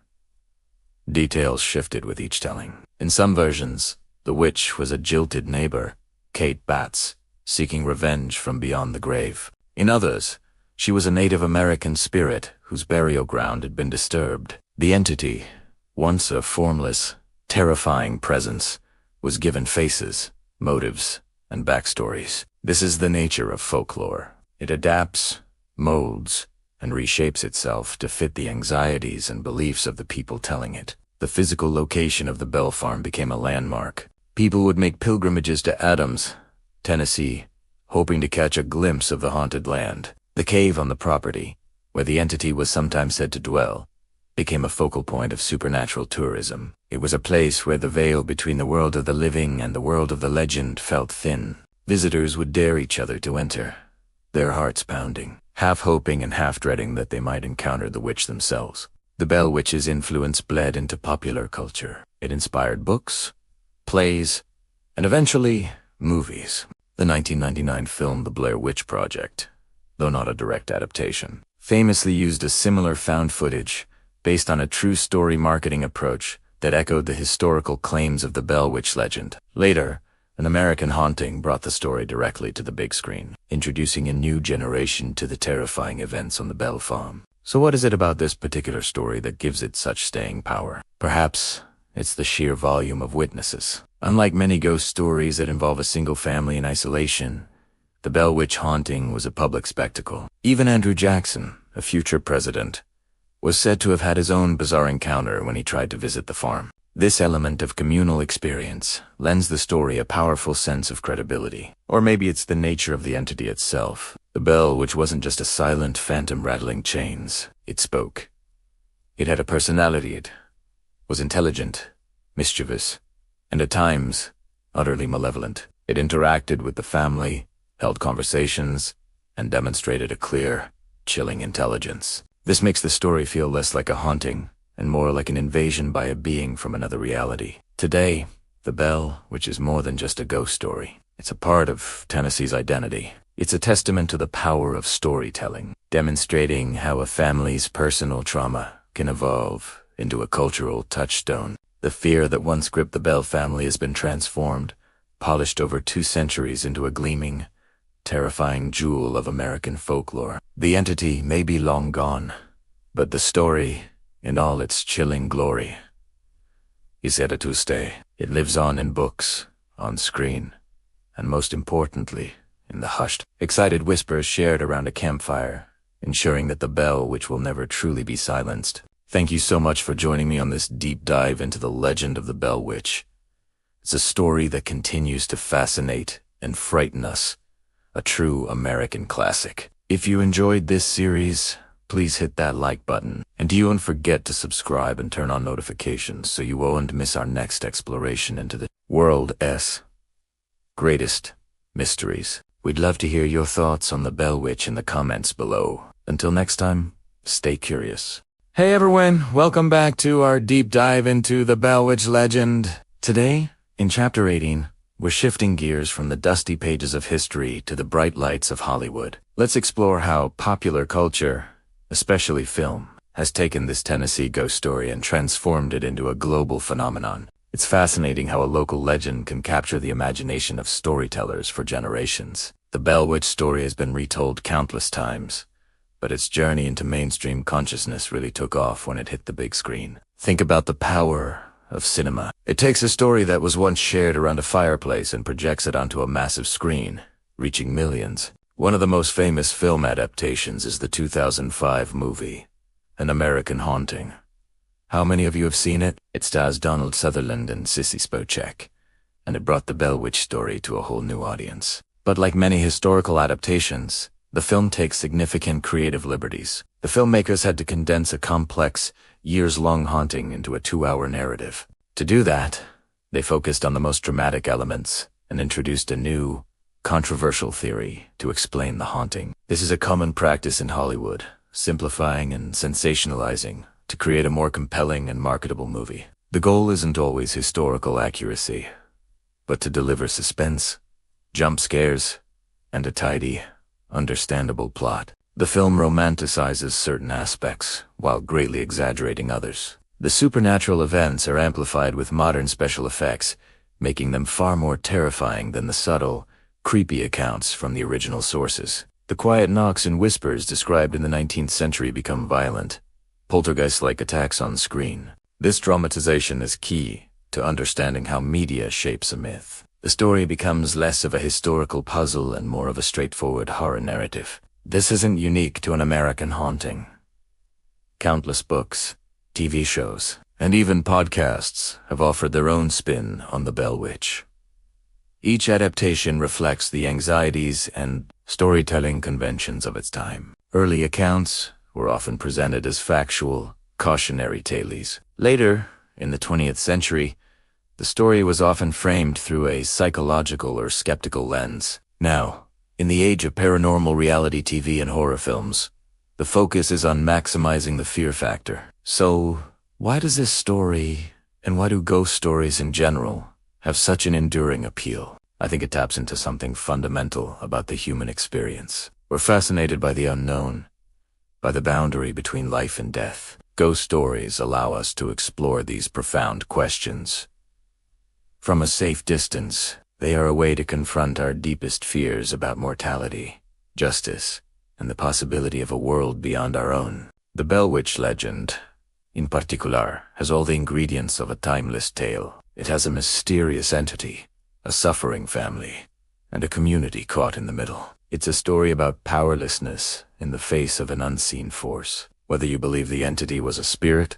Details shifted with each telling. In some versions, the witch was a jilted neighbor, Kate Batts, seeking revenge from beyond the grave. In others, she was a Native American spirit whose burial ground had been disturbed. The entity, once a formless, terrifying presence, was given faces, motives, and backstories. This is the nature of folklore. It adapts, molds, and reshapes itself to fit the anxieties and beliefs of the people telling it. The physical location of the Bell Farm became a landmark. People would make pilgrimages to Adams, Tennessee, hoping to catch a glimpse of the haunted land. The cave on the property, where the entity was sometimes said to dwell, became a focal point of supernatural tourism. It was a place where the veil between the world of the living and the world of the legend felt thin. Visitors would dare each other to enter, their hearts pounding, half hoping and half dreading that they might encounter the witch themselves. The Bell Witch's influence bled into popular culture. It inspired books, plays, and eventually, movies. The 1999 film The Blair Witch Project, though not a direct adaptation, famously used a similar found footage based on a true story marketing approach that echoed the historical claims of the Bell Witch legend. Later, An American Haunting brought the story directly to the big screen, introducing a new generation to the terrifying events on the Bell farm. So what is it about this particular story that gives it such staying power? Perhaps it's the sheer volume of witnesses. Unlike many ghost stories that involve a single family in isolation, the Bell Witch haunting was a public spectacle. Even Andrew Jackson, a future president, was said to have had his own bizarre encounter when he tried to visit the farm. This element of communal experience lends the story a powerful sense of credibility. Or maybe it's the nature of the entity itself. The bell, which wasn't just a silent phantom rattling chains, it spoke. It had a personality. It was intelligent, mischievous, and at times, utterly malevolent. It interacted with the family, held conversations, and demonstrated a clear, chilling intelligence. This makes the story feel less like a haunting and more like an invasion by a being from another reality. Today, the Bell, which is more than just a ghost story, it's a part of Tennessee's identity. It's a testament to the power of storytelling, demonstrating how a family's personal trauma can evolve into a cultural touchstone. The fear that once gripped the Bell family has been transformed, polished over 2 centuries into a gleaming, terrifying jewel of American folklore. The entity may be long gone, but the story, in all its chilling glory, is here to stay. It lives on in books, on screen, and most importantly, in the hushed, excited whispers shared around a campfire, ensuring that the Bell Witch will never truly be silenced. Thank you so much for joining me on this deep dive into the legend of the Bell Witch. It's a story that continues to fascinate and frighten us, a true American classic. If you enjoyed this series, please hit that like button, and don't forget to subscribe and turn on notifications so you won't miss our next exploration into the world's greatest mysteries. We'd love to hear your thoughts on the Bell Witch in the comments below. Until next time, stay curious. Hey everyone, welcome back to our deep dive into the Bell Witch legend. Today, in Chapter 18, we're shifting gears from the dusty pages of history to the bright lights of Hollywood. Let's explore how popular culture, especially film, has taken this Tennessee ghost story and transformed it into a global phenomenon. It's fascinating how a local legend can capture the imagination of storytellers for generations. The Bell Witch story has been retold countless times, but its journey into mainstream consciousness really took off when it hit the big screen. Think about the power of cinema. It takes a story that was once shared around a fireplace and projects it onto a massive screen, reaching millions. One of the most famous film adaptations is the 2005 movie, An American Haunting. How many of you have seen it? It stars Donald Sutherland and Sissy Spacek, and it brought the Bell Witch story to a whole new audience. But like many historical adaptations, the film takes significant creative liberties. The filmmakers had to condense a complex, years-long haunting into a 2-hour narrative. To do that, they focused on the most dramatic elements and introduced a new, controversial theory to explain the haunting. This is a common practice in Hollywood, simplifying and sensationalizing to create a more compelling and marketable movie. The goal isn't always historical accuracy, but to deliver suspense, jump scares, and a tidy, understandable plot. The film romanticizes certain aspects while greatly exaggerating others. The supernatural events are amplified with modern special effects, making them far more terrifying than the subtle, creepy accounts from the original sources. The quiet knocks and whispers described in the 19th century become violent, poltergeist-like attacks on screen. This dramatization is key to understanding how media shapes a myth. The story becomes less of a historical puzzle and more of a straightforward horror narrative. This isn't unique to An American Haunting. Countless books, TV shows, and even podcasts have offered their own spin on the Bell Witch. Each adaptation reflects the anxieties and storytelling conventions of its time. Early accounts were often presented as factual, cautionary tales. Later, in the 20th century, the story was often framed through a psychological or skeptical lens. Now, in the age of paranormal reality TV and horror films, the focus is on maximizing the fear factor. So, why does this story And why do ghost stories in general have such an enduring appeal? I think it taps into something fundamental about the human experience. We're fascinated by the unknown, by the boundary between life and death. Ghost stories allow us to explore these profound questions. From a safe distance, they are a way to confront our deepest fears about mortality, justice, and the possibility of a world beyond our own. The Bell Witch legend, in particular, has all the ingredients of a timeless tale. It has a mysterious entity, a suffering family, and a community caught in the middle. It's a story about powerlessness in the face of an unseen force. Whether you believe the entity was a spirit,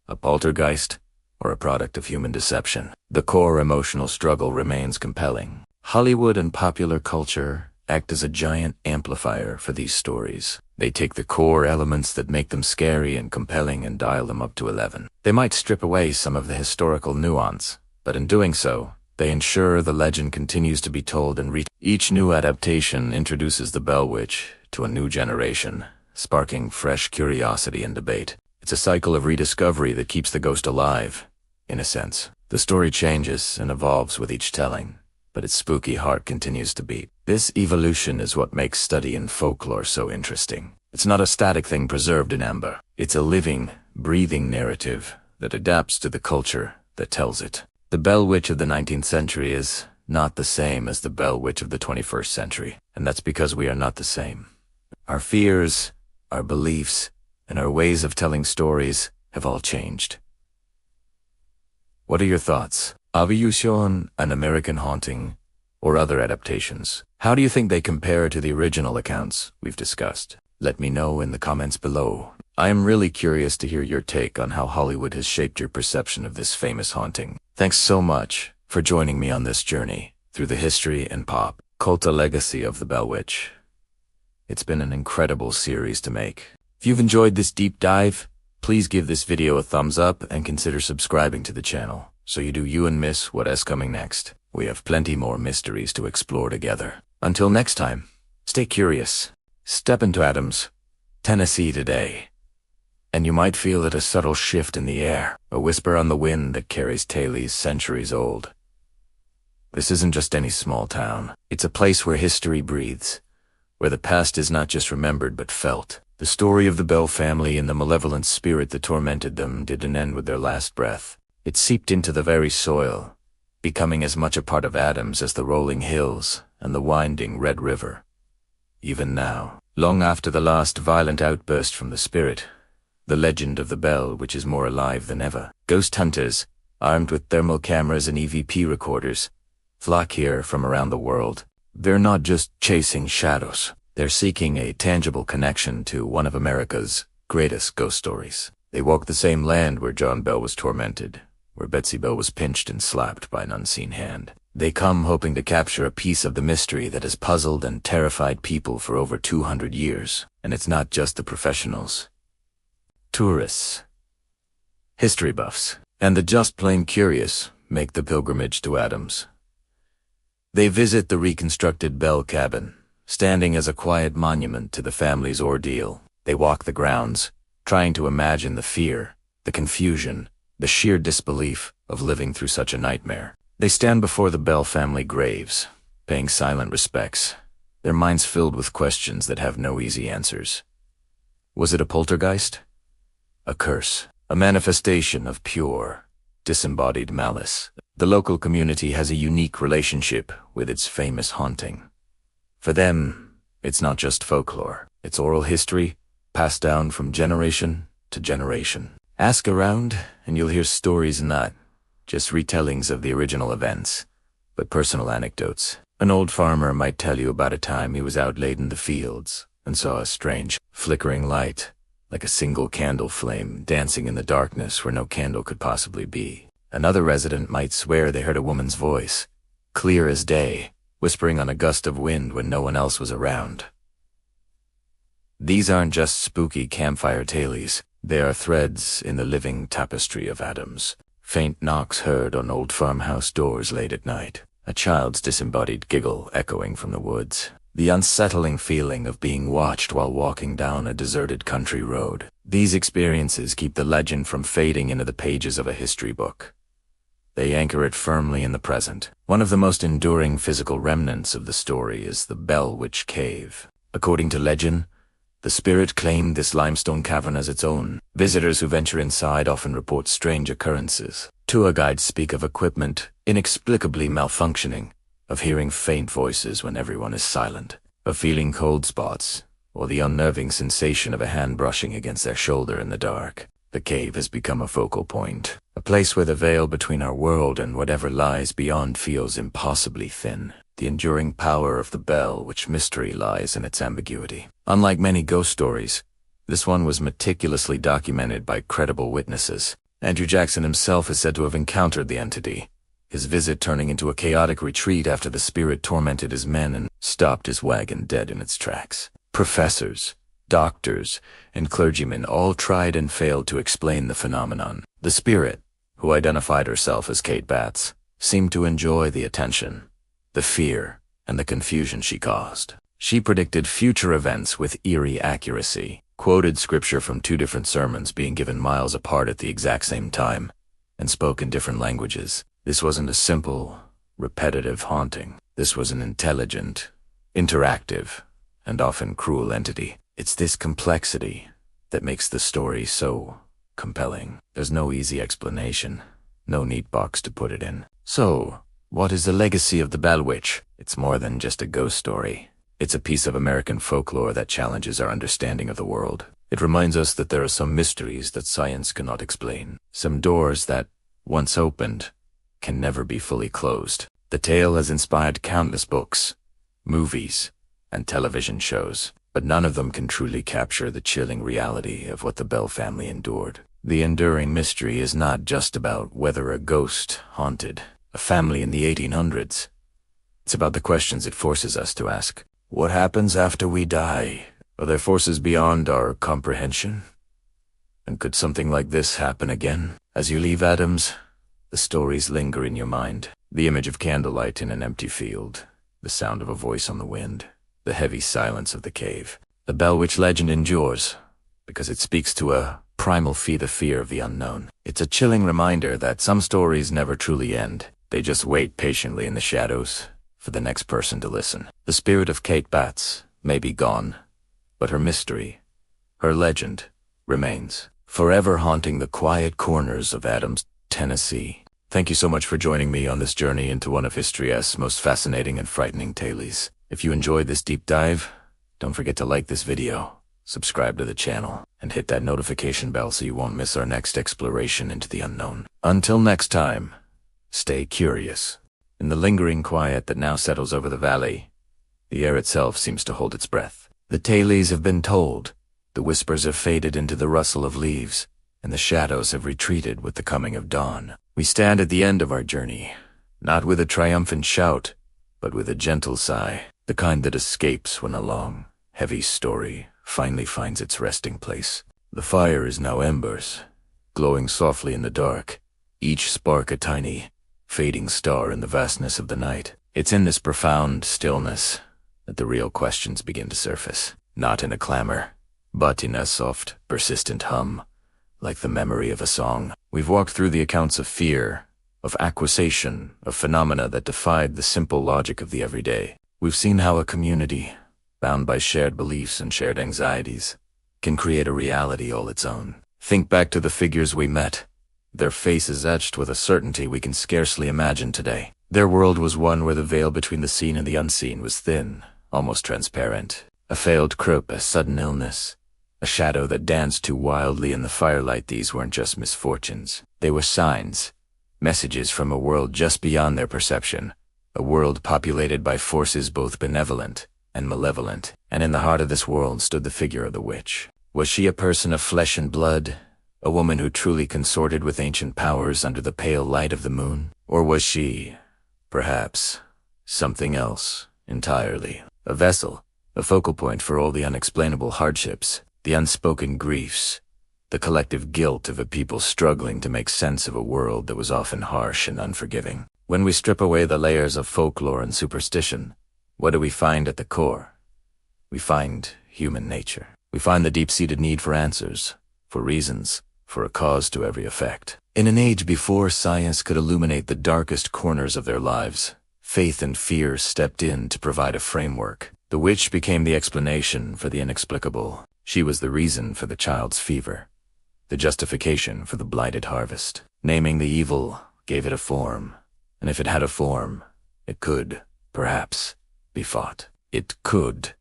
a poltergeist, or a product of human deception, the core emotional struggle remains compelling. Hollywood and popular culture act as a giant amplifier for these stories. They take the core elements that make them scary and compelling and dial them up to 11. They might strip away some of the historical nuance, but in doing so, they ensure the legend continues to be told and each new adaptation introduces the Bell Witch to a new generation, sparking fresh curiosity and debate. It's a cycle of rediscovery that keeps the ghost alive, in a sense. The story changes and evolves with each telling, but its spooky heart continues to beat. This evolution is what makes study in folklore so interesting. It's not a static thing preserved in amber. It's a living, breathing narrative that adapts to the culture that tells it. The Bell Witch of the 19th century is not the same as the Bell Witch of the 21st century, and that's because we are not the same. Our fears, our beliefs, and our ways of telling stories have all changed. What are your thoughts? Aviusion, An American Haunting, or other adaptations? How do you think they compare to the original accounts we've discussed? Let me know in the comments below. I am really curious to hear your take on how Hollywood has shaped your perception of this famous haunting. Thanks so much for joining me on this journey through the history and pop culture legacy of the Bell Witch. It's been an incredible series to make. If you've enjoyed this deep dive, please give this video a thumbs up and consider subscribing to the channel so you and miss what is coming next. We have plenty more mysteries to explore together. Until next time, stay curious. Step into Adams, Tennessee today, and you might feel it, a subtle shift in the air, a whisper on the wind that carries tales centuries old. This isn't just any small town. It's a place where history breathes, where the past is not just remembered but felt. The story of the Bell family and the malevolent spirit that tormented them didn't end with their last breath. It seeped into the very soil, becoming as much a part of Adams as the rolling hills and the winding Red River. Even now, long after the last violent outburst from the spirit, the legend of the Bell Witch is more alive than ever. Ghost hunters, armed with thermal cameras and EVP recorders, flock here from around the world. They're not just chasing shadows. They're seeking a tangible connection to one of America's greatest ghost stories. They walk the same land where John Bell was tormented, where Betsy Bell was pinched and slapped by an unseen hand. They come hoping to capture a piece of the mystery that has puzzled and terrified people for over 200 years. And it's not just the professionals. Tourists, history buffs, and the just plain curious make the pilgrimage to Adams. They visit the reconstructed Bell cabin, standing as a quiet monument to the family's ordeal. They walk the grounds, trying to imagine the fear, the confusion, the sheer disbelief of living through such a nightmare. They stand before the Bell family graves, paying silent respects, their minds filled with questions that have no easy answers. Was it a poltergeist? A curse? A manifestation of pure, disembodied malice? The local community has a unique relationship with its famous haunting. For them, it's not just folklore. It's oral history, passed down from generation to generation. Ask around, and you'll hear stories not just retellings of the original events, but personal anecdotes. An old farmer might tell you about a time he was out late in the fields and saw a strange, flickering light, like a single candle flame dancing in the darkness where no candle could possibly be. Another resident might swear they heard a woman's voice, clear as day, whispering on a gust of wind when no one else was around. These aren't just spooky campfire tales. They are threads in the living tapestry of Adams. Faint knocks heard on old farmhouse doors late at night. A child's disembodied giggle echoing from the woods. The unsettling feeling of being watched while walking down a deserted country road. These experiences keep the legend from fading into the pages of a history book. They anchor it firmly in the present. One of the most enduring physical remnants of the story is the Bell Witch Cave. According to legend, the spirit claimed this limestone cavern as its own. Visitors who venture inside often report strange occurrences. Tour guides speak of equipment inexplicably malfunctioning, of hearing faint voices when everyone is silent, of feeling cold spots, or the unnerving sensation of a hand brushing against their shoulder in the dark. The cave has become a focal point, a place where the veil between our world and whatever lies beyond feels impossibly thin. The enduring power of the Bell Witch mystery lies in its ambiguity. Unlike many ghost stories, this one was meticulously documented by credible witnesses. Andrew Jackson himself is said to have encountered the entity, his visit turning into a chaotic retreat after the spirit tormented his men and stopped his wagon dead in its tracks. Professors, doctors, and clergymen all tried and failed to explain the phenomenon. The spirit, who identified herself as Kate Batts, seemed to enjoy the attention, the fear, and the confusion she caused. She predicted future events with eerie accuracy, quoted scripture from two different sermons being given miles apart at the exact same time, and spoke in different languages. This wasn't a simple, repetitive haunting. This was an intelligent, interactive, and often cruel entity. It's this complexity that makes the story so compelling. There's no easy explanation, no neat box to put it in. So, what is the legacy of the Bell Witch? It's more than just a ghost story. It's a piece of American folklore that challenges our understanding of the world. It reminds us that there are some mysteries that science cannot explain, some doors that, once opened, can never be fully closed. The tale has inspired countless books, movies, and television shows, but none of them can truly capture the chilling reality of what the Bell family endured. The enduring mystery is not just about whether a ghost haunted a family in the 1800s. It's about the questions it forces us to ask. What happens after we die? Are there forces beyond our comprehension? And could something like this happen again? As you leave Adams, the stories linger in your mind. The image of candlelight in an empty field, the sound of a voice on the wind, the heavy silence of the cave. The Bell Witch legend endures because it speaks to a primal fear of the unknown. It's a chilling reminder that some stories never truly end. They just wait patiently in the shadows for the next person to listen. The spirit of Kate Batts may be gone, but her mystery, her legend, remains, forever haunting the quiet corners of Adams, Tennessee. Thank you so much for joining me on this journey into one of history's most fascinating and frightening tales. If you enjoyed this deep dive, don't forget to like this video, subscribe to the channel, and hit that notification bell so you won't miss our next exploration into the unknown. Until next time, stay curious. In the lingering quiet that now settles over the valley, the air itself seems to hold its breath. The tales have been told, the whispers have faded into the rustle of leaves, and the shadows have retreated with the coming of dawn. We stand at the end of our journey, not with a triumphant shout, but with a gentle sigh, the kind that escapes when a long, heavy story finally finds its resting place. The fire is now embers, glowing softly in the dark, each spark a tiny, fading star in the vastness of the night. It's in this profound stillness that the real questions begin to surface, not in a clamor, but in a soft, persistent hum, like the memory of a song. We've walked through the accounts of fear, of acquisition, of phenomena that defied the simple logic of the everyday. We've seen how a community, bound by shared beliefs and shared anxieties, can create a reality all its own. Think back to the figures we met, their faces etched with a certainty we can scarcely imagine today. Their world was one where the veil between the seen and the unseen was thin, almost transparent. A failed croup, a sudden illness, a shadow that danced too wildly in the firelight. These weren't just misfortunes. They were signs, messages from a world just beyond their perception, a world populated by forces both benevolent and malevolent. And in the heart of this world stood the figure of the witch. Was she a person of flesh and blood, a woman who truly consorted with ancient powers under the pale light of the moon? Or was she, perhaps, something else entirely? A vessel, a focal point for all the unexplainable hardships, the unspoken griefs, the collective guilt of a people struggling to make sense of a world that was often harsh and unforgiving. When we strip away the layers of folklore and superstition, what do we find at the core? We find human nature. We find the deep-seated need for answers, for reasons, for a cause to every effect. In an age before science could illuminate the darkest corners of their lives, faith and fear stepped in to provide a framework. The witch became the explanation for the inexplicable. She was the reason for the child's fever, the justification for the blighted harvest. Naming the evil gave it a form, and if it had a form, it could, perhaps, be fought. It could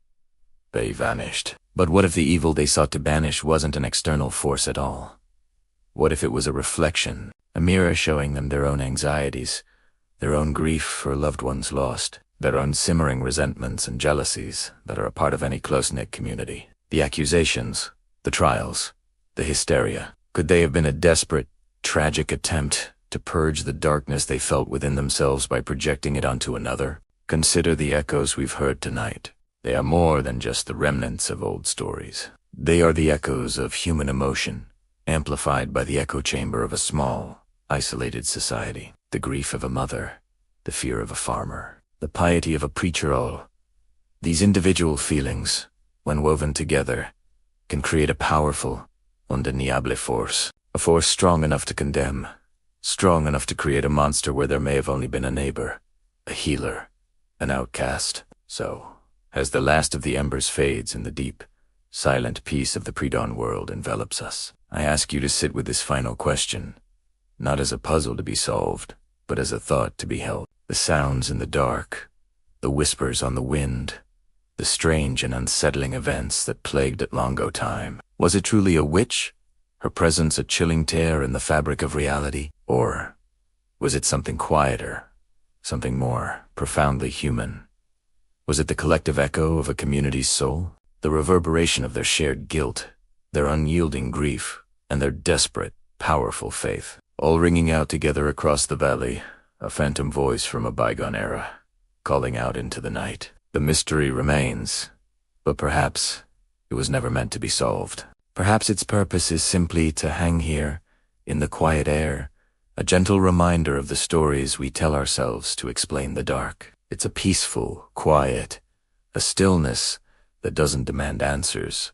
be vanished. But what if the evil they sought to banish wasn't an external force at all? What if it was a reflection, a mirror showing them their own anxieties, their own grief for loved ones lost, their own simmering resentments and jealousies that are a part of any close-knit community? The accusations, the trials, the hysteria, could they have been a desperate, tragic attempt to purge the darkness they felt within themselves by projecting it onto another? Consider the echoes we've heard tonight. They are more than just the remnants of old stories. They are the echoes of human emotion, amplified by the echo chamber of a small, isolated society. The grief of a mother, the fear of a farmer, the piety of a preacher. All these individual feelings, when woven together, can create a powerful, undeniable force. A force strong enough to condemn, strong enough to create a monster where there may have only been a neighbor, a healer, an outcast. So, as the last of the embers fades and the deep, silent peace of the pre-dawn world envelops us, I ask you to sit with this final question, not as a puzzle to be solved, but as a thought to be held. The sounds in the dark, the whispers on the wind, the strange and unsettling events that plagued at long ago time. Was it truly a witch? Her presence a chilling tear in the fabric of reality? Or was it something quieter, something more profoundly human? Was it the collective echo of a community's soul? The reverberation of their shared guilt, their unyielding grief, and their desperate, powerful faith, all ringing out together across the valley, a phantom voice from a bygone era, calling out into the night. The mystery remains, but perhaps it was never meant to be solved. Perhaps its purpose is simply to hang here, in the quiet air, a gentle reminder of the stories we tell ourselves to explain the dark. It's a peaceful, quiet, a stillness that doesn't demand answers,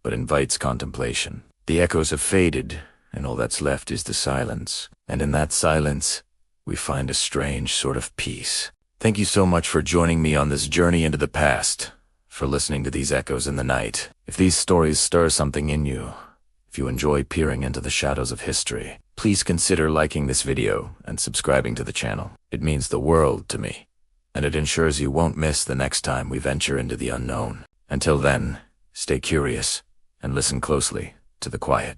but invites contemplation. The echoes have faded, and all that's left is the silence. And in that silence, we find a strange sort of peace. Thank you so much for joining me on this journey into the past, for listening to these echoes in the night. If these stories stir something in you, if you enjoy peering into the shadows of history, please consider liking this video and subscribing to the channel. It means the world to me, and it ensures you won't miss the next time we venture into the unknown. Until then, stay curious and listen closely to the quiet.